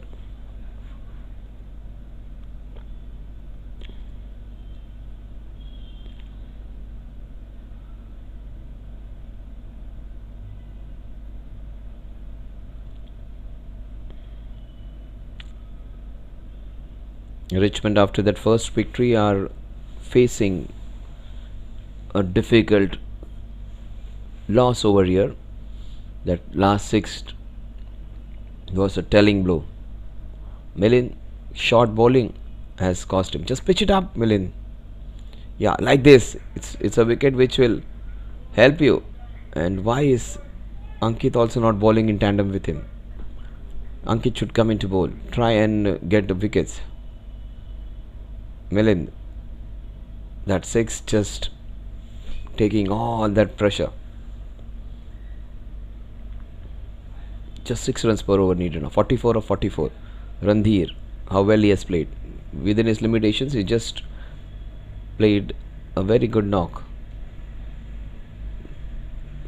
Richmond, after that first victory, are facing a difficult loss over here. That last 6 was a telling blow. Milin, short bowling has cost him. Just pitch it up, Milin. Yeah, like this. It's a wicket which will help you. And why is Ankit also not bowling in tandem with him? Ankit should come into bowl. Try and get the wickets. Milind, that 6 just taking all that pressure. Just 6 runs per over needed now. 44 of 44. Randhir, how well he has played. Within his limitations, he just played a very good knock.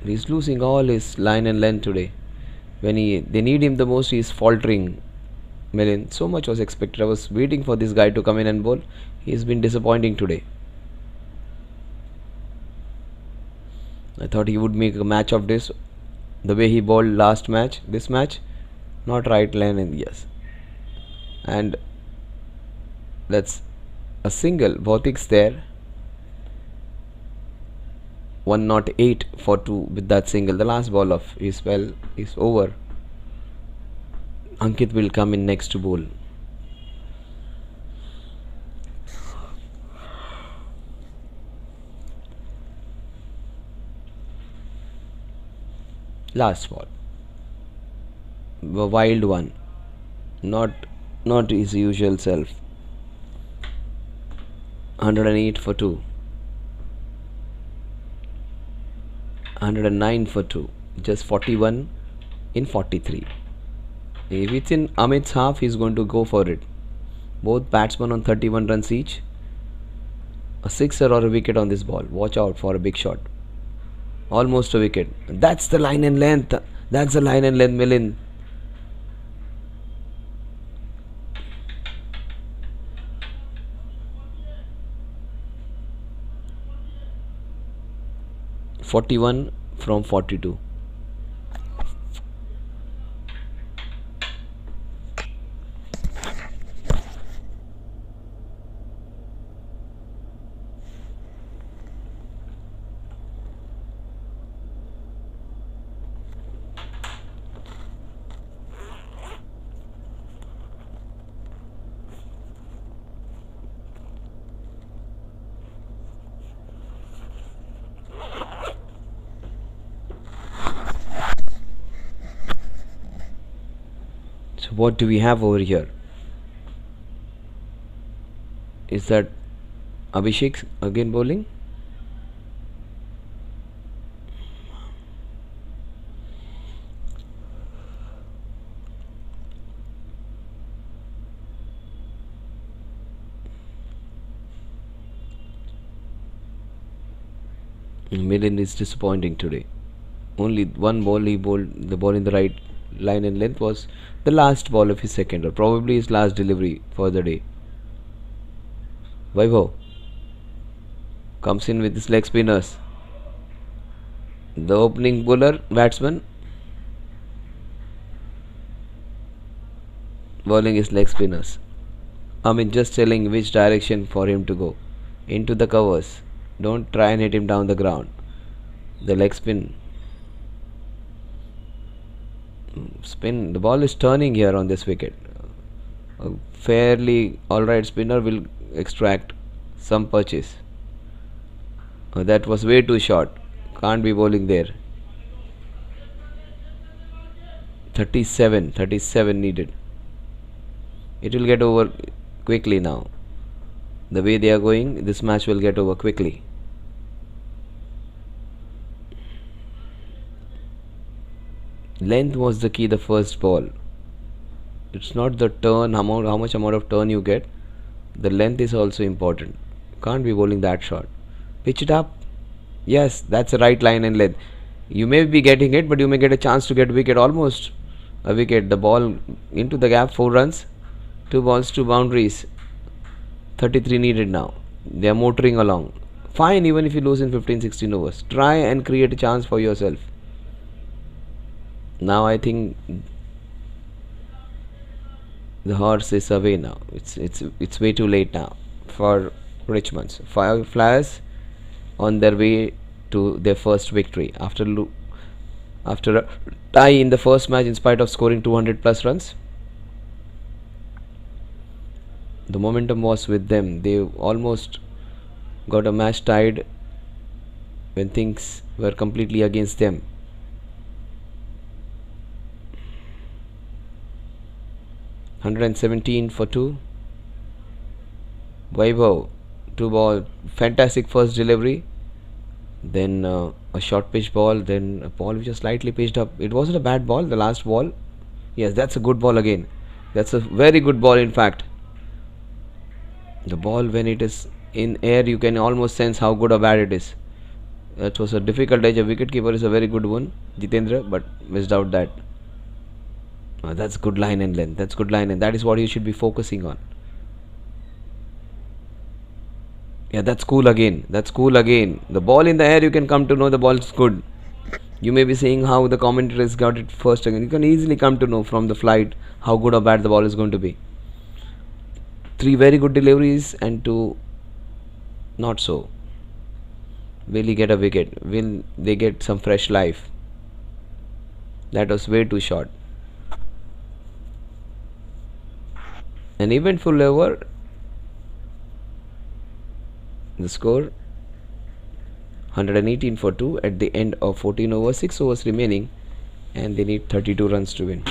He's losing all his line and length today. When they need him the most, he's faltering. Milind, so much was expected. I was waiting for this guy to come in and bowl. He's been disappointing today. I thought he would make a match of this. The way he bowled last match, this match, not right line and yes. And that's a single. Bhautik's there. 108 for 2 with that single. The last ball of his spell is over. Ankit will come in next to bowl. Last ball. A wild one. Not his usual self. 108 for 2. 109 for 2. Just 41 in 43. If it's in Amit's half, he's going to go for it. Both batsmen on 31 runs each. A sixer or a wicket on this ball. Watch out for a big shot. Almost a wicket. That's the line and length. That's the line and length, Milind. (41 from 42). So what do we have over here? Is that Abhishek again bowling? Milind is disappointing today. Only one ball he bowled. The ball in the right line and length was the last ball of his second, or probably his last delivery for the day. Vaibhav comes in with his leg spinners. The opening bowler, batsman, bowling his leg spinners. Just telling which direction for him to go. Into the covers. Don't try and hit him down the ground. The leg spin. Spin. The ball is turning here on this wicket. A fairly alright spinner will extract some purchase. That was way too short. Can't be bowling there. 37 needed. It will get over quickly now. The way they are going, this match will get over quickly. Length was the key the first ball. It's not the turn, how much amount of turn you get. The length is also important. Can't be bowling that short. Pitch it up. Yes, that's the right line and length. You may be getting it, but you may get a chance to get wicket. Almost a wicket. The ball into the gap. 4 runs. 2 balls, 2 boundaries. 33 needed now. They are motoring along. Fine, even if you lose in 15-16 overs. Try and create a chance for yourself. Now I think the horse is away now. It's way too late now for Richmonds. 5 Flyers on their way to their first victory after a tie in the first match in spite of scoring 200 plus runs. The momentum was with them. They almost got a match tied when things were completely against them. (117 for 2). Vaibhav, 2 ball, fantastic first delivery. Then a short pitch ball, then a ball which was slightly pitched up. It wasn't a bad ball, the last ball. Yes, that's a good ball again. That's a very good ball, in fact. The ball, when it is in air, you can almost sense how good or bad it is. That was a difficult edge. A wicketkeeper is a very good one, Jitendra, but missed out that. That's good line and length. That's good line, and that is what you should be focusing on. Yeah, that's cool again. That's cool again. The ball in the air, you can come to know the ball is good. You may be seeing how the commentators got it first again. You can easily come to know from the flight how good or bad the ball is going to be. 3 very good deliveries and 2 not so. Will he get a wicket? Will they get some fresh life? That was way too short. An eventful over. The score 118 for 2 at the end of 14 overs, 6 overs remaining, and they need 32 runs to win.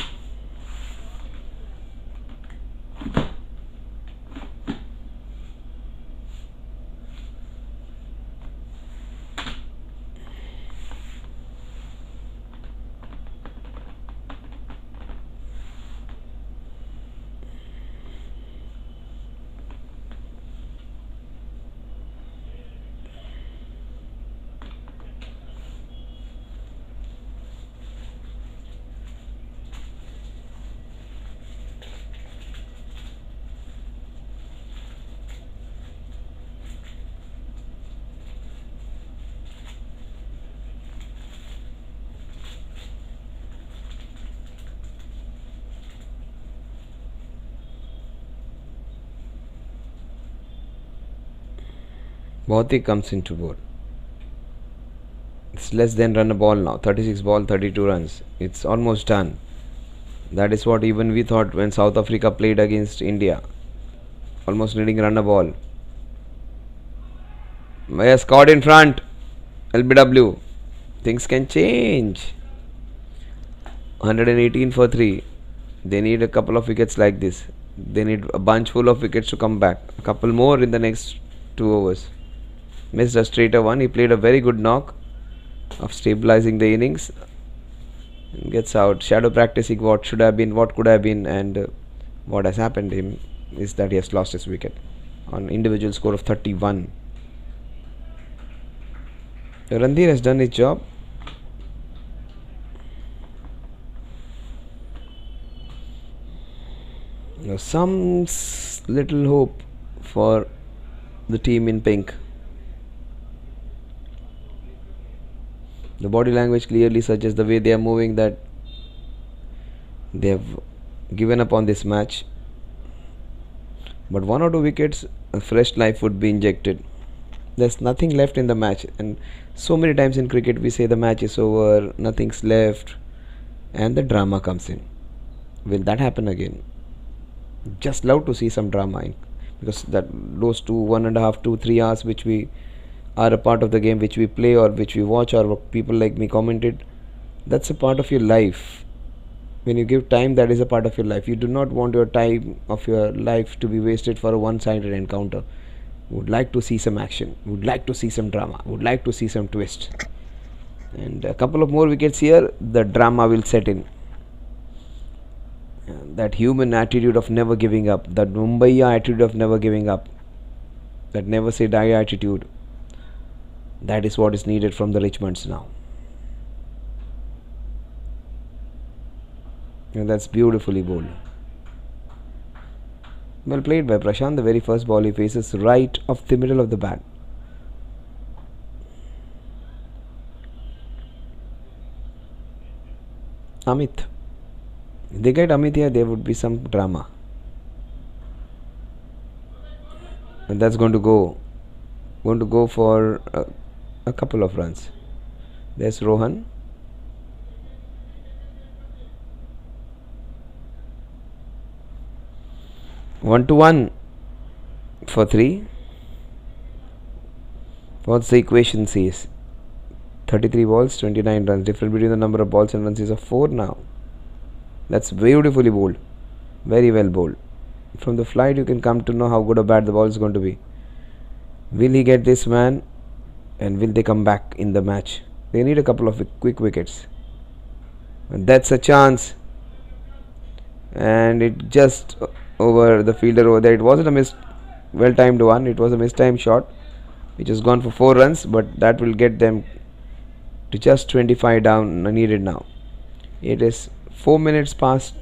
Bhautik comes into board. It's less than run a ball now. 36 ball, 32 runs. It's almost done. That is what even we thought when South Africa played against India. Almost needing run a ball. Yes, caught in front. LBW. Things can change. 118 for 3. They need a couple of wickets like this. They need a bunch full of wickets to come back. A couple more in the next 2 overs. Missed a straighter one. He played a very good knock of stabilizing the innings. Gets out. Shadow practicing what should have been, what could have been, and what has happened to him is that he has lost his wicket on individual score of 31. Randhir has done his job. Now some little hope for the team in pink. The body language clearly suggests the way they are moving that they have given up on this match. But 1 or 2 wickets, a fresh life would be injected. There's nothing left in the match, and so many times in cricket we say the match is over, nothing's left, and the drama comes in. Will that happen again? Just love to see some drama in, because those 1.5 to 3 hours which we are a part of the game, which we play or which we watch or people like me commented, that's a part of your life. When you give time, that is a part of your life. You do not want your time of your life to be wasted for a one-sided encounter. Would like to see some action, would like to see some drama, would like to see some twist, and a couple of more wickets here, the drama will set in. That human attitude of never giving up, that Mumbai attitude of never giving up, that never say die attitude, that is what is needed from the Richmonds now. And that's beautifully bowled. Well played by Prashant. The very first ball he faces right off the middle of the bat. Amit. If they get Amit here, there would be some drama. And that's going to go for a couple of runs. There's Rohan. One to one for 3. What's the equation says? 33 balls, 29 runs. Difference between the number of balls and runs is of 4 now. That's beautifully bowled. Very well bowled. From the flight you can come to know how good or bad the ball is going to be. Will he get this man? And will they come back in the match? They need a couple of quick wickets. And that's a chance. and it just over the fielder over there. It wasn't a well timed one, it was a mistimed shot which has gone for 4 runs, but that will get them to just 25 down needed now. It is 4 minutes past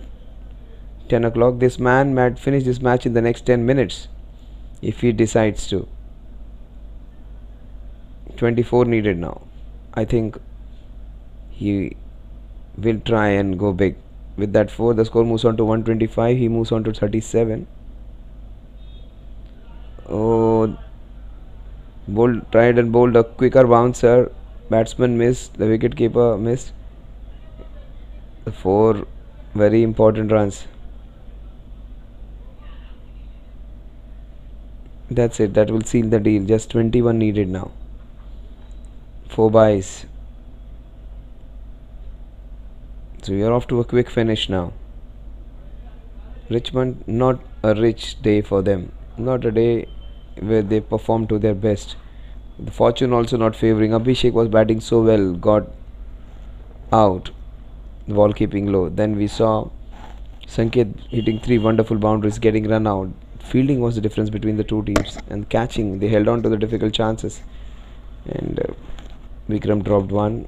10 o'clock. This man might finish this match in the next 10 minutes if he decides to. 24 needed now. I think he will try and go big. With that 4, the score moves on to 125. He moves on to 37. Oh, tried and bowled a quicker bouncer. Batsman missed. The wicketkeeper missed. The 4 very important runs. That's it. That will seal the deal. Just 21 needed now. 4 byes. So we are off to a quick finish now. Richmond, not a rich day for them. Not a day where they perform to their best. The fortune also not favouring. Abhishek was batting so well, got out. The ball keeping low. Then we saw Sanket hitting 3 wonderful boundaries, getting run out. Fielding was the difference between the two teams, and catching, they held on to the difficult chances. And Vikram dropped 1.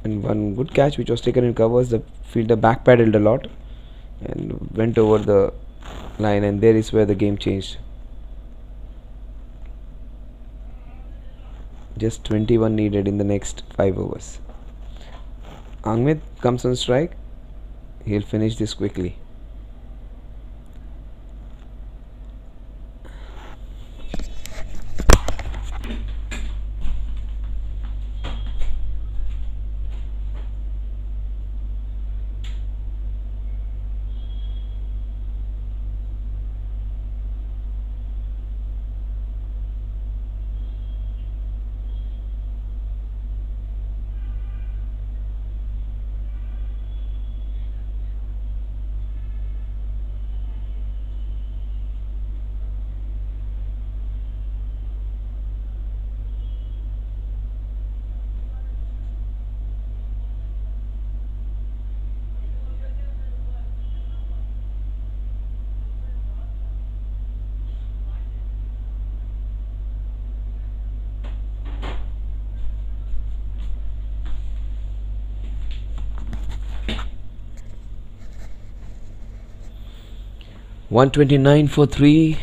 And one good catch which was taken in covers. The fielder backpedaled a lot and went over the line, and there is where the game changed. Just 21 needed in the next 5 overs. Amit comes on strike. He'll finish this quickly. (129 for 3),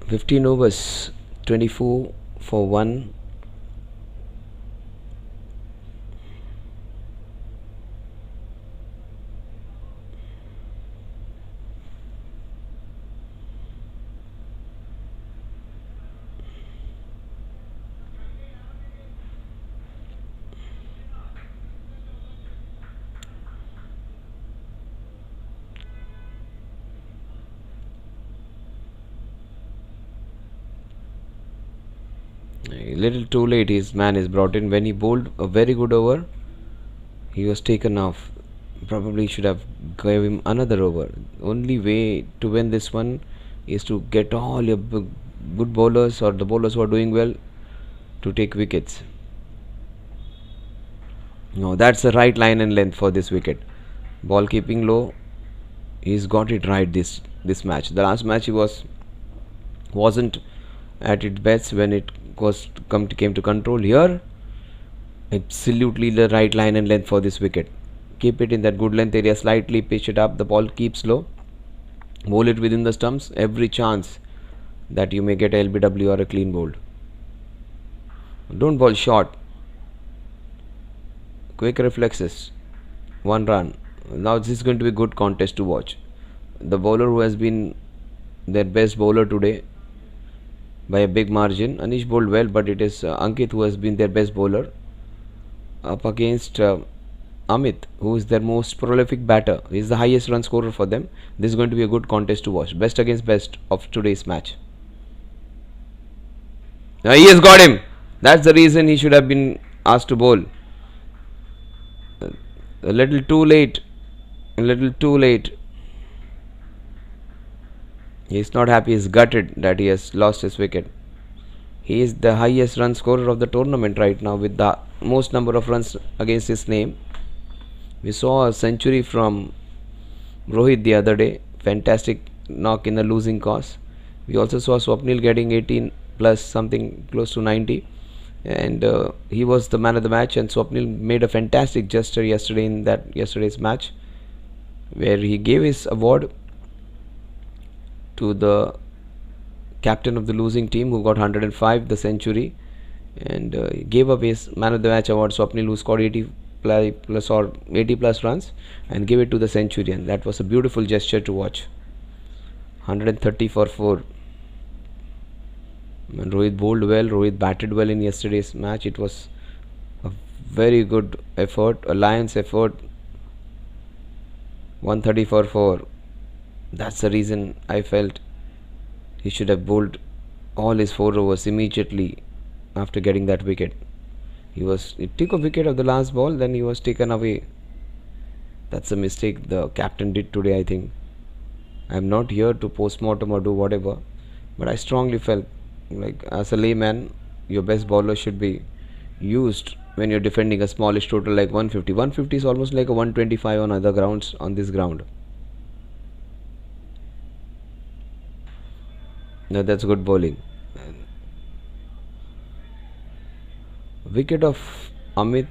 15 overs, 24 for 1. A little too late his man is brought in. When he bowled a very good over, he was taken off. Probably should have gave him another over. Only way to win this one is to get all your good bowlers or the bowlers who are doing well to take wickets. No, that's the right line and length for this wicket. Ball keeping low. He's got it right this match. The last match he wasn't at its best when it came to control. Here, absolutely the right line and length for this wicket. Keep it in that good length area, slightly pitch it up. The ball keeps low. Bowl it within the stumps. Every chance that you may get a LBW or a clean bowl. Don't bowl short. Quick reflexes. 1 run. Now this is going to be a good contest to watch. The bowler who has been their best bowler today by a big margin. Anish bowled well, but it is Ankit who has been their best bowler up against Amit, who is their most prolific batter. He is the highest run scorer for them. This is going to be a good contest to watch. Best against best of today's match. Now he has got him. That's the reason he should have been asked to bowl. A little too late. A little too late. He is not happy. He is gutted that he has lost his wicket. He is the highest run scorer of the tournament right now with the most number of runs against his name. We saw a century from Rohit the other day, fantastic knock in the losing cause. We also saw Swapnil getting 18 plus something close to 90, and he was the man of the match. And Swapnil made a fantastic gesture yesterday in that yesterday's match, where he gave his award to the captain of the losing team who got 105, the century, and gave up his man of the match award, Swapnil, who scored 80 plus or 80 plus runs, and gave it to the centurion. That was a beautiful gesture to watch. 130 for 4. And Rohit bowled well, Rohit batted well in yesterday's match. It was a very good effort, a Lions effort. 130 for 4. That's the reason I felt he should have bowled all his 4 overs immediately after getting that wicket. He took a wicket of the last ball, then he was taken away. That's a mistake the captain did today, I think. I'm not here to post-mortem or do whatever, but I strongly felt like, as a layman, your best bowler should be used when you're defending a smallish total like 150. 150 is almost like a 125 on other grounds, on this ground. No, that's good bowling. Wicket of Amit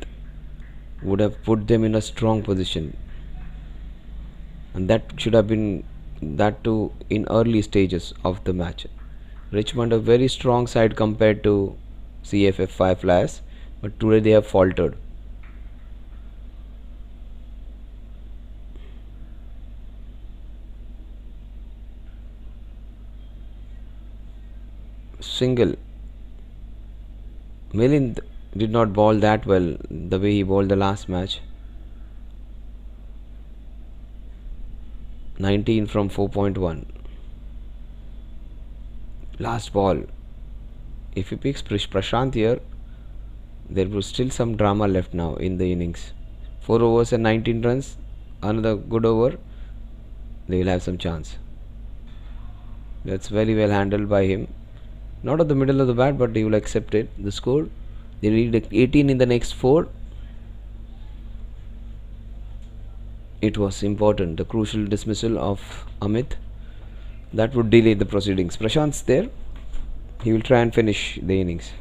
would have put them in a strong position, and that should have been that too in early stages of the match. Richmond a very strong side compared to CFF 5 Flyers, but today they have faltered. Single. Milind did not bowl that well the way he bowled the last match. 19 from 4.1. Last ball. If he picks Prashant here, there was still some drama left now in the innings. 4 overs and 19 runs. Another good over. They will have some chance. That's very well handled by him. Not at the middle of the bat, but he will accept it. The score. They need 18 in the next 4. It was important. The crucial dismissal of Amit. That would delay the proceedings. Prashant's there. He will try and finish the innings.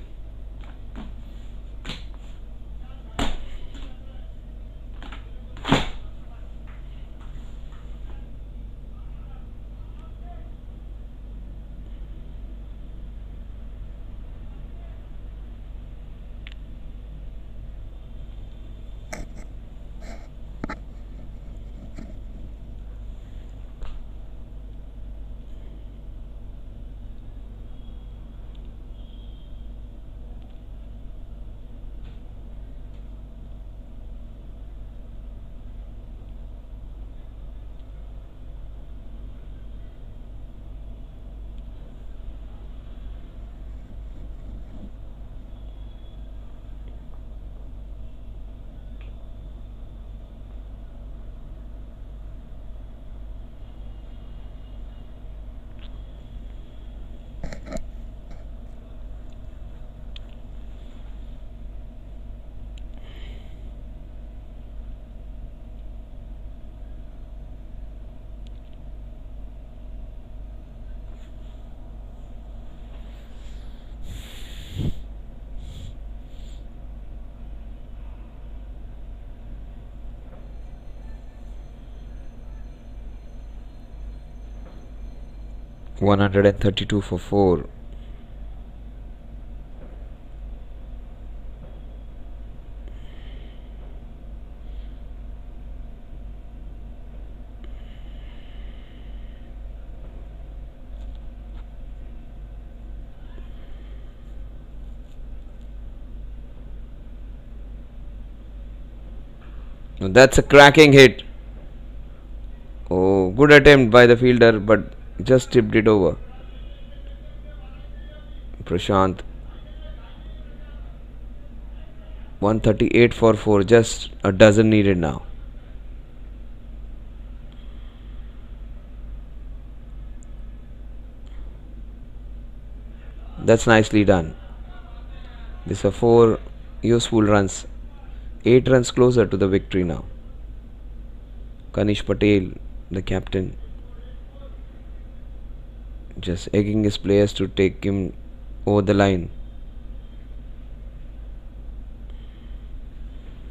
$132 for 4. That's a cracking hit. Oh, good attempt by the fielder, but just tipped it over. Prashant. 138 for 4. Just a dozen needed now. That's nicely done. These are 4 useful runs. 8 runs closer to the victory now. Kanish Patel the captain, just egging his players to take him over the line.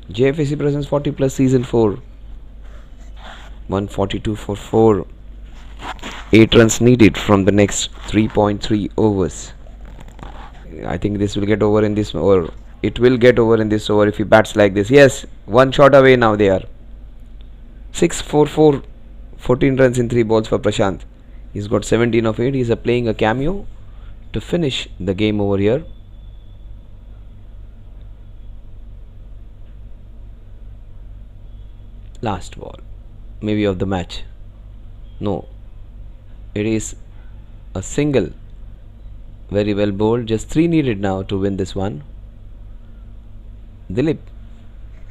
JFSC presents 40 plus season 4. 142 for 4. 8 runs needed from the next 3.3 overs. I think this will get over in this, or it will get over in this over if he bats like this. Yes, one shot away now they are. 6 4 4. 14 runs in 3 balls for Prashant. He's got 17 of 8. He's playing a cameo to finish the game over here. Last ball, maybe of the match. No, it is a single. Very well bowled. Just 3 needed now to win this one. Dilip,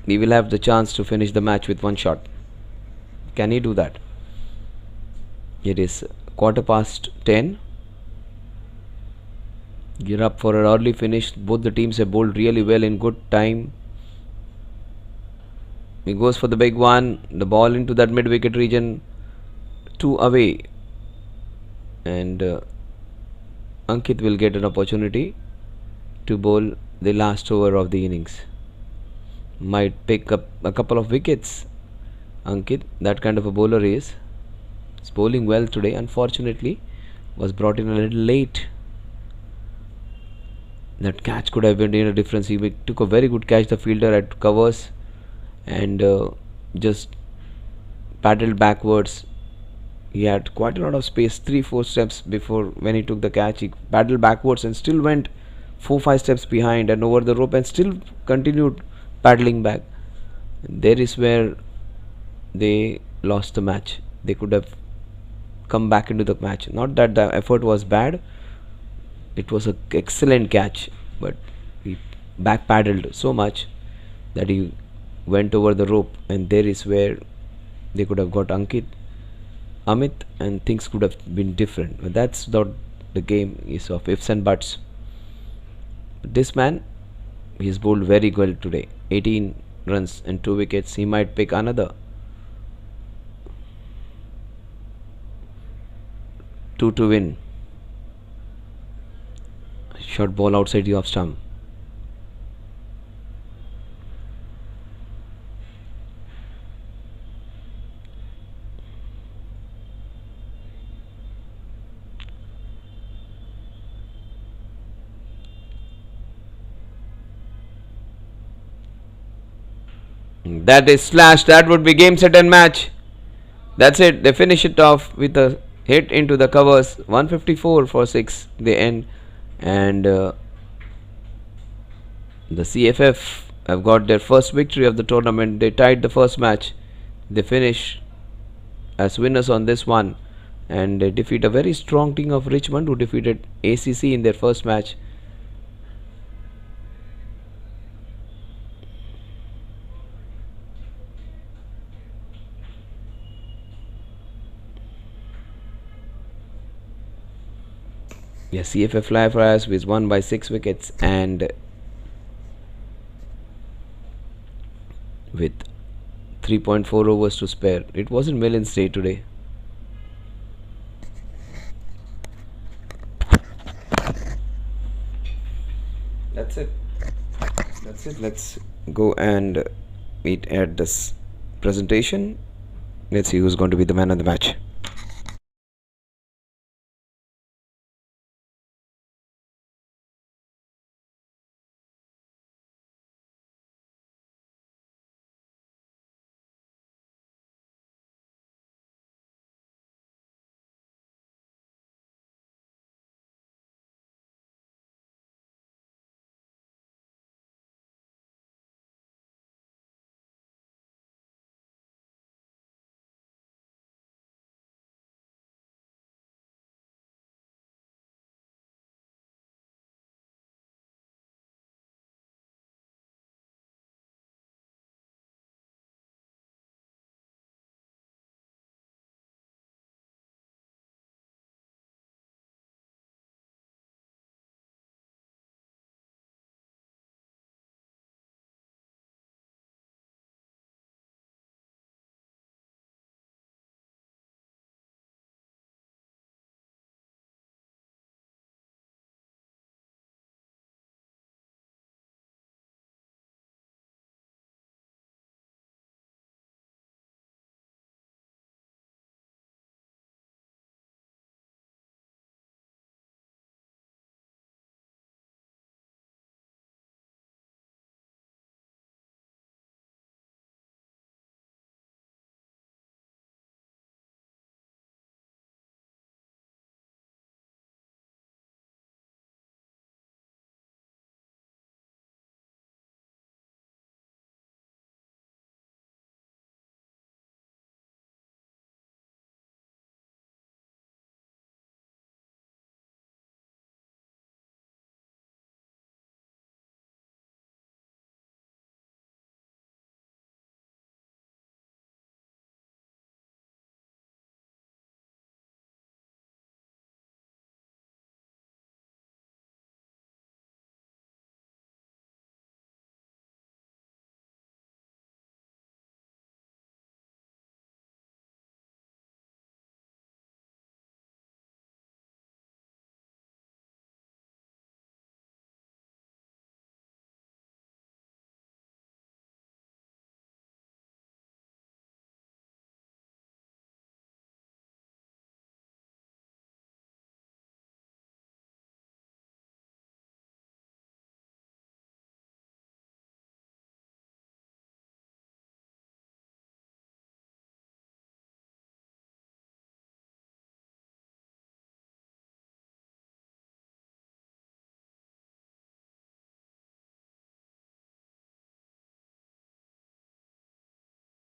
he will have the chance to finish the match with 1 shot. Can he do that? It is 10:15. Gear up for an early finish. Both the teams have bowled really well in good time. He goes for the big one. The ball into that mid-wicket region. 2 away. And Ankit will get an opportunity to bowl the last over of the innings. Might pick up a couple of wickets. Ankit, that kind of a bowler is. He's bowling well today. Unfortunately, was brought in a little late. That catch could have made a difference. He took a very good catch. The fielder at covers and just paddled backwards. He had quite a lot of space, 3-4 steps before when he took the catch. He paddled backwards and still went 4-5 steps behind and over the rope and still continued paddling back. There is where they lost the match. They could have come back into the match. Not that the effort was bad. It was an excellent catch, but he back paddled so much that he went over the rope, and there is where they could have got Amit, and things could have been different. But that's not the game is of ifs and buts. This man, he's bowled very well today. 18 runs and 2 wickets. He might pick another 2 to win. Short ball outside the off stump. That is slashed. That would be game, set and match. That's it. They finish it off with a hit into the covers. 154 for 6. They end. And the CFF have got their first victory of the tournament. They tied the first match. They finish as winners on this one. And they defeat a very strong team of Richmond, who defeated ACC in their first match. Yes, CFF Fly Flyers was won by 6 wickets, and with 3.4 overs to spare. It wasn't Millen's day today. That's it. Let's go and meet at this presentation. Let's see who's going to be the man of the match.